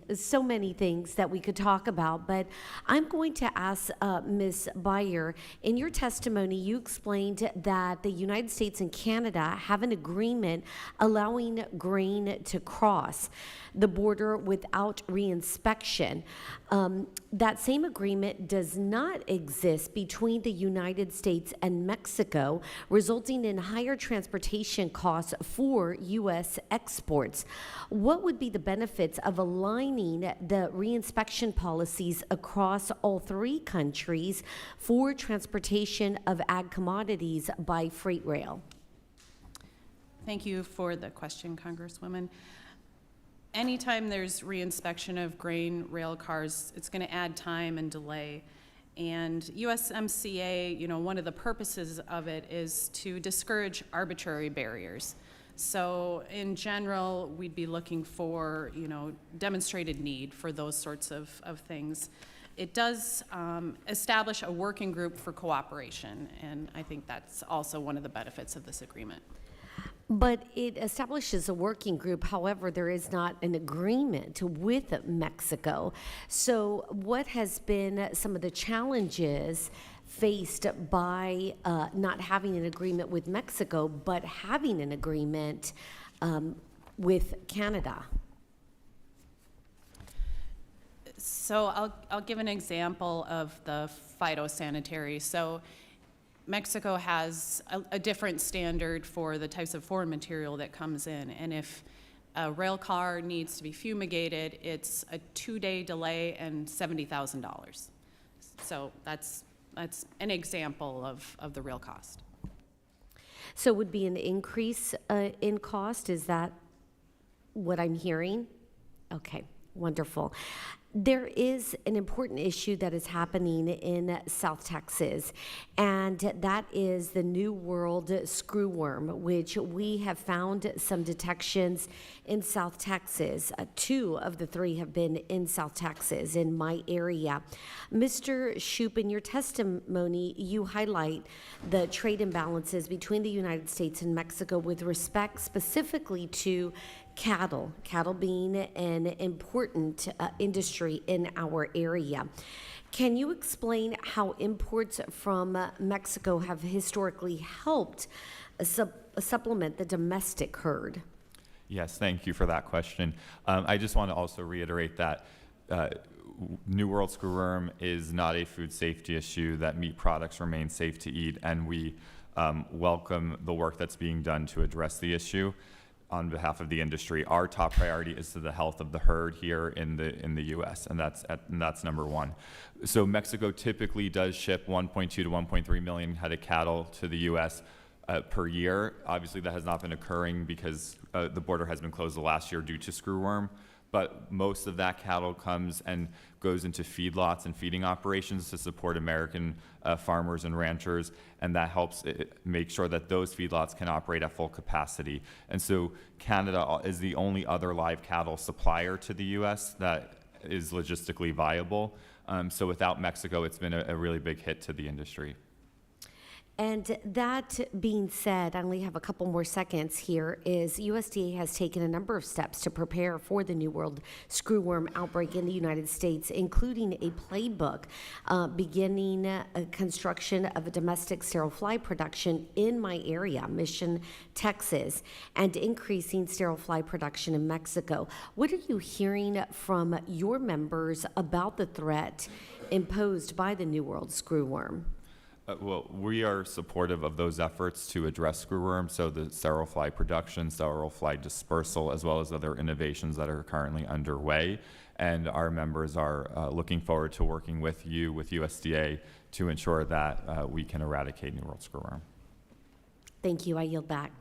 things that we could talk about, but I'm going to ask Ms. Beyer, in your testimony, you explained that the United States and Canada have an agreement allowing grain to cross the border without reinspection. That same agreement does not exist between the United States and Mexico, resulting in higher transportation costs for U.S. exports. What would be the benefits of aligning the reinspection policies across all three countries for transportation of ag commodities by freight rail? Thank you for the question, Congresswoman. Anytime there's reinspection of grain rail cars, it's going to add time and delay. And USMCA, you know, one of the purposes of it is to discourage arbitrary barriers. So in general, we'd be looking for, you know, demonstrated need for those sorts of things. It does establish a working group for cooperation, and I think that's also one of the benefits of this agreement. But it establishes a working group. However, there is not an agreement with Mexico. So what has been some of the challenges faced by not having an agreement with Mexico, but having an agreement with Canada? So I'll give an example of the phytosanitary. So Mexico has a different standard for the types of foreign material that comes in. And if a rail car needs to be fumigated, it's a 2-day delay and $70,000. So that's an example of the real cost. So it would be an increase in cost? Is that what I'm hearing? Okay, wonderful. There is an important issue that is happening in South Texas, and that is the New World screwworm, which we have found some detections in South Texas. 2 of the 3 have been in South Texas, in my area. Mr. Shoup, in your testimony, you highlight the trade imbalances between the United States and Mexico with respect specifically to cattle being an important industry in our area. Can you explain how imports from Mexico have historically helped supplement the domestic herd? Yes, thank you for that question. I just want to also reiterate that New World screwworm is not a food safety issue, that meat products remain safe to eat, and we welcome the work that's being done to address the issue. On behalf of the industry, our top priority is to the health of the herd here in the U.S., and that's number one. So Mexico typically does ship 1.2 to 1.3 million head of cattle to the U.S. Per year. Obviously, that has not been occurring because the border has been closed the last year due to screwworm. But most of that cattle comes and goes into feedlots and feeding operations to support American farmers and ranchers, and that helps make sure that those feedlots can operate at full capacity. And so Canada is the only other live cattle supplier to the U.S. that is logistically viable. So without Mexico, it's been a really big hit to the industry. And that being said, I only have a couple more seconds here, is USDA has taken a number of steps to prepare for the New World screwworm outbreak in the United States, including a playbook beginning construction of a domestic sterile fly production in my area, Mission, Texas, and increasing sterile fly production in Mexico. What are you hearing from your members about the threat imposed by the New World screwworm? Well, we are supportive of those efforts to address screwworm, so the sterile fly production, sterile fly dispersal, as well as other innovations that are currently underway. And our members are looking forward to working with you, with USDA, to ensure that we can eradicate New World screwworm. Thank you. I yield back.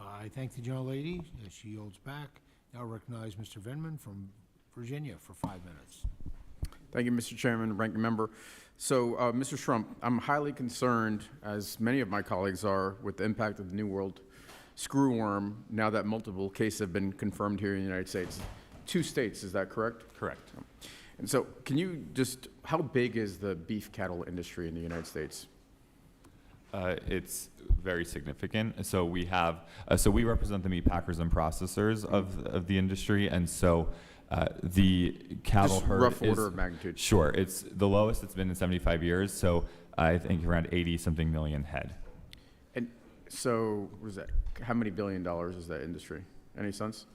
I thank the gentlelady as she yields back. Now recognize Mr. Venman from Virginia for 5 minutes. Thank you, Mr. Chairman, Ranking Member. So, Mr. Trump, I'm highly concerned, as many of my colleagues are, with the impact of the New World screwworm now that multiple cases have been confirmed here in the United States. 2 states, is that correct? Correct. And so, can you just, how big is the beef cattle industry in the United States? It's very significant. So we have, so we represent the meat packers and processors of the industry, and so the cattle Just herd rough is, order of magnitude. Sure, it's the lowest it's been in 75 years. So I think around 80-something million head. And so, what is that? How many $1 billion is that industry? Any sense?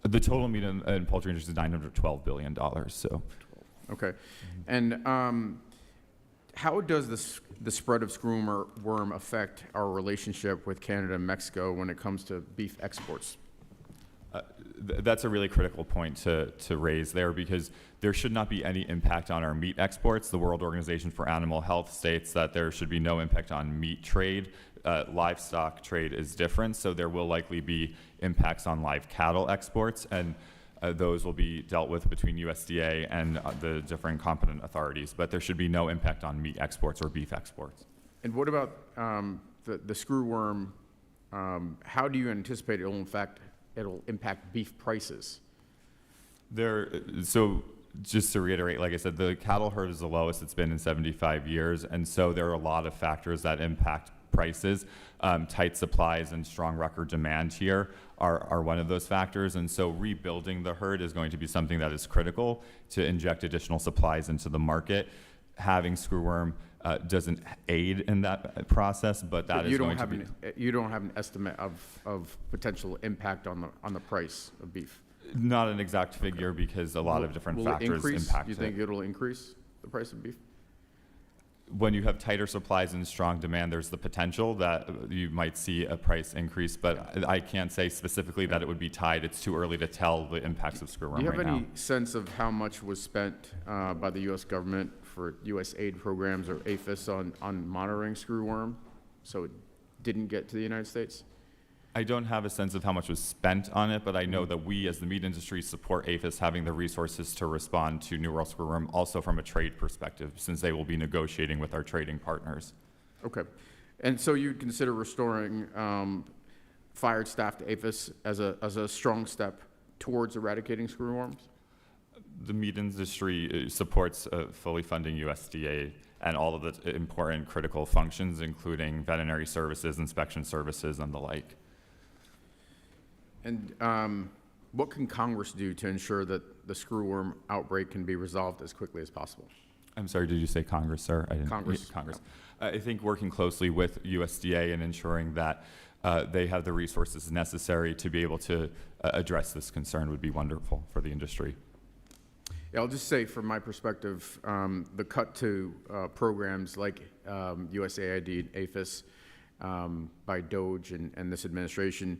The total meat and poultry industry is $912 billion. So, okay, and how does the spread of screwworm affect our relationship with Canada and Mexico when it comes to beef exports? That's a really critical point to raise there, because there should not be any impact on our meat exports. The World Organization for Animal Health states that there should be no impact on meat trade. Livestock trade is different, so there will likely be impacts on live cattle exports, and those will be dealt with between USDA and the different competent authorities, but there should be no impact on meat exports or beef exports. And what about the screwworm? How do you anticipate it'll impact beef prices? So just to reiterate, like I said, the cattle herd is the lowest it's been in 75 years, and so there are a lot of factors that impact prices. Tight supplies and strong record demand here are one of those factors, and so rebuilding the herd is going to be something that is critical to inject additional supplies into the market. Having screwworm doesn't aid in that process, but that is going to be... You don't have an estimate of potential impact on the price of beef? Not an exact figure, because a lot of different factors impact it. Do you think it'll increase the price of beef? When you have tighter supplies and strong demand, there's the potential that you might see a price increase, but I can't say specifically that it would be tied. It's too early to tell the impacts of screwworm right now. Do you have any sense of how much was spent by the U.S. government for U.S. aid programs or APHIS on monitoring screwworm, so it didn't get to the United States? I don't have a sense of how much was spent on it, but I know that we as the meat industry support APHIS having the resources to respond to New World screwworm, also from a trade perspective, since they will be negotiating with our trading partners. Okay. And so you'd consider restoring fired staff to APHIS as a strong step towards eradicating screwworms? The meat industry supports fully funding USDA and all of the important critical functions, including veterinary services, inspection services, and the like. And what can Congress do to ensure that the screwworm outbreak can be resolved as quickly as possible? I'm sorry, did you say Congress, sir? I didn't. Congress. Congress. I think working closely with USDA and ensuring that they have the resources necessary to be able to address this concern would be wonderful for the industry. Yeah, I'll just say from my perspective, the cut to programs like USAID and APHIS by DOGE and this administration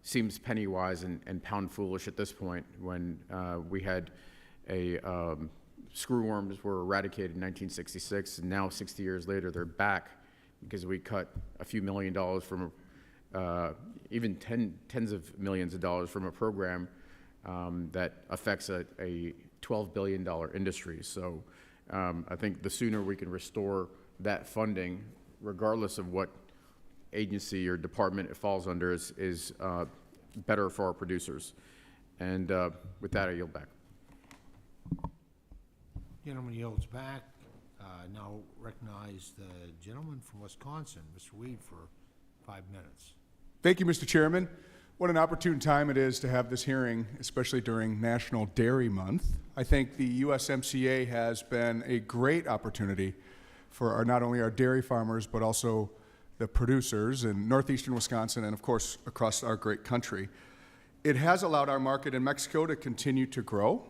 seems penny wise and pound foolish at this point, when we had screwworms were eradicated in 1966, and now 60 years later they're back because we cut a few $1 million from even tens of millions of dollars from a program that affects a $12 billion industry. So I think the sooner we can restore that funding, regardless of what agency or department it falls under, is better for our producers. And with that, I yield back. Gentleman yields back. Now recognize the gentleman from Wisconsin, Mr. Weed, for 5 minutes. Thank you, Mr. Chairman. What an opportune time it is to have this hearing, especially during National Dairy Month. I think the USMCA has been a great opportunity for not only our dairy farmers, but also the producers in northeastern Wisconsin and, of course, across our great country. It has allowed our market in Mexico to continue to grow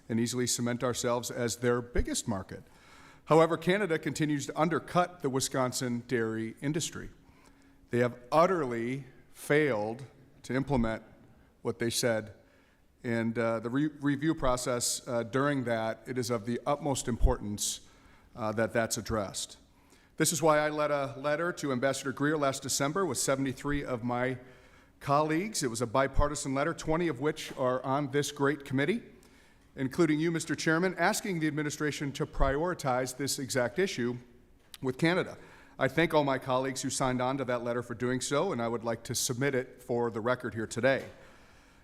and easily cement ourselves as their biggest market. However, Canada continues to undercut the Wisconsin dairy industry. They have utterly failed to implement what they said, and the review process during that, it is of the utmost importance that that's addressed. This is why I led a letter to Ambassador Greer last December with 73 of my colleagues. It was a bipartisan letter, 20 of which are on this great committee, including you, Mr. Chairman, asking the administration to prioritize this exact issue with Canada. I thank all my colleagues who signed on to that letter for doing so, and I would like to submit it for the record here today.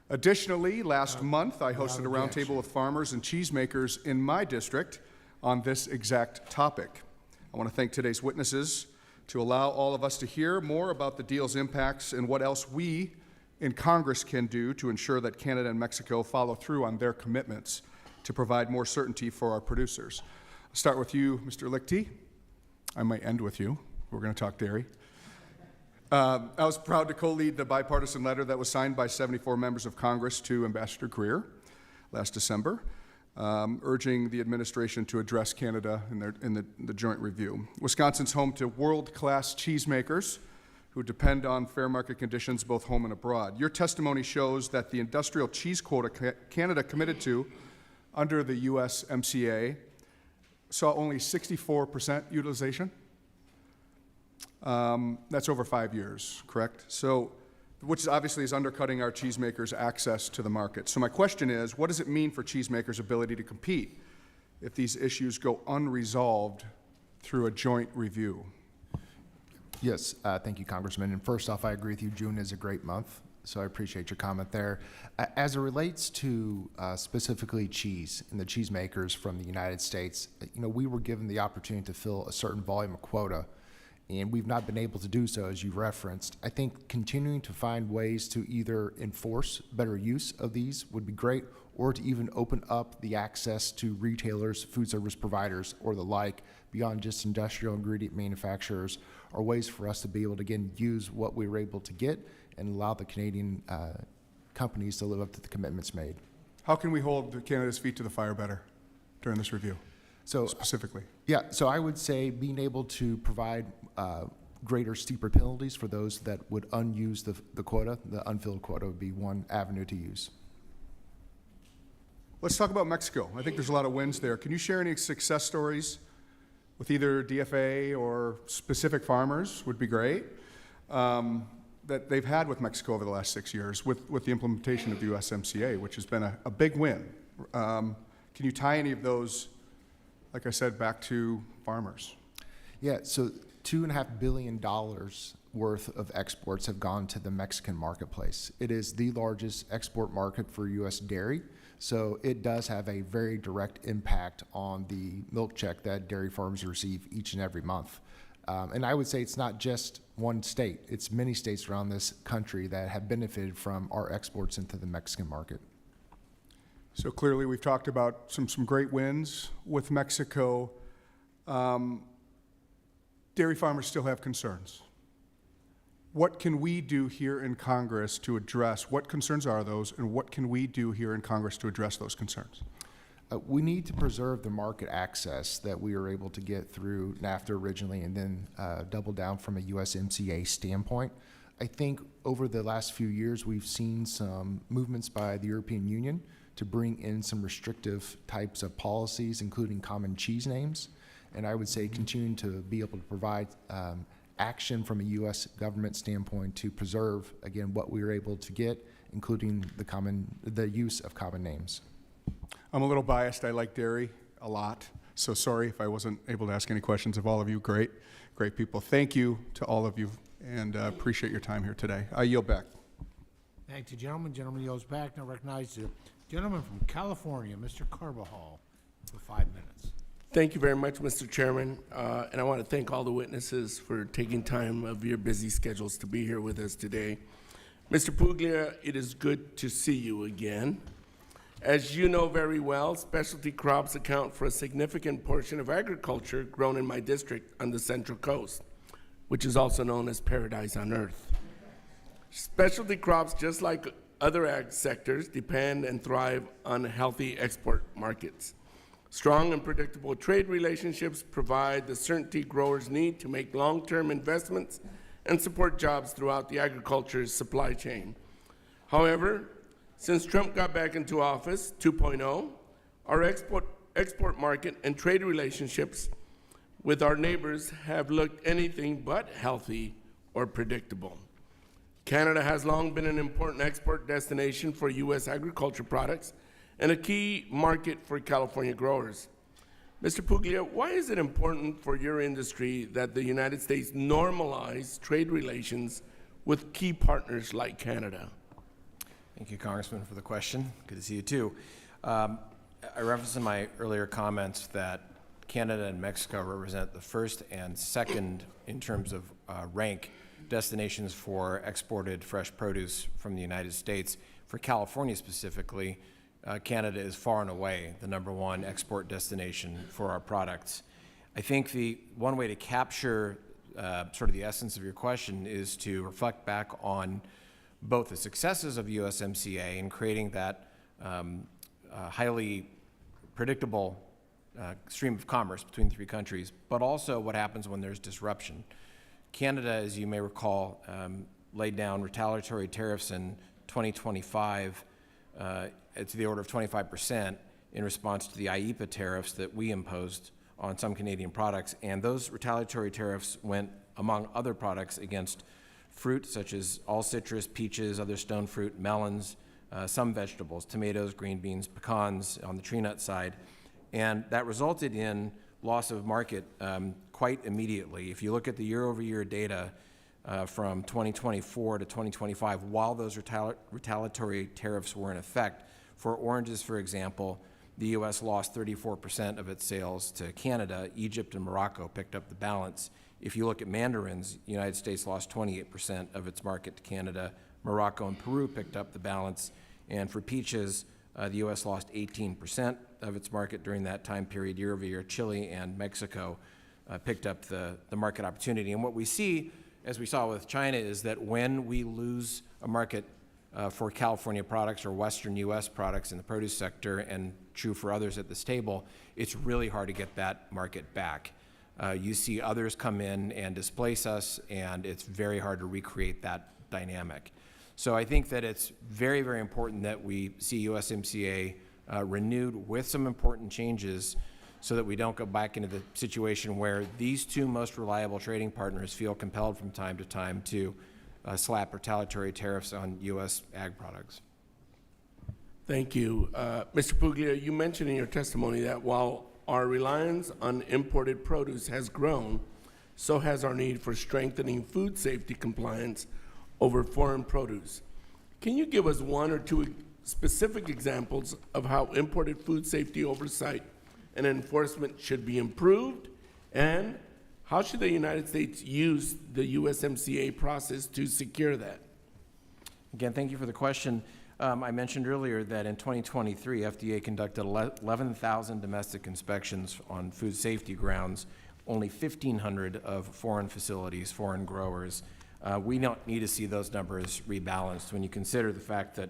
Additionally, last month, I hosted a roundtable with farmers and cheesemakers in my district on this exact topic. I want to thank today's witnesses to allow all of us to hear more about the deal's impacts and what else we in Congress can do to ensure that Canada and Mexico follow through on their commitments to provide more certainty for our producers. I'll start with you, Mr. Lichty. I might end with you. We're going to talk dairy. I was proud to co-lead the bipartisan letter that was signed by 74 members of Congress to Ambassador Greer last December, urging the administration to address Canada in the joint review. Wisconsin's home to world-class cheesemakers who depend on fair market conditions both home and abroad. Your testimony shows that the industrial cheese quota Canada committed to under the USMCA saw only 64% utilization. That's over 5 years, correct? So, which obviously is undercutting our cheesemakers' access to the market. So my question is, what does it mean for cheesemakers' ability to compete if these issues go unresolved through a joint review? Yes, thank you, Congressman. And first off, I agree with you. June is a great month, so I appreciate your comment there. As it relates to specifically cheese and the cheesemakers from the United States, we were given the opportunity to fill a certain volume of quota, and we've not been able to do so, as you referenced. I think continuing to find ways to either enforce better use of these would be great, or to even open up the access to retailers, food service providers, or the like, beyond just industrial ingredient manufacturers, are ways for us to be able to, again, use what we were able to get and allow the Canadian companies to live up to the commitments made. How can we hold Canada's feet to the fire better during this review, specifically? Yeah, so I would say being able to provide greater, steeper penalties for those that would unuse the quota, the unfilled quota would be one avenue to use. Let's talk about Mexico. I think there's a lot of wins there. Can you share any success stories with either DFA or specific farmers, would be great, that they've had with Mexico over the last 6 years with the implementation of the USMCA, which has been a big win. Can you tie any of those, like I said, back to farmers? Yeah, so $2.5 billion worth of exports have gone to the Mexican marketplace. It is the largest export market for U.S. dairy, so it does have a very direct impact on the milk check that dairy farms receive each and every month. And I would say it's not just one state, it's many states around this country that have benefited from our exports into the Mexican market. So clearly we've talked about some great wins with Mexico. Dairy farmers still have concerns. What can we do here in Congress to address, what concerns are those, and what can we do here in Congress to address those concerns? We need to preserve the market access that we were able to get through NAFTA originally, and then double down from a USMCA standpoint. I think over the last few years, we've seen some movements by the European Union to bring in some restrictive types of policies, including common cheese names. And I would say continuing to be able to provide action from a U.S. government standpoint to preserve, again, what we were able to get, including the use of common names. I'm a little biased. I like dairy a lot, so sorry if I wasn't able to ask any questions of all of you. Great people. Thank you to all of you, and appreciate your time here today. I yield back. Thank you, gentleman. Gentleman yields back. Now recognize the gentleman from California, Mr. Carbajal, for 5 minutes. Thank you very much, Mr. Chairman, and I want to thank all the witnesses for taking time of your busy schedules to be here with us today. Mr. Puglia, it is good to see you again. As you know very well, specialty crops account for a significant portion of agriculture grown in my district on the Central Coast, which is also known as Paradise on Earth. Specialty crops, just like other ag sectors, depend and thrive on healthy export markets. Strong and predictable trade relationships provide the certainty growers need to make long-term investments and support jobs throughout the agriculture's supply chain. However, since Trump got back into office 2.0, our export market and trade relationships with our neighbors have looked anything but healthy or predictable. Canada has long been an important export destination for U.S. agriculture products and a key market for California growers. Mr. Puglia, why is it important for your industry that the United States normalize trade relations with key partners like Canada? Thank you, Congressman, for the question. Good to see you, too. I referenced in my earlier comments that Canada and Mexico represent the first and second, in terms of rank, destinations for exported fresh produce from the United States. For California specifically, Canada is far and away the #1 export destination for our products. I think the one way to capture sort of the essence of your question is to reflect back on both the successes of USMCA in creating that highly predictable stream of commerce between the three countries, but also what happens when there's disruption. Canada, as you may recall, laid down retaliatory tariffs in 2025 to the order of 25% in response to the IEEPA tariffs that we imposed on some Canadian products. And those retaliatory tariffs went, among other products, against fruit such as all citrus, peaches, other stone fruit, melons, some vegetables, tomatoes, green beans, pecans on the tree nut side. And that resulted in loss of market quite immediately. If you look at the year-over-year data from 2024 to 2025, while those retaliatory tariffs were in effect, for oranges, for example, the U.S. lost 34% of its sales to Canada. Egypt and Morocco picked up the balance. If you look at mandarins, the United States lost 28% of its market to Canada. Morocco and Peru picked up the balance. And for peaches, the U.S. lost 18% of its market during that time period. Year over year, Chile and Mexico picked up the market opportunity. And what we see, as we saw with China, is that when we lose a market for California products or Western U.S. products in the produce sector, and true for others at this table, it's really hard to get that market back. You see others come in and displace us, and it's very hard to recreate that dynamic. So I think that it's very, very important that we see USMCA renewed with some important changes so that we don't go back into the situation where these two most reliable trading partners feel compelled from time to time to slap retaliatory tariffs on U.S. ag products. Thank you. Mr. Puglia, you mentioned in your testimony that while our reliance on imported produce has grown, so has our need for strengthening food safety compliance over foreign produce. Can you give us one or two specific examples of how imported food safety oversight and enforcement should be improved, and how should the United States use the USMCA process to secure that? Again, thank you for the question. I mentioned earlier that in 2023, FDA conducted 11,000 domestic inspections on food safety grounds, only 1,500 of foreign facilities, foreign growers. We don't need to see those numbers rebalanced when you consider the fact that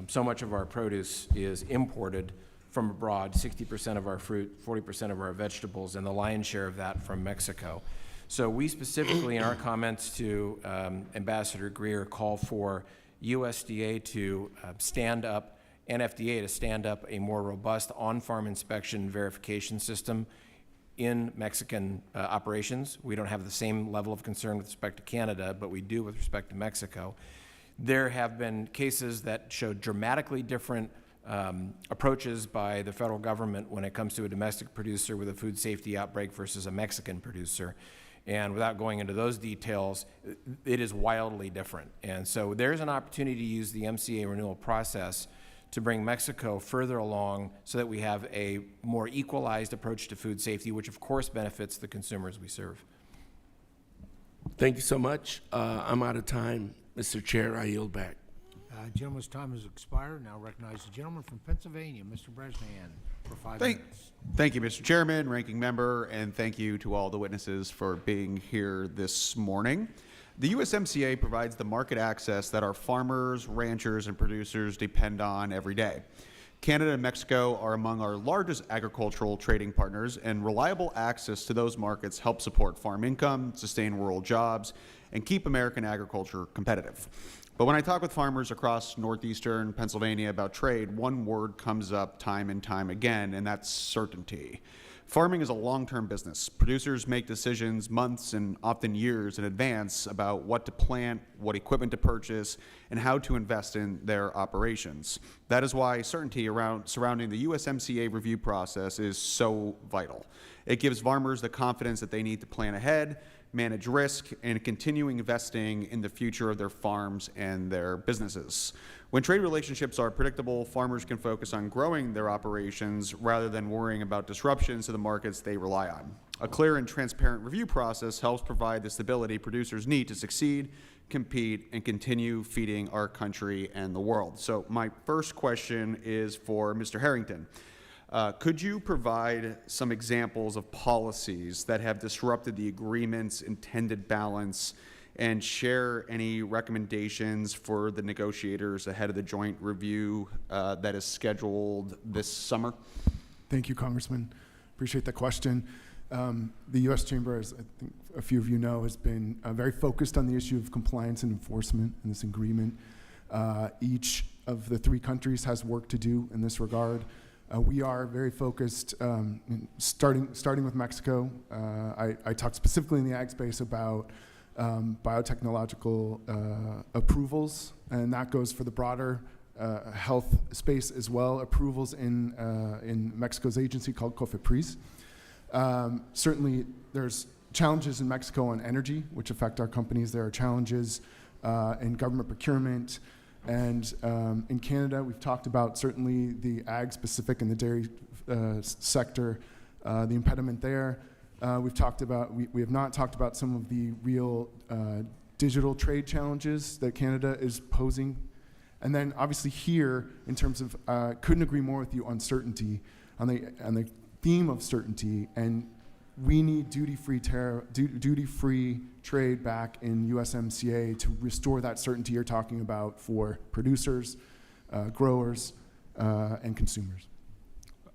so much of our produce is imported from abroad, 60% of our fruit, 40% of our vegetables, and the lion's share of that from Mexico. So we specifically, in our comments to Ambassador Greer, call for USDA to stand up and FDA to stand up a more robust on-farm inspection verification system in Mexican operations. We don't have the same level of concern with respect to Canada, but we do with respect to Mexico. There have been cases that show dramatically different approaches by the federal government when it comes to a domestic producer with a food safety outbreak versus a Mexican producer. And without going into those details, it is wildly different. And so there's an opportunity to use the MCA renewal process to bring Mexico further along so that we have a more equalized approach to food safety, which of course benefits the consumers we serve. Thank you so much. I'm out of time. Mr. Chair, I yield back. Gentleman's time has expired. Now recognize the gentleman from Pennsylvania, Mr. Bresnahan, for 5 minutes. Thank you, Mr. Chairman, Ranking Member, and thank you to all the witnesses for being here this morning. The USMCA provides the market access that our farmers, ranchers, and producers depend on every day. Canada and Mexico are among our largest agricultural trading partners, and reliable access to those markets helps support farm income, sustain rural jobs, and keep American agriculture competitive. But when I talk with farmers across northeastern Pennsylvania about trade, one word comes up time and time again, and that's certainty. Farming is a long-term business. Producers make decisions months and often years in advance about what to plant, what equipment to purchase, and how to invest in their operations. That is why certainty surrounding the USMCA review process is so vital. It gives farmers the confidence that they need to plan ahead, manage risk, and continue investing in the future of their farms and their businesses. When trade relationships are predictable, farmers can focus on growing their operations rather than worrying about disruptions to the markets they rely on. A clear and transparent review process helps provide the stability producers need to succeed, compete, and continue feeding our country and the world. So my first question is for Mr. Harrington. Could you provide some examples of policies that have disrupted the agreement's intended balance and share any recommendations for the negotiators ahead of the joint review that is scheduled this summer? Thank you, Congressman. Appreciate the question. The U.S. Chamber, as I think a few of you know, has been very focused on the issue of compliance and enforcement in this agreement. Each of the 3 countries has work to do in this regard. We are very focused, starting with Mexico. I talked specifically in the ag space about biotechnological approvals, and that goes for the broader health space as well. Approvals in Mexico's agency called COFEPRIS. Certainly, there's challenges in Mexico on energy, which affect our companies. There are challenges in government procurement. And in Canada, we've talked about certainly the ag-specific and the dairy sector, the impediment there. We have not talked about some of the real digital trade challenges that Canada is posing. And then obviously here, in terms of, couldn't agree more with you on certainty, on the theme of certainty, and we need duty-free trade back in USMCA to restore that certainty you're talking about for producers, growers, and consumers.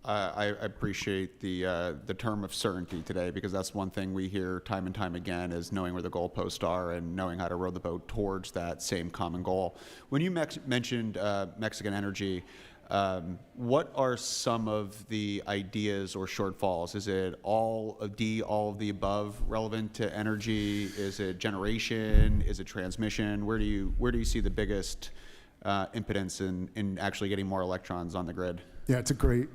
I appreciate the term of certainty today, because that's one thing we hear time and time again, is knowing where the goalposts are and knowing how to row the boat towards that same common goal. When you mentioned Mexican energy, what are some of the ideas or shortfalls? Is it all of the above relevant to energy? Is it generation? Is it transmission? Where do you see the biggest impedance in actually getting more electrons on the grid? Yeah, it's a great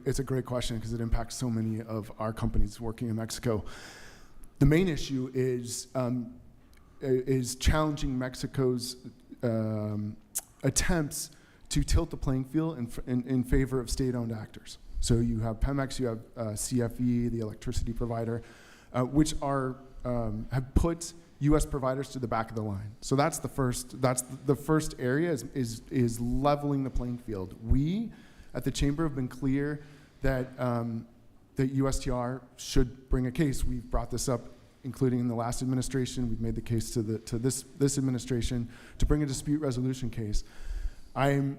question, because it impacts so many of our companies working in Mexico. The main issue is challenging Mexico's attempts to tilt the playing field in favor of state-owned actors. So you have Pemex, you have CFE, the electricity provider, which have put U.S. providers to the back of the line. So that's the first area is leveling the playing field. We at the Chamber have been clear that that USTR should bring a case. We've brought this up, including in the last administration. We've made the case to this administration to bring a dispute resolution case. I'm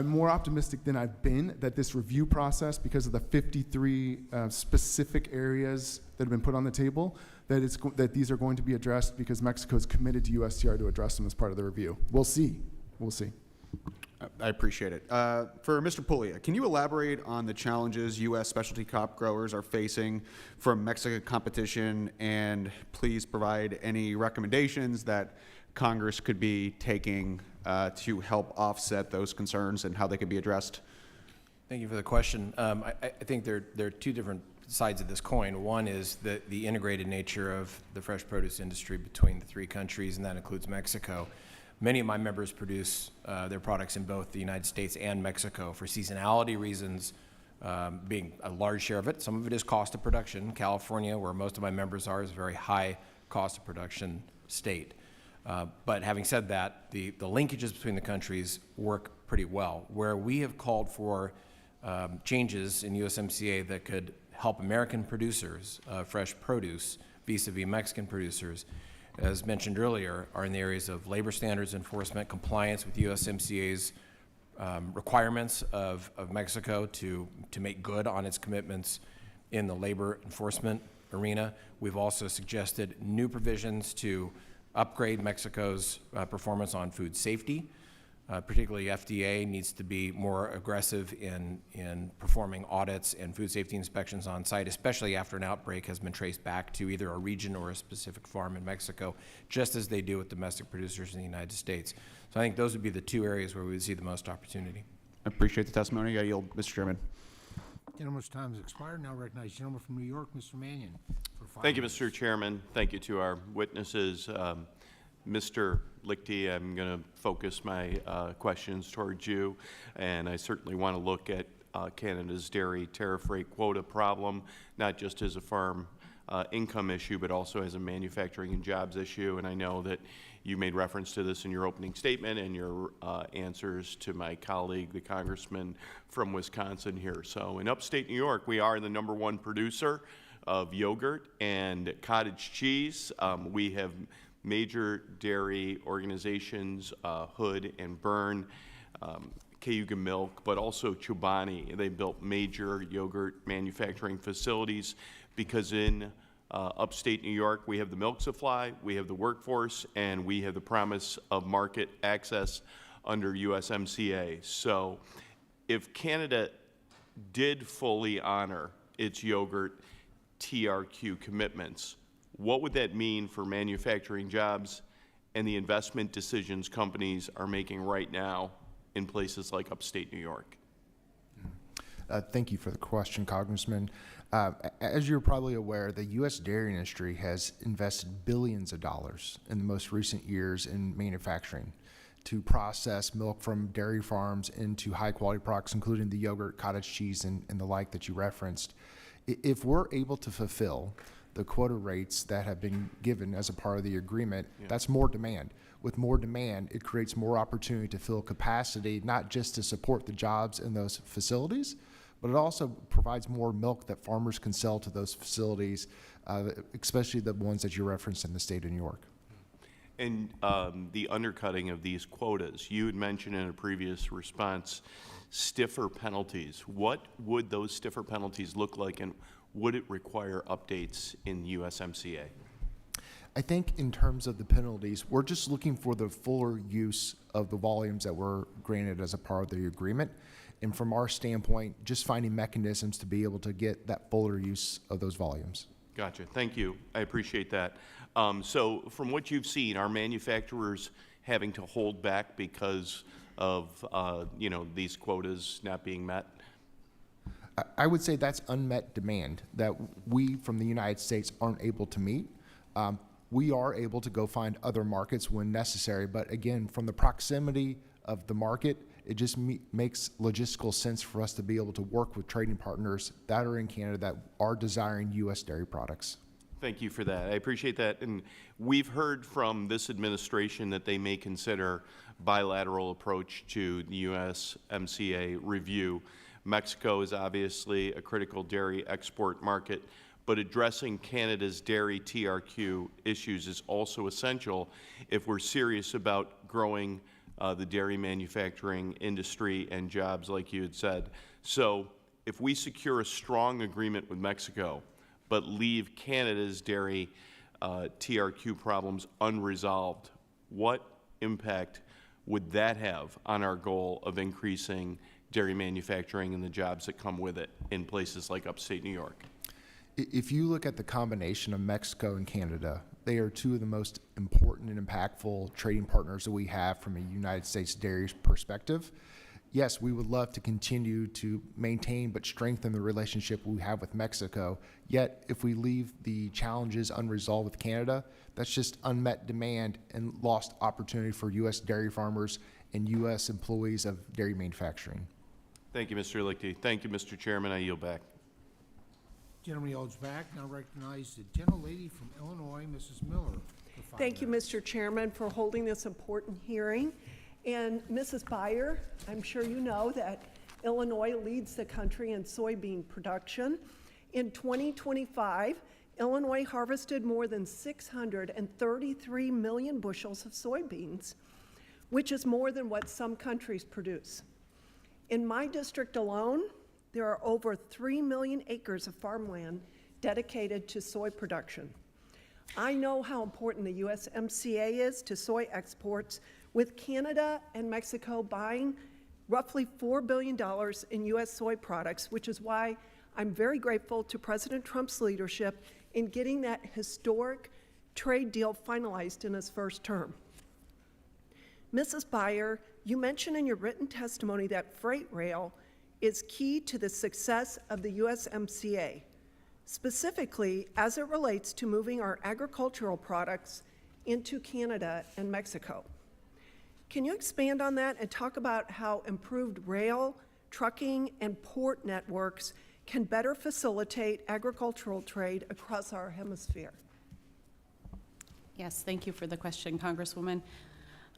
more optimistic than I've been that this review process, because of the 53 specific areas that have been put on the table, that these are going to be addressed, because Mexico is committed to USTR to address them as part of the review. We'll see. I appreciate it. For Mr. Puglia, can you elaborate on the challenges U.S. specialty crop growers are facing from Mexican competition, and please provide any recommendations that Congress could be taking to help offset those concerns and how they could be addressed? Thank you for the question. I think there are 2 different sides of this coin. One is the integrated nature of the fresh produce industry between the 3 countries, and that includes Mexico. Many of my members produce their products in both the United States and Mexico for seasonality reasons, being a large share of it. Some of it is cost of production. California, where most of my members are, is a very high cost of production state. But having said that, the linkages between the countries work pretty well. Where we have called for changes in USMCA that could help American producers of fresh produce vis-a-vis Mexican producers, as mentioned earlier, are in the areas of labor standards enforcement, compliance with USMCA's requirements of Mexico to make good on its commitments in the labor enforcement arena. We've also suggested new provisions to upgrade Mexico's performance on food safety. Particularly FDA needs to be more aggressive in performing audits and food safety inspections on site, especially after an outbreak has been traced back to either a region or a specific farm in Mexico, just as they do with domestic producers in the United States. So I think those would be the two areas where we would see the most opportunity. I appreciate the testimony. I yield, Mr. Chairman. Gentleman's time has expired. Now recognize the gentleman from New York, Mr. Mannion. For 5 Thank you, minutes. Mr. Chairman. Thank you to our witnesses. Mr. Lichty, I'm going to focus my questions towards you, and I certainly want to look at Canada's dairy tariff rate quota problem, not just as a farm income issue, but also as a manufacturing and jobs issue. And I know that you made reference to this in your opening statement and your answers to my colleague, the congressman from Wisconsin here. So in upstate New York, we are the #1 producer of yogurt and cottage cheese. We have major dairy organizations, Hood and Byrne, Cayuga Milk, but also Chobani. They built major yogurt manufacturing facilities because in upstate New York, we have the milk supply, we have the workforce, and we have the promise of market access under USMCA. So if Canada did fully honor its yogurt TRQ commitments, what would that mean for manufacturing jobs and the investment decisions companies are making right now in places like upstate New York? Thank you for the question, Congressman. As you're probably aware, the U.S. dairy industry has invested billions of dollars in the most recent years in manufacturing to process milk from dairy farms into high-quality products, including the yogurt, cottage cheese, and the like that you referenced. If we're able to fulfill the quota rates that have been given as a part of the agreement, that's more demand. With more demand, it creates more opportunity to fill capacity, not just to support the jobs in those facilities, but it also provides more milk that farmers can sell to those facilities, especially the ones that you referenced in the state of New York. And the undercutting of these quotas, you had mentioned in a previous response stiffer penalties. What would those stiffer penalties look like, and would it require updates in USMCA? I think in terms of the penalties, we're just looking for the fuller use of the volumes that were granted as a part of the agreement. And from our standpoint, just finding mechanisms to be able to get that fuller use of those volumes. Gotcha. Thank you. I appreciate that. So from what you've seen, are manufacturers having to hold back because of these quotas not being met? I would say that's unmet demand that we from the United States aren't able to meet. We are able to go find other markets when necessary, but again, from the proximity of the market, it just makes logistical sense for us to be able to work with trading partners that are in Canada that are desiring U.S. dairy products. Thank you for that. I appreciate that. And we've heard from this administration that they may consider bilateral approach to the USMCA review. Mexico is obviously a critical dairy export market, but addressing Canada's dairy TRQ issues is also essential if we're serious about growing the dairy manufacturing industry and jobs, like you had said. So if we secure a strong agreement with Mexico, but leave Canada's dairy TRQ problems unresolved, what impact would that have on our goal of increasing dairy manufacturing and the jobs that come with it in places like upstate New York? If you look at the combination of Mexico and Canada, they are two of the most important and impactful trading partners that we have from a United States dairy perspective. Yes, we would love to continue to maintain but strengthen the relationship we have with Mexico. Yet, if we leave the challenges unresolved with Canada, that's just unmet demand and lost opportunity for U.S. dairy farmers and U.S. employees of dairy manufacturing. Thank you, Mr. Lichty. Thank you, Mr. Chairman. I yield back. Gentleman yields back. Now recognize the gentlelady from Illinois, Mrs. Miller. Thank you, Mr. Chairman, for holding this important hearing. And Mrs. Beyer, I'm sure you know that Illinois leads the country in soybean production. In 2025, Illinois harvested more than 633 million bushels of soybeans, which is more than what some countries produce. In my district alone, there are over 3 million acres of farmland dedicated to soy production. I know how important the USMCA is to soy exports, with Canada and Mexico buying roughly $4 billion in U.S. soy products, which is why I'm very grateful to President Trump's leadership in getting that historic trade deal finalized in his first term. Mrs. Beyer, you mentioned in your written testimony that freight rail is key to the success of the USMCA, specifically as it relates to moving our agricultural products into Canada and Mexico. Can you expand on that and talk about how improved rail, trucking, and port networks can better facilitate agricultural trade across our hemisphere? Yes, thank you for the question, Congresswoman.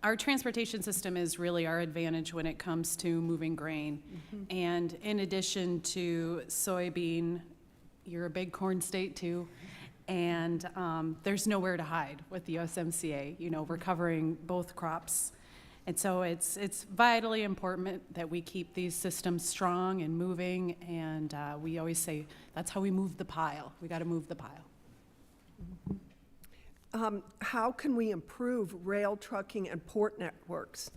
Our transportation system is really our advantage when it comes to moving grain. And in addition to soybean, you're a big corn state too, and there's nowhere to hide with the USMCA. You know, we're covering both crops. And so it's vitally important that we keep these systems strong and moving, and we always say that's how we move the pile. We got to move the pile. How can we improve rail, trucking, and port networks?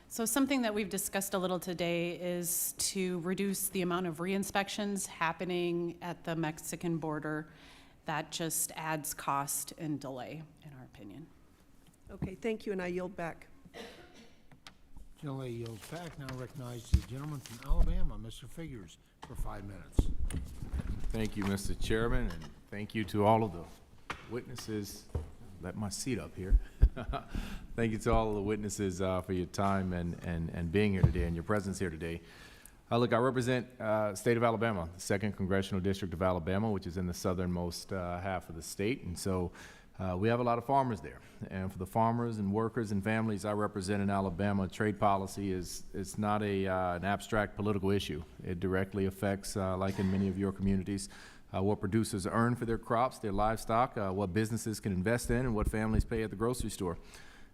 So something that we've discussed a little today is to reduce the amount of re-inspections happening at the Mexican border. That just adds cost and delay, in our opinion. Okay, thank you, and I yield back. Gentlelady yields back. Now recognize the gentleman from Alabama, Mr. Figures, for 5 minutes. Thank you, Mr. Chairman, and thank you to all of the witnesses. Let my seat up here. Thank you to all of the witnesses for your time and being here today and your presence here today. Look, I represent state of Alabama, the 2nd Congressional District of Alabama, which is in the southernmost half of the state, and so we have a lot of farmers there. And for the farmers and workers and families I represent in Alabama, trade policy is not an abstract political issue. It directly affects, like in many of your communities, what producers earn for their crops, their livestock, what businesses can invest in, and what families pay at the grocery store.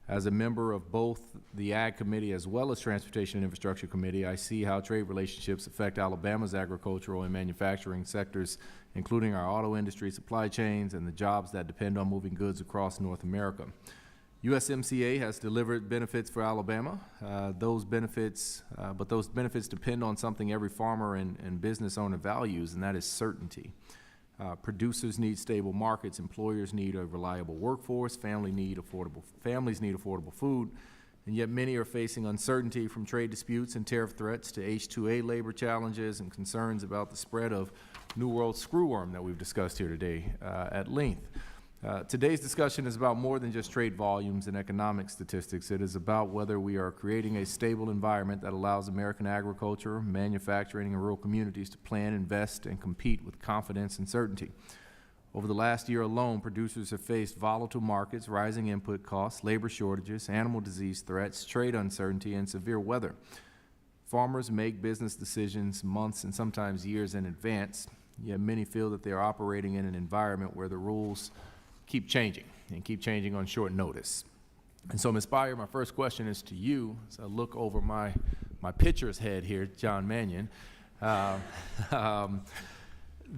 As a member of both the Ag Committee as well as Transportation and Infrastructure Committee, I see how trade relationships affect Alabama's agricultural and manufacturing sectors, including our auto industry supply chains and the jobs that depend on moving goods across North America. USMCA has delivered benefits for Alabama. But those benefits depend on something every farmer and business owner values, and that is certainty. Producers need stable markets, employers need a reliable workforce, families need affordable food, and yet many are facing uncertainty from trade disputes and tariff threats to H-2A labor challenges and concerns about the spread of New World screwworm that we've discussed here today at length. Today's discussion is about more than just trade volumes and economic statistics. It is about whether we are creating a stable environment that allows American agriculture, manufacturing, and rural communities to plan, invest, and compete with confidence and certainty. Over the last year alone, producers have faced volatile markets, rising input costs, labor shortages, animal disease threats, trade uncertainty, and severe weather. Farmers make business decisions months and sometimes years in advance, yet many feel that they are operating in an environment where the rules keep changing and keep changing on short notice. And so, Ms. Beyer, my first question is to you. As I look over my pitcher's head here, John Mannion.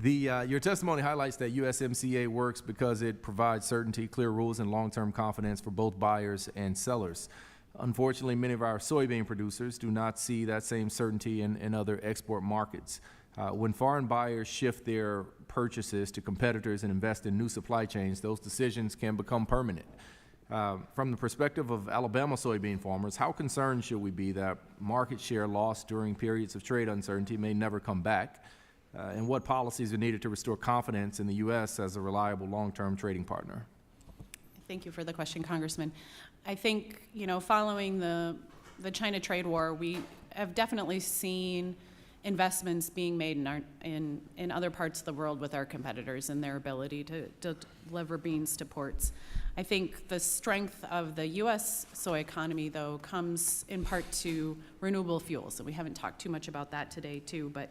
Your testimony highlights that USMCA works because it provides certainty, clear rules, and long-term confidence for both buyers and sellers. Unfortunately, many of our soybean producers do not see that same certainty in other export markets. When foreign buyers shift their purchases to competitors and invest in new supply chains, those decisions can become permanent. From the perspective of Alabama soybean farmers, how concerned should we be that market share lost during periods of trade uncertainty may never come back? And what policies are needed to restore confidence in the U.S. as a reliable long-term trading partner? Thank you for the question, Congressman. I think, you know, following the China trade war, we have definitely seen investments being made in other parts of the world with our competitors and their ability to deliver beans to ports. I think the strength of the U.S. soy economy, though, comes in part to renewable fuels. And we haven't talked too much about that today, too, but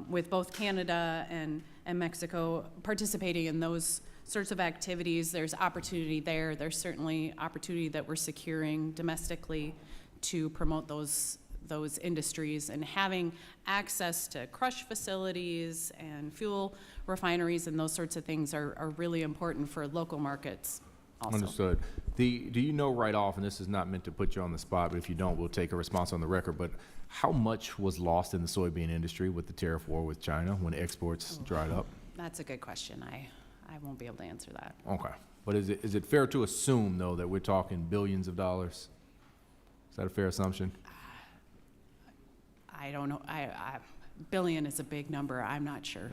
with both Canada and Mexico participating in those sorts of activities, there's opportunity there. There's certainly opportunity that we're securing domestically to promote those industries, and having access to crush facilities and fuel refineries and those sorts of things are really important for local markets also. Understood. Do you know right off, and this is not meant to put you on the spot, but if you don't, we'll take a response on the record, but how much was lost in the soybean industry with the tariff war with China when exports dried up? That's a good question. I won't be able to answer that. Okay. But is it fair to assume, though, that we're talking billions of dollars? Is that a fair assumption? I don't know. Billion is a big number. I'm not sure.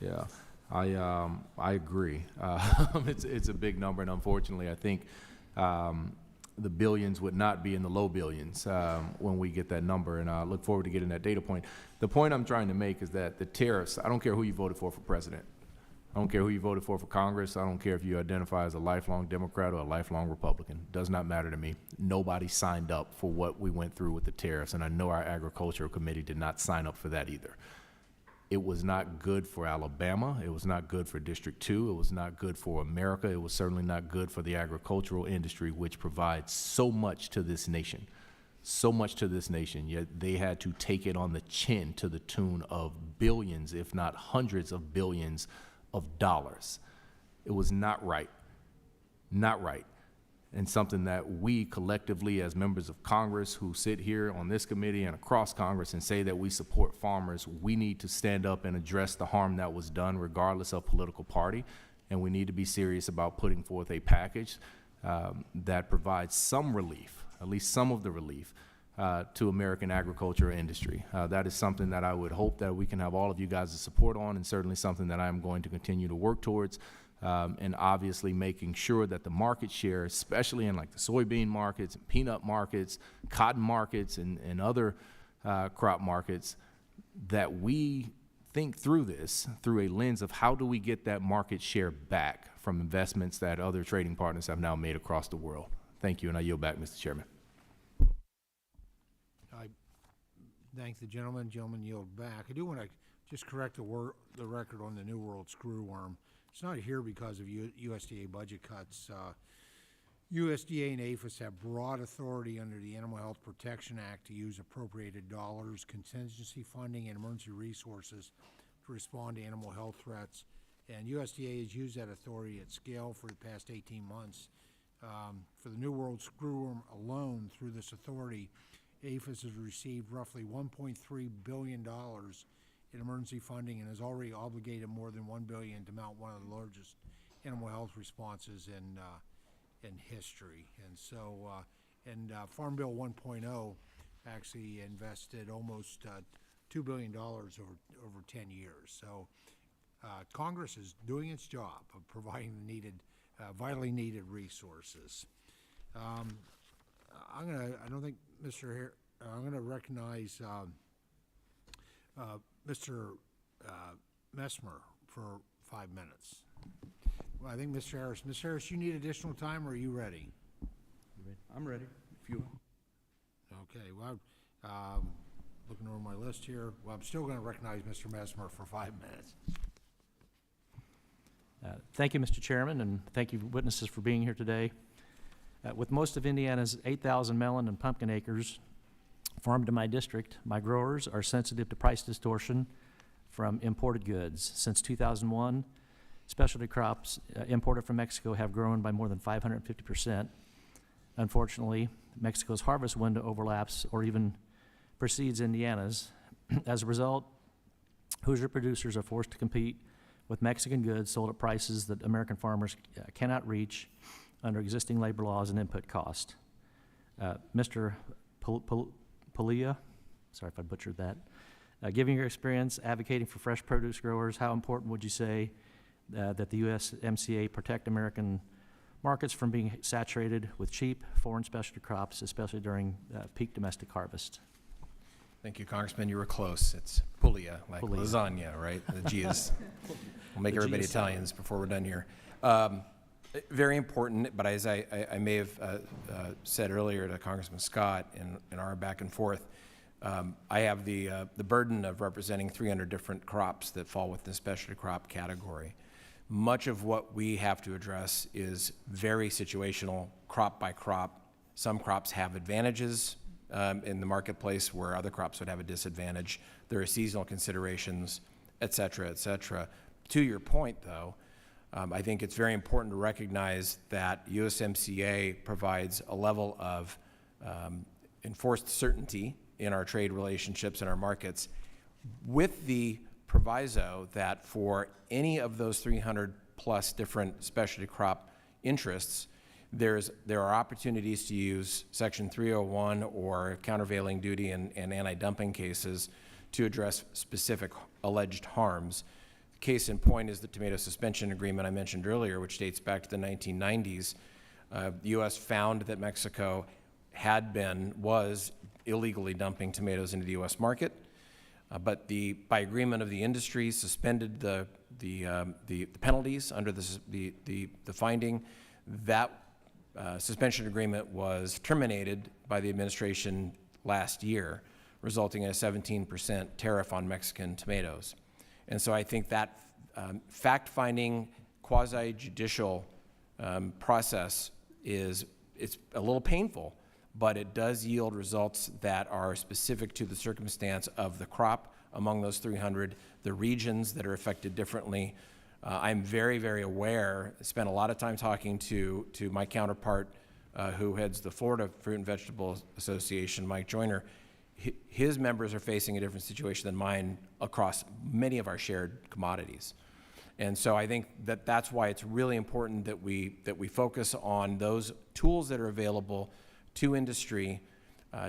Yeah. I agree. It's a big number, and unfortunately, I think the billions would not be in the low billions when we get that number, and I look forward to getting that data point. The point I'm trying to make is that the tariffs, I don't care who you voted for president. I don't care who you voted for Congress. I don't care if you identify as a lifelong Democrat or a lifelong Republican. It does not matter to me. Nobody signed up for what we went through with the tariffs, and I know our Agricultural Committee did not sign up for that either. It was not good for Alabama. It was not good for District 2. It was not good for America. It was certainly not good for the agricultural industry, which provides so much to this nation. So much to this nation, yet they had to take it on the chin to the tune of billions, if not hundreds of billions of dollars. It was not right, and something that we collectively as members of Congress who sit here on this committee and across Congress and say that we support farmers, we need to stand up and address the harm that was done regardless of political party, and we need to be serious about putting forth a package that provides some relief, at least some of the relief, to American agriculture industry. That is something that I would hope that we can have all of you guys' support on, and certainly something that I am going to continue to work towards, and obviously making sure that the market share, especially in like the soybean markets, and peanut markets, cotton markets, and other crop markets, that we think through this through a lens of how do we get that market share back from investments that other trading partners have now made across the world. Thank you, and I yield back, Mr. Chairman. I thank the gentleman. Gentleman yield back. I do want to just correct the record on the New World screwworm. It's not here because of USDA budget cuts. USDA and APHIS have broad authority under the Animal Health Protection Act to use appropriated dollars, contingency funding, and emergency resources to respond to animal health threats. And USDA has used that authority at scale for the past 18 months. For the New World screwworm alone, through this authority, APHIS has received roughly $1.3 billion in emergency funding and has already obligated more than $1 billion to mount one of the largest animal health responses in history. And so, Farm Bill 1.0 actually invested almost $2 billion over 10 years. So Congress is doing its job of providing the needed, vitally needed resources. I'm going to recognize Mr. Messmer for 5 minutes. Well, I think Mr. Harris. Ms. Harris, you need additional time, or are you ready? I'm ready, if you Okay, well, looking over my list here, well, I'm still going to recognize Mr. Messmer for 5 minutes. Thank you, Mr. Chairman, and thank you, witnesses, for being here today. With most of Indiana's 8,000 melon and pumpkin acres farmed in my district, my growers are sensitive to price distortion from imported goods. Since 2001, specialty crops imported from Mexico have grown by more than 550%. Unfortunately, Mexico's harvest window overlaps or even precedes Indiana's. As a result, Hoosier producers are forced to compete with Mexican goods sold at prices that American farmers cannot reach under existing labor laws and input cost. Mr. Puglia, sorry if I butchered that, given your experience advocating for fresh produce growers, how important would you say that the USMCA protect American markets from being saturated with cheap foreign specialty crops, especially during peak domestic harvest? Thank you, Congressman. You were close. It's Puglia, like Puglia. lasagna, right? The G is, we'll make The G everybody is silent. Italians before we're done here. Very important, but as I may have said earlier to Congressman Scott in our back and forth, I have the burden of representing 300 different crops that fall within the specialty crop category. Much of what we have to address is very situational, crop by crop. Some crops have advantages in the marketplace where other crops would have a disadvantage. There are seasonal considerations, et cetera, et cetera. To your point, though, I think it's very important to recognize that USMCA provides a level of enforced certainty in our trade relationships and our markets, with the proviso that for any of those 300 plus different specialty crop interests, there are opportunities to use Section 301 or countervailing duty and anti-dumping cases to address specific alleged harms. Case in point is the tomato suspension agreement I mentioned earlier, which dates back to the 1990s. The U.S. found that Mexico was illegally dumping tomatoes into the U.S. market, but by agreement of the industry, suspended the penalties under the finding. That suspension agreement was terminated by the administration last year, resulting in a 17% tariff on Mexican tomatoes. And so I think that fact-finding, quasi-judicial process it's a little painful, but it does yield results that are specific to the circumstance of the crop among those 300, the regions that are affected differently. I'm very, very aware, spent a lot of time talking to my counterpart who heads the Florida Fruit and Vegetable Association, Mike Joyner. His members are facing a different situation than mine across many of our shared commodities. And so I think that's why it's really important that we focus on those tools that are available to industry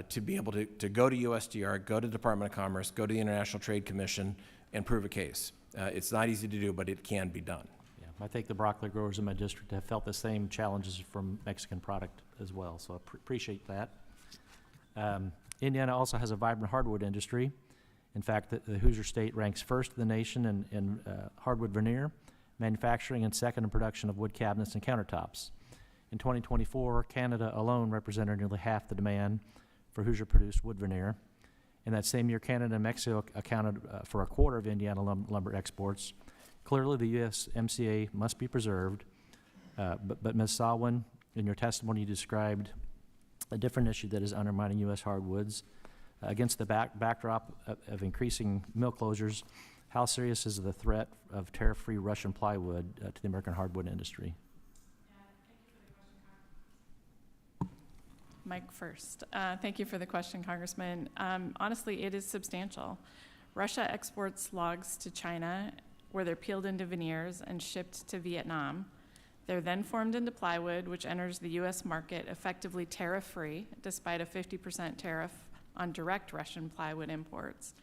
to be able to go to USDR, go to Department of Commerce, go to the International Trade Commission, and prove a case. It's not easy to do, but it can be done. Yeah, I think the broccoli growers in my district have felt the same challenges from Mexican product as well, so I appreciate that. Indiana also has a vibrant hardwood industry. In fact, the Hoosier State ranks first in the nation in hardwood veneer manufacturing and second in production of wood cabinets and countertops. In 2024, Canada alone represented nearly half the demand for Hoosier-produced wood veneer. In that same year, Canada and Mexico accounted for a quarter of Indiana lumber exports. Clearly, the USMCA must be preserved, but Ms. Salwin, in your testimony, you described a different issue that is undermining U.S. hardwoods. Against the backdrop of increasing mill closures, how serious is the threat of tariff-free Russian plywood to the American hardwood industry? Mike first. Thank you for the question, Congressman. Honestly, it is substantial. Russia exports logs to China where they're peeled into veneers and shipped to Vietnam. They're then formed into plywood, which enters the U.S. market effectively tariff-free, despite a 50% tariff on direct Russian plywood imports.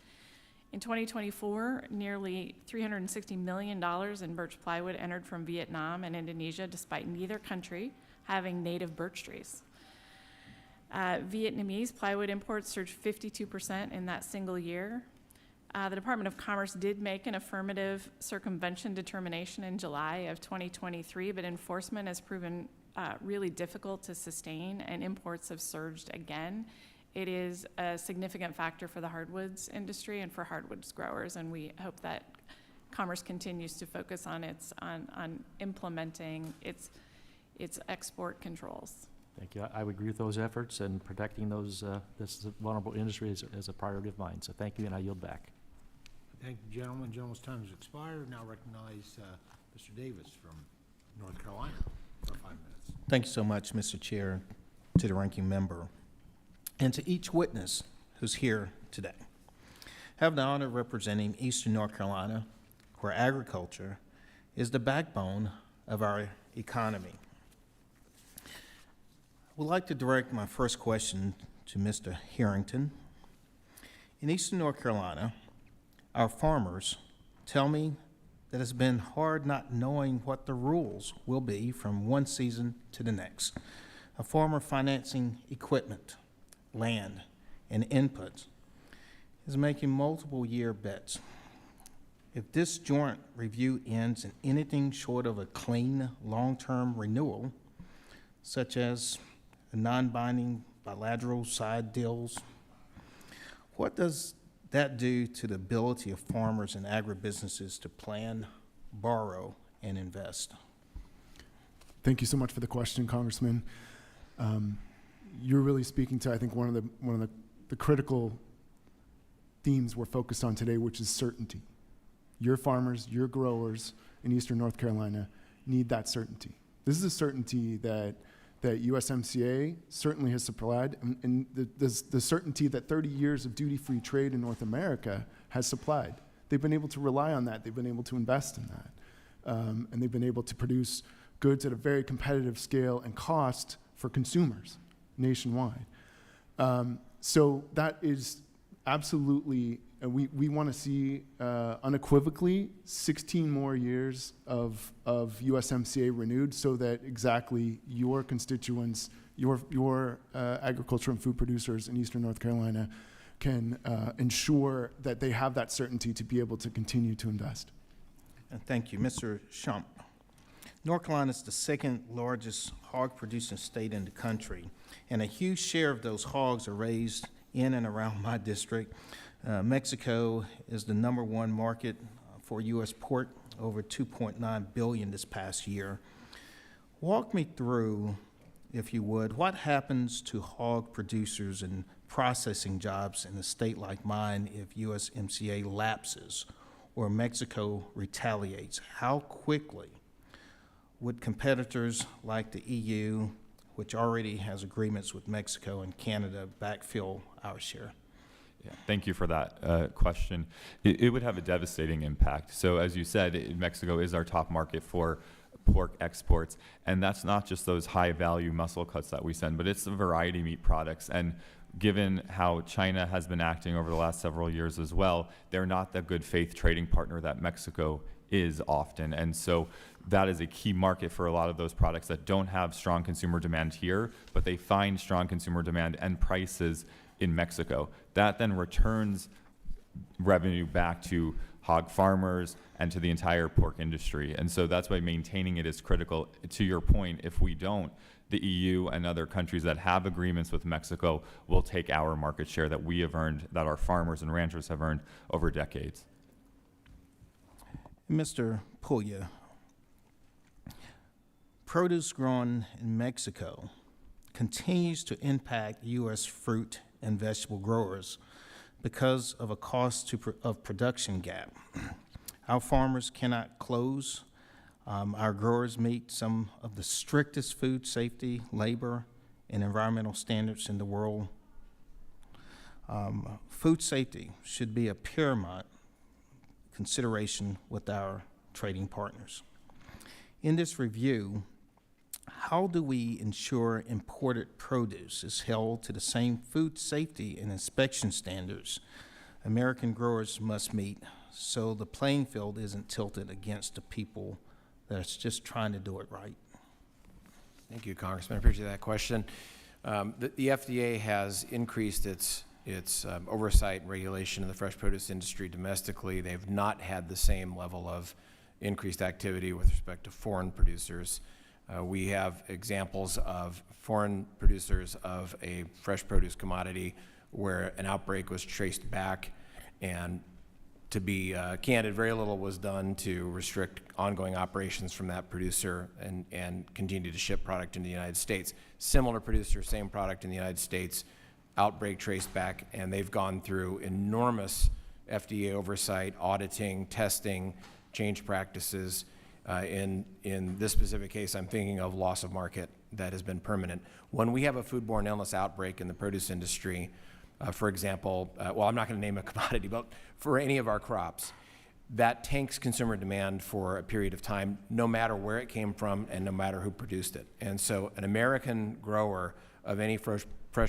In 2024, nearly $360 million in birch plywood entered from Vietnam and Indonesia, despite neither country having native birch trees. Vietnamese plywood imports surged 52% in that single year. The Department of Commerce did make an affirmative circumvention determination in July of 2023, but enforcement has proven really difficult to sustain, and imports have surged again. It is a significant factor for the hardwoods industry and for hardwoods growers, and we hope that Commerce continues to focus on implementing its export controls. Thank you. I would agree with those efforts, and protecting this vulnerable industry is a priority of mine. So thank you, and I yield back. Thank you, gentlemen. Gentleman's time has expired. Now recognize Mr. Davis from North Carolina for 5 minutes. Thank you so much, Mr. Chair, to the ranking member, and to each witness who's here today. I have the honor of representing Eastern North Carolina, where agriculture is the backbone of our economy. would like to direct my first question to Mr. Harrington. In eastern North Carolina, our farmers tell me that it's been hard not knowing what the rules will be from one season to the next. A farmer financing equipment, land, and inputs is making multiple year bets. If this joint review ends in anything short of a clean, long-term renewal, such as a non-binding bilateral side deals, what does that do to the ability of farmers and agribusinesses to plan, borrow, and invest? Thank you so much for the question, Congressman. You're really speaking to, I think, one of the critical themes we're focused on today, which is certainty. Your farmers, your growers in eastern North Carolina need that certainty. This is a certainty that USMCA certainly has supplied, and the certainty that 30 years of duty-free trade in North America has supplied. They've been able to rely on that. They've been able to invest in that. And they've been able to produce goods at a very competitive scale and cost for consumers nationwide. So that is absolutely, we want to see unequivocally 16 more years of USMCA renewed so that exactly your constituents, your agriculture and food producers in eastern North Carolina can ensure that they have that certainty to be able to continue to invest. Thank you. Mr. Shump, North Carolina is the second largest hog producing state in the country, and a huge share of those hogs are raised in and around my district. Mexico is the #1 market for U.S. pork, over $2.9 billion this past year. Walk me through, if you would, what happens to hog producers and processing jobs in a state like mine if USMCA lapses or Mexico retaliates? How quickly would competitors like the EU, which already has agreements with Mexico and Canada, backfill our share? Yeah, thank you for that question. It would have a devastating impact. So as you said, Mexico is our top market for pork exports, and that's not just those high-value muscle cuts that we send, but it's a variety of meat products. And given how China has been acting over the last several years as well, they're not the good faith trading partner that Mexico is often. And so that is a key market for a lot of those products that don't have strong consumer demand here, but they find strong consumer demand and prices in Mexico. That then returns revenue back to hog farmers and to the entire pork industry. And so that's why maintaining it is critical. To your point, if we don't, the EU and other countries that have agreements with Mexico will take our market share that we have earned, that our farmers and ranchers have earned over decades. Mr. Puglia, produce grown in Mexico continues to impact U.S. fruit and vegetable growers because of a cost of production gap. Our farmers cannot close. Our growers meet some of the strictest food safety, labor, and environmental standards in the world. Food safety should be a paramount consideration with our trading partners. In this review, how do we ensure imported produce is held to the same food safety and inspection standards American growers must meet, so the playing field isn't tilted against the people that's just trying to do it right? Thank you, Congressman. I appreciate that question. The FDA has increased its oversight and regulation in the fresh produce industry domestically. They've not had the same level of increased activity with respect to foreign producers. We have examples of foreign producers of a fresh produce commodity where an outbreak was traced back, and to be candid, very little was done to restrict ongoing operations from that producer and continue to ship product into the United States. Similar producer, same product in the United States, outbreak traced back, and they've gone through enormous FDA oversight, auditing, testing, change practices. In this specific case, I'm thinking of loss of market that has been permanent. When we have a foodborne illness outbreak in the produce industry, for example, well, I'm not going to name a commodity, but for any of our crops, that tanks consumer demand for a period of time, no matter where it came from and no matter who produced it. And so an American grower of any fresh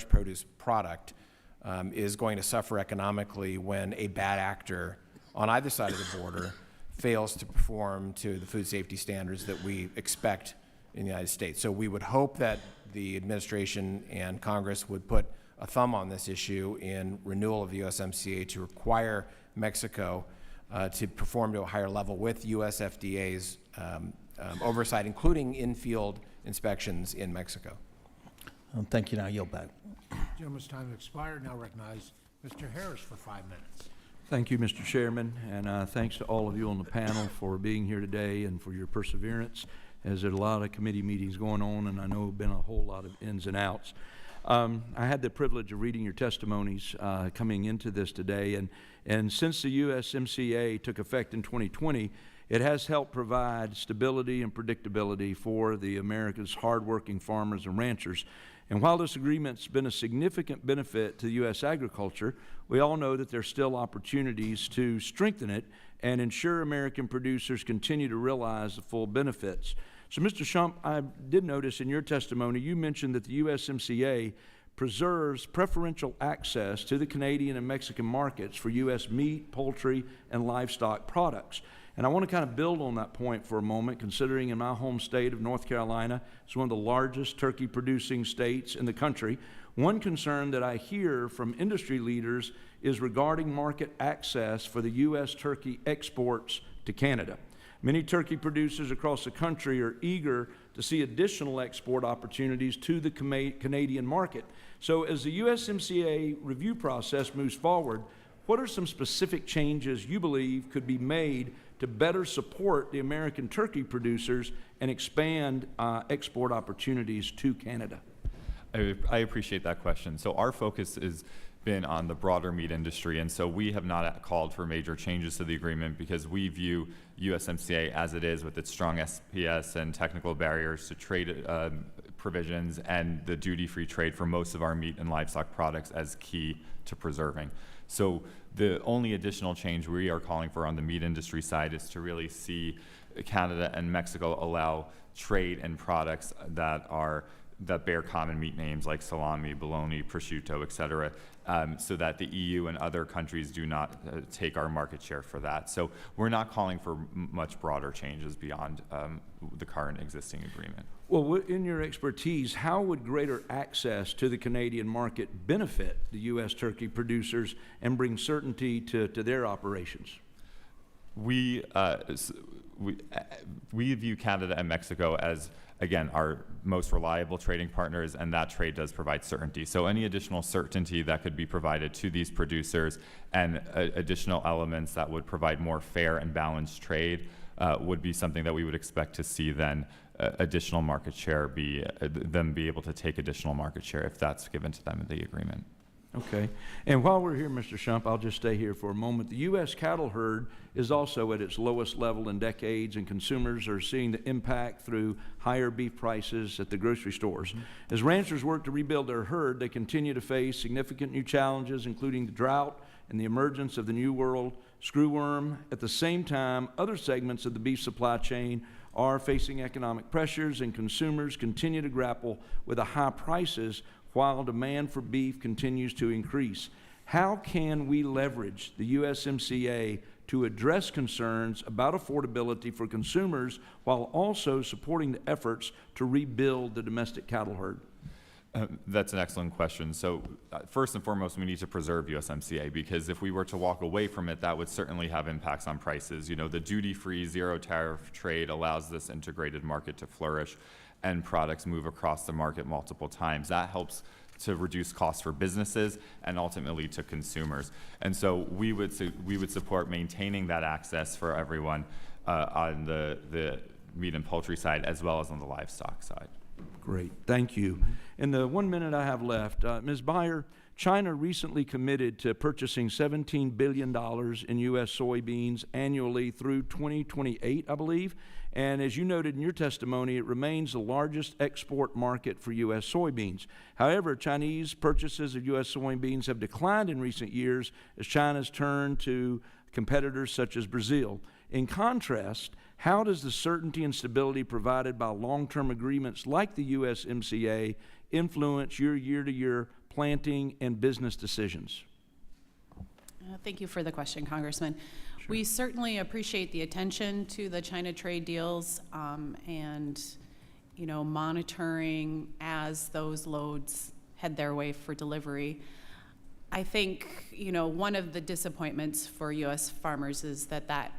produce product is going to suffer economically when a bad actor on either side of the border fails to perform to the food safety standards that we expect in the United States. So we would hope that the administration and Congress would put a thumb on this issue in renewal of the USMCA to require Mexico to perform to a higher level with US FDA's oversight, including in-field inspections in Mexico. Thank you. Now yield back. Gentleman's time has expired. Now recognize Mr. Harris for 5 minutes. Thank you, Mr. Chairman, and thanks to all of you on the panel for being here today and for your perseverance, as there are a lot of committee meetings going on, and I know been a whole lot of ins and outs. I had the privilege of reading your testimonies coming into this today, and since the USMCA took effect in 2020, it has helped provide stability and predictability for the America's hardworking farmers and ranchers. And while this agreement's been a significant benefit to U.S. agriculture, we all know that there's still opportunities to strengthen it and ensure American producers continue to realize the full benefits. So, Mr. Shump, I did notice in your testimony you mentioned that the USMCA preserves preferential access to the Canadian and Mexican markets for U.S. meat, poultry, and livestock products. And I want to kind of build on that point for a moment, considering in my home state of North Carolina, it's one of the largest turkey-producing states in the country. One concern that I hear from industry leaders is regarding market access for the U.S. turkey exports to Canada. Many turkey producers across the country are eager to see additional export opportunities to the Canadian market. So as the USMCA review process moves forward, what are some specific changes you believe could be made to better support the American turkey producers and expand export opportunities to Canada? I appreciate that question. So our focus has been on the broader meat industry, and so we have not called for major changes to the agreement because we view USMCA as it is, with its strong SPS and technical barriers to trade provisions and the duty-free trade for most of our meat and livestock products, as key to preserving. So the only additional change we are calling for on the meat industry side is to really see Canada and Mexico allow trade in products that bear common meat names like salami, bologna, prosciutto, et cetera, so that the EU and other countries do not take our market share for that. So we're not calling for much broader changes beyond the current existing agreement. Well, in your expertise, how would greater access to the Canadian market benefit the U.S. turkey producers and bring certainty to their operations? We view Canada and Mexico as, again, our most reliable trading partners, and that trade does provide certainty. So any additional certainty that could be provided to these producers and additional elements that would provide more fair and balanced trade would be something that we would expect to see then additional market share them be able to take additional market share if that's given to them in the agreement. Okay. And while we're here, Mr. Shump, I'll just stay here for a moment. The U.S. cattle herd is also at its lowest level in decades, and consumers are seeing the impact through higher beef prices at the grocery stores. Mm-hmm. As ranchers work to rebuild their herd, they continue to face significant new challenges, including the drought and the emergence of the New World screwworm. At the same time, other segments of the beef supply chain are facing economic pressures, and consumers continue to grapple with the high prices while demand for beef continues to increase. How can we leverage the USMCA to address concerns about affordability for consumers while also supporting the efforts to rebuild the domestic cattle herd? That's an excellent question. So first and foremost, we need to preserve USMCA, because if we were to walk away from it, that would certainly have impacts on prices. You know, the duty-free, zero-tariff trade allows this integrated market to flourish and products move across the market multiple times. That helps to reduce costs for businesses and ultimately to consumers. And so we would support maintaining that access for everyone on the meat and poultry side as well as on the livestock side. Great, thank you. In the 1 minute I have left, Ms. Beyer, China recently committed to purchasing $17 billion in U.S. soybeans annually through 2028, I believe. And as you noted in your testimony, it remains the largest export market for U.S. soybeans. However, Chinese purchases of U.S. soybeans have declined in recent years as China's turned to competitors such as Brazil. In contrast, how does the certainty and stability provided by long-term agreements like the USMCA influence your year-to-year planting and business decisions? Thank you for the question, Congressman. We certainly appreciate the attention to the China trade deals and, monitoring as those loads head their way for delivery. I think, one of the disappointments for U.S. farmers is that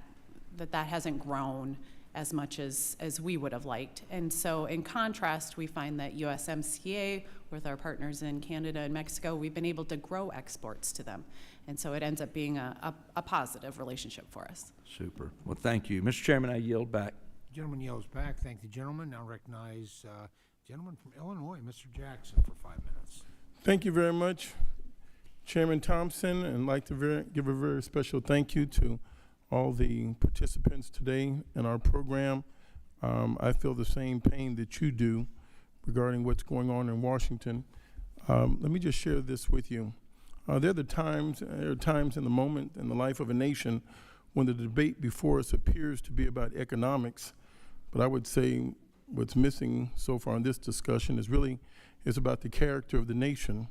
hasn't grown as much as we would have liked. And so in contrast, we find that USMCA, with our partners in Canada and Mexico, we've been able to grow exports to them. And so it ends up being a positive relationship for us. Super. Well, thank you. Mr. Chairman, I yield back. Gentleman yields back. Thank the gentleman. Now recognize gentleman from Illinois, Mr. Jackson, for 5 minutes. Thank you very much, Chairman Thompson, and I'd like to give a very special thank you to all the participants today in our program. I feel the same pain that you do regarding what's going on in Washington. Let me just share this with you. There are times in the moment in the life of a nation when the debate before us appears to be about economics, but I would say what's missing so far in this discussion is about the character of the nation.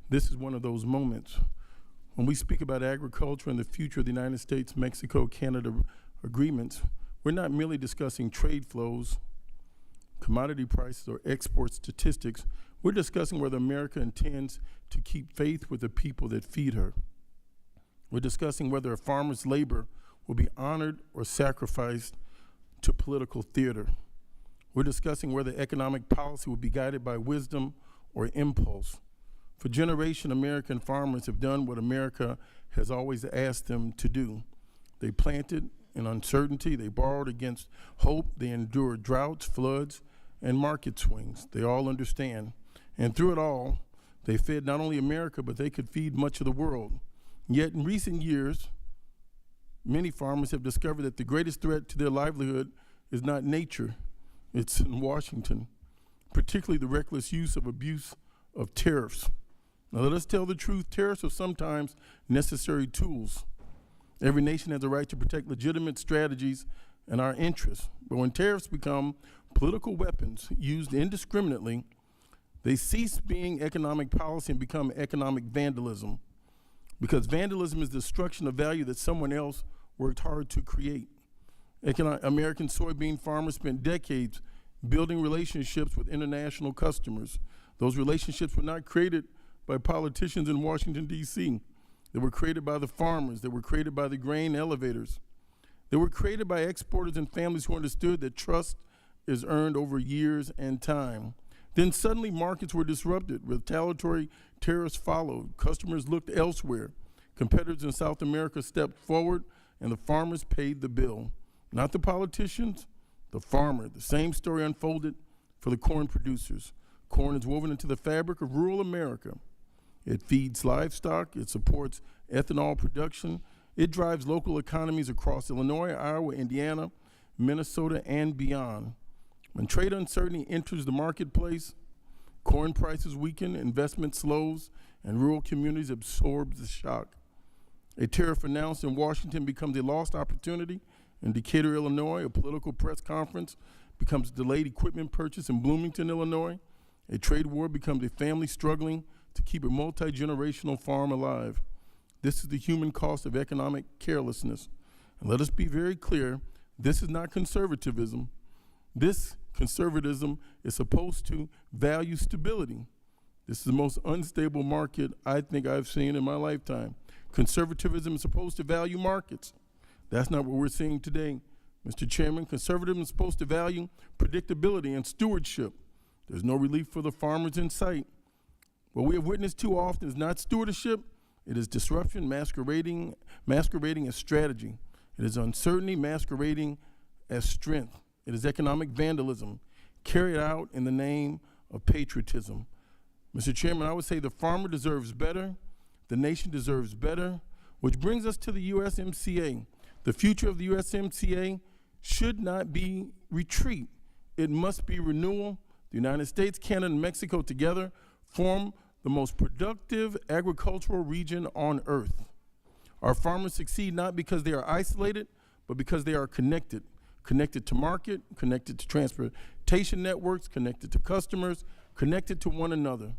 This is one of those moments. When we speak about agriculture and the future of the United States, Mexico, Canada agreements, we're not merely discussing trade flows, commodity prices, or export statistics. We're discussing whether America intends to keep faith with the people that feed her. We're discussing whether a farmer's labor will be honored or sacrificed to political theater. We're discussing whether economic policy will be guided by wisdom or impulse. For generations, American farmers have done what America has always asked them to do. They planted in uncertainty, they borrowed against hope, they endured droughts, floods, and market swings. They all understand. And through it all, they fed not only America, but they could feed much of the world. Yet in recent years, many farmers have discovered that the greatest threat to their livelihood is not nature, it's in Washington, particularly the reckless abuse of tariffs. Now let us tell the truth, tariffs are sometimes necessary tools. Every nation has a right to protect legitimate strategies and our interests. But when tariffs become political weapons used indiscriminately, they cease being economic policy and become economic vandalism. Because vandalism is destruction of value that someone else worked hard to create. American soybean farmers spent decades building relationships with international customers. Those relationships were not created by politicians in Washington, D.C. They were created by the farmers. They were created by the grain elevators. They were created by exporters and families who understood that trust is earned over years and time. Then suddenly markets were disrupted. Retaliatory tariffs followed. Customers looked elsewhere. Competitors in South America stepped forward, and the farmers paid the bill. Not the politicians, the farmer. The same story unfolded for the corn producers. Corn is woven into the fabric of rural America. It feeds livestock. It supports ethanol production. It drives local economies across Illinois, Iowa, Indiana, Minnesota, and beyond. When trade uncertainty enters the marketplace, corn prices weaken, investment slows, and rural communities absorb the shock. A tariff announced in Washington becomes a lost opportunity. In Decatur, Illinois, a political press conference becomes delayed equipment purchase in Bloomington, Illinois. A trade war becomes a family struggling to keep a multi-generational farm alive. This is the human cost of economic carelessness. And let us be very clear, this is not conservatism. This conservatism is supposed to value stability. This is the most unstable market I think I've seen in my lifetime. Conservatism is supposed to value markets. That's not what we're seeing today. Mr. Chairman, conservatism is supposed to value predictability and stewardship. There's no relief for the farmers in sight. What we have witnessed too often is not stewardship, it is disruption masquerading as strategy. It is uncertainty masquerading as strength. It is economic vandalism carried out in the name of patriotism. Mr. Chairman, I would say the farmer deserves better, the nation deserves better, which brings us to the USMCA. The future of the USMCA should not be retreat. It must be renewal. The United States, Canada, and Mexico together form the most productive agricultural region on earth. Our farmers succeed not because they are isolated, but because they are connected to market, connected to transportation networks, connected to customers, connected to one another.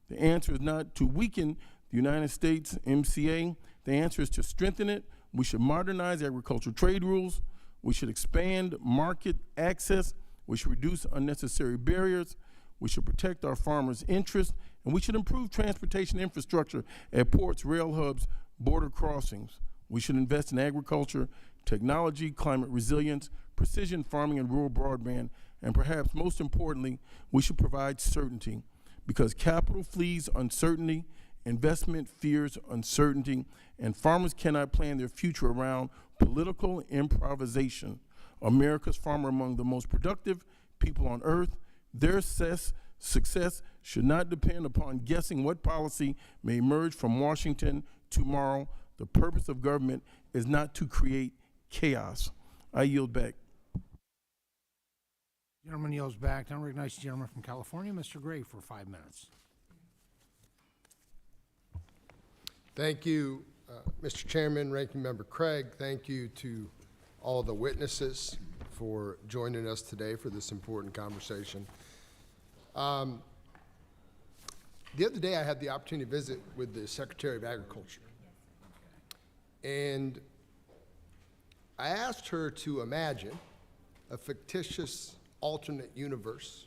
The answer is not to weaken the United States MCA. The answer is to strengthen it. We should modernize agricultural trade rules. We should expand market access. We should reduce unnecessary barriers. We should protect our farmers' interests. And we should improve transportation infrastructure at ports, rail hubs, border crossings. We should invest in agriculture, technology, climate resilience, precision farming, and rural broadband. And perhaps most importantly, we should provide certainty, because capital flees uncertainty, investment fears uncertainty, and farmers cannot plan their future around political improvisation. America's farmers are among the most productive people on earth. Their success should not depend upon guessing what policy may emerge from Washington tomorrow. The purpose of government is not to create chaos. I yield back. Gentleman yields back. I recognize the gentleman from California, Mr. Gray, for 5 minutes. Thank you, Mr. Chairman, Ranking Member Craig. Thank you to all the witnesses for joining us today for this important conversation. The other day I had the opportunity to visit with the Secretary of Agriculture, and I asked her to imagine a fictitious alternate universe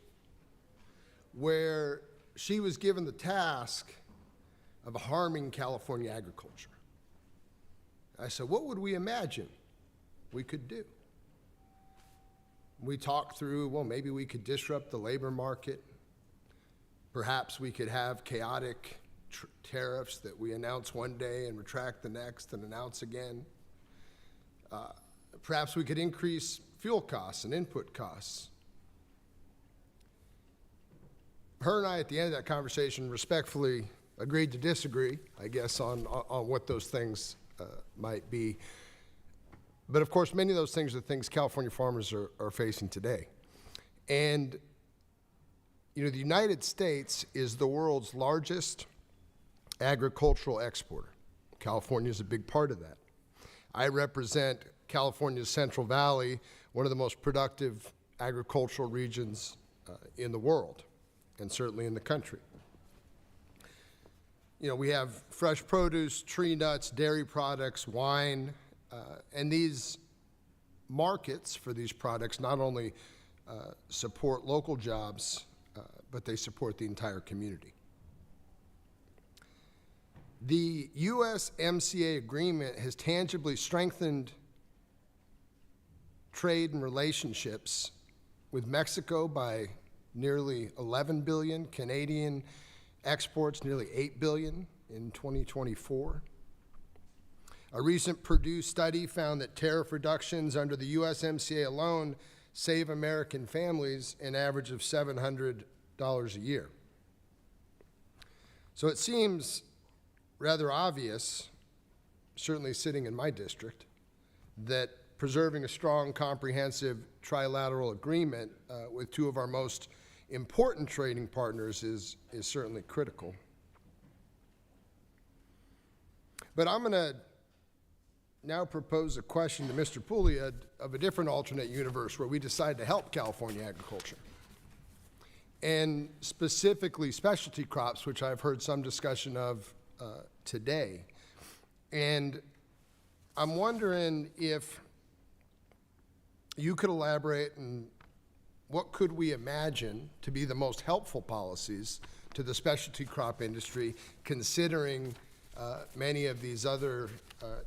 where she was given the task of harming California agriculture. I said, what would we imagine we could do? We talked through, well, maybe we could disrupt the labor market. Perhaps we could have chaotic tariffs that we announce one day and retract the next and announce again. Perhaps we could increase fuel costs and input costs. Her and I, at the end of that conversation, respectfully agreed to disagree, I guess, on what those things might be. But of course, many of those things are things California farmers are facing today. And, you know, the United States is the world's largest agricultural exporter. California is a big part of that. I represent California's Central Valley, one of the most productive agricultural regions in the world, and certainly in the country. You know, we have fresh produce, tree nuts, dairy products, wine, and these markets for these products not only support local jobs, but they support the entire community. The USMCA agreement has tangibly strengthened trade and relationships with Mexico by nearly 11 billion, Canadian exports nearly 8 billion in 2024. A recent Purdue study found that tariff reductions under the USMCA alone save American families an average of $700 a year. So it seems rather obvious, certainly sitting in my district, that preserving a strong, comprehensive trilateral agreement with two of our most important trading partners is certainly critical. But I'm going to now propose a question to Mr. Puglia of a different alternate universe where we decide to help California agriculture, and specifically specialty crops, which I've heard some discussion of today. And I'm wondering if you could elaborate on what could we imagine to be the most helpful policies to the specialty crop industry, considering many of these other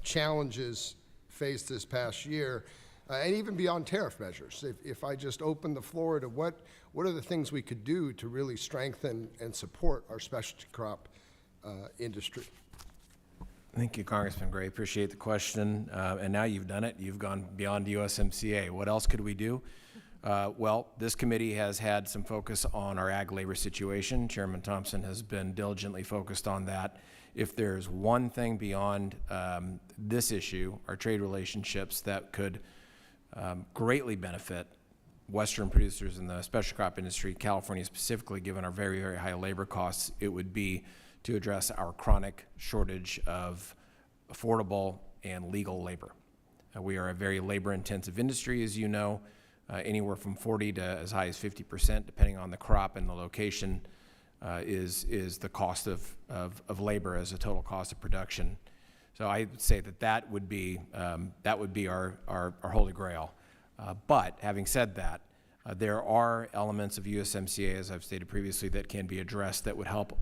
challenges faced this past year, and even beyond tariff measures. If I just open the floor to what are the things we could do to really strengthen and support our specialty crop industry? Thank you, Congressman Gray. Appreciate the question. And now you've done it. You've gone beyond USMCA. What else could we do? Well, this committee has had some focus on our ag labor situation. Chairman Thompson has been diligently focused on that. If there's one thing beyond this issue, our trade relationships, that could greatly benefit Western producers in the special crop industry, California specifically, given our very, very high labor costs, it would be to address our chronic shortage of affordable and legal labor. We are a very labor-intensive industry, as you know. anywhere from 40 to as high as 50%, depending on the crop and the location, is the cost of labor as a total cost of production. So I would say that would be our holy grail. But having said that, there are elements of USMCA, as I've stated previously, that can be addressed that would help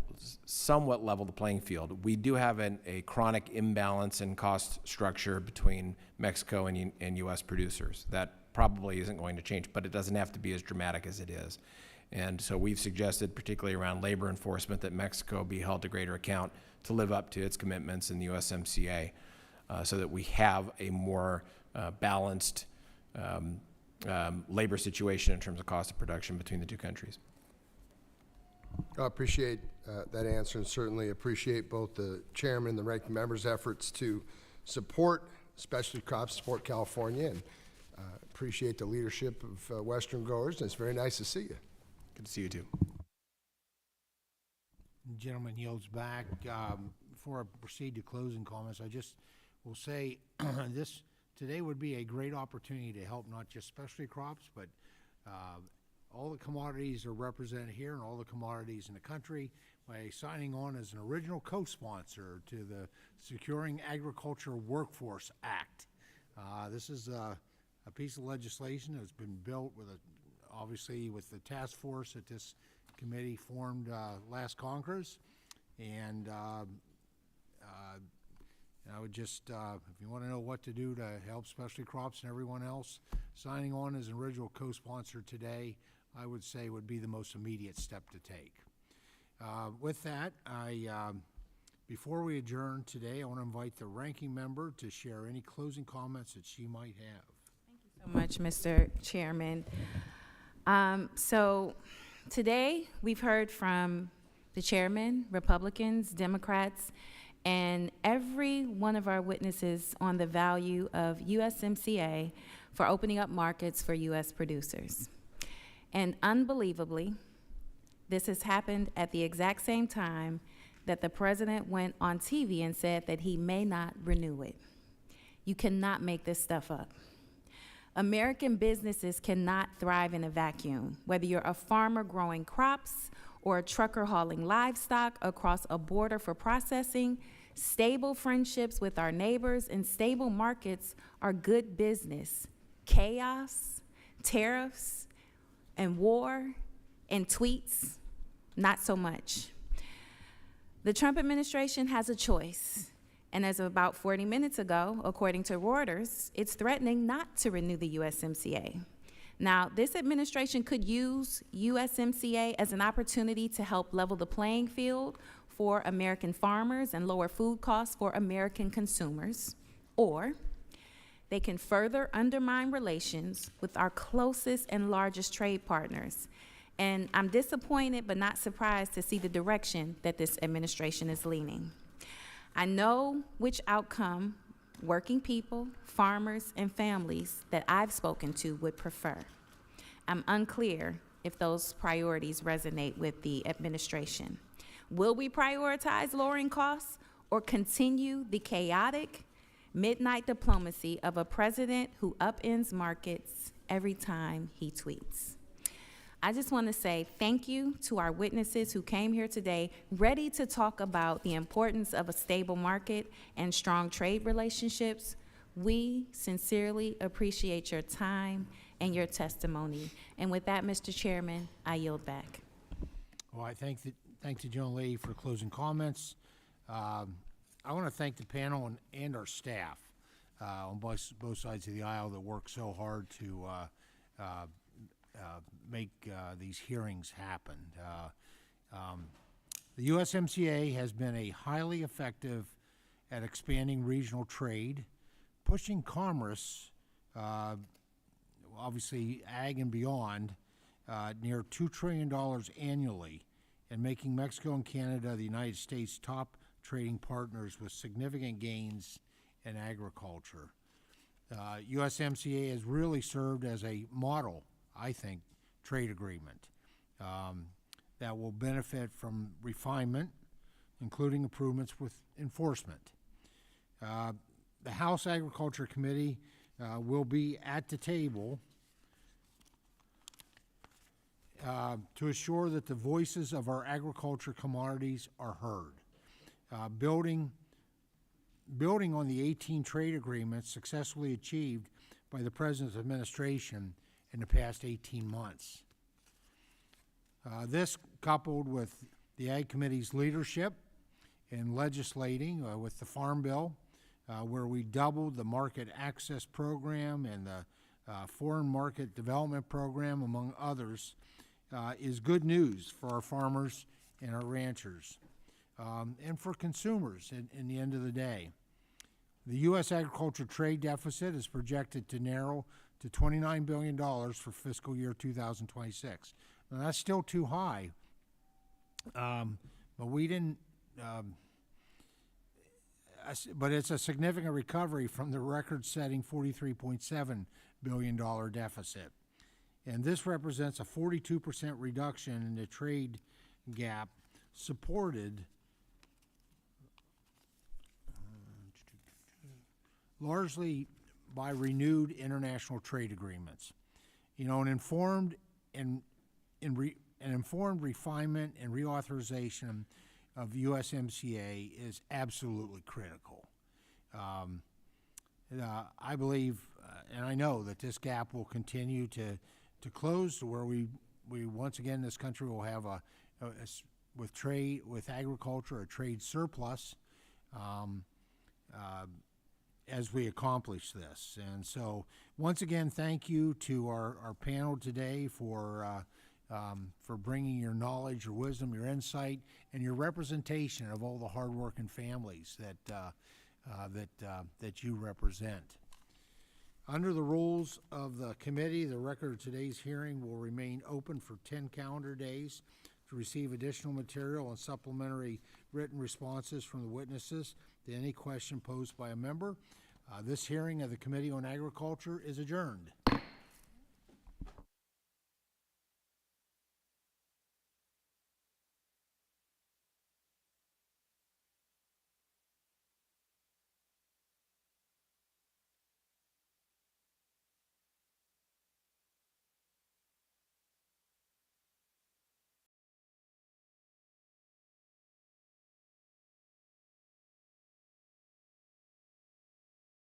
somewhat level the playing field. We do have a chronic imbalance in cost structure between Mexico and U.S. producers. That probably isn't going to change, but it doesn't have to be as dramatic as it is. And so we've suggested, particularly around labor enforcement, that Mexico be held to greater account to live up to its commitments in the USMCA, so that we have a more balanced labor situation in terms of cost of production between the two countries. I appreciate that answer, and certainly appreciate both the chairman and the ranking member's efforts to support specialty crops, support California, and appreciate the leadership of Western growers, and it's very nice to see you. Good to see you too. The gentleman yields back. Before I proceed to closing comments, I just will say today would be a great opportunity to help not just specialty crops, but all the commodities are represented here and all the commodities in the country by signing on as an original co-sponsor to the Securing Agriculture Workforce Act. This is a piece of legislation that's been built obviously with the task force that this committee formed last Congress, and I would just, if you want to know what to do to help specialty crops and everyone else, signing on as an original co-sponsor today, I would say would be the most immediate step to take. With that, before we adjourn today, I want to invite the ranking member to share any closing comments that she might have. So much, Mr. Chairman. So today we've heard from the chairman, Republicans, Democrats, and every one of our witnesses on the value of USMCA for opening up markets for U.S. producers. And unbelievably, this has happened at the exact same time that the president went on TV and said that he may not renew it. You cannot make this stuff up. American businesses cannot thrive in a vacuum, whether you're a farmer growing crops or a trucker hauling livestock across a border for processing. Stable friendships with our neighbors and stable markets are good business. Chaos, tariffs, and war, and tweets, not so much. The Trump administration has a choice. And as of about 40 minutes ago, according to Reuters, it's threatening not to renew the USMCA. Now, this administration could use USMCA as an opportunity to help level the playing field for American farmers and lower food costs for American consumers, or they can further undermine relations with our closest and largest trade partners. And I'm disappointed but not surprised to see the direction that this administration is leaning. I know which outcome working people, farmers, and families that I've spoken to would prefer. I'm unclear if those priorities resonate with the administration. Will we prioritize lowering costs or continue the chaotic midnight diplomacy of a president who upends markets every time he tweets? I just want to say thank you to our witnesses who came here today ready to talk about the importance of a stable market and strong trade relationships. We sincerely appreciate your time and your testimony. And with that, Mr. Chairman, I yield back. Well, I thank the gentlelady for closing comments. I want to thank the panel and our staff on both sides of the aisle that work so hard to make these hearings happen. The USMCA has been a highly effective at expanding regional trade, pushing commerce, obviously ag and beyond, near $2 trillion annually, and making Mexico and Canada the United States' top trading partners with significant gains in agriculture. USMCA has really served as a model, I think, trade agreement that will benefit from refinement, including improvements with enforcement. The House Agriculture Committee will be at the table to assure that the voices of our agriculture commodities are heard. Building on the 18 trade agreements successfully achieved by the President's administration in the past 18 months. This, coupled with the Ag Committee's leadership in legislating with the Farm Bill, where we doubled the market access program and the foreign market development program, among others, is good news for our farmers and our ranchers, and for consumers in the end of the day. The U.S. agriculture trade deficit is projected to narrow to $29 billion for fiscal year 2026. Now, that's still too high, but we didn't. But it's a significant recovery from the record-setting $43.7 billion deficit. And this represents a 42% reduction in the trade gap, supported largely by renewed international trade agreements. You know, an informed refinement and reauthorization of USMCA is absolutely critical. I believe, and I know that this gap will continue to close to where we once again, this country will have with agriculture, a trade surplus as we accomplish this. And so, once again, thank you to our panel today for bringing your knowledge, your wisdom, your insight, and your representation of all the hardworking families that you represent. Under the rules of the committee, the record of today's hearing will remain open for 10 calendar days to receive additional material and supplementary written responses from the witnesses to any question posed by a member. This hearing of the Committee on Agriculture is adjourned.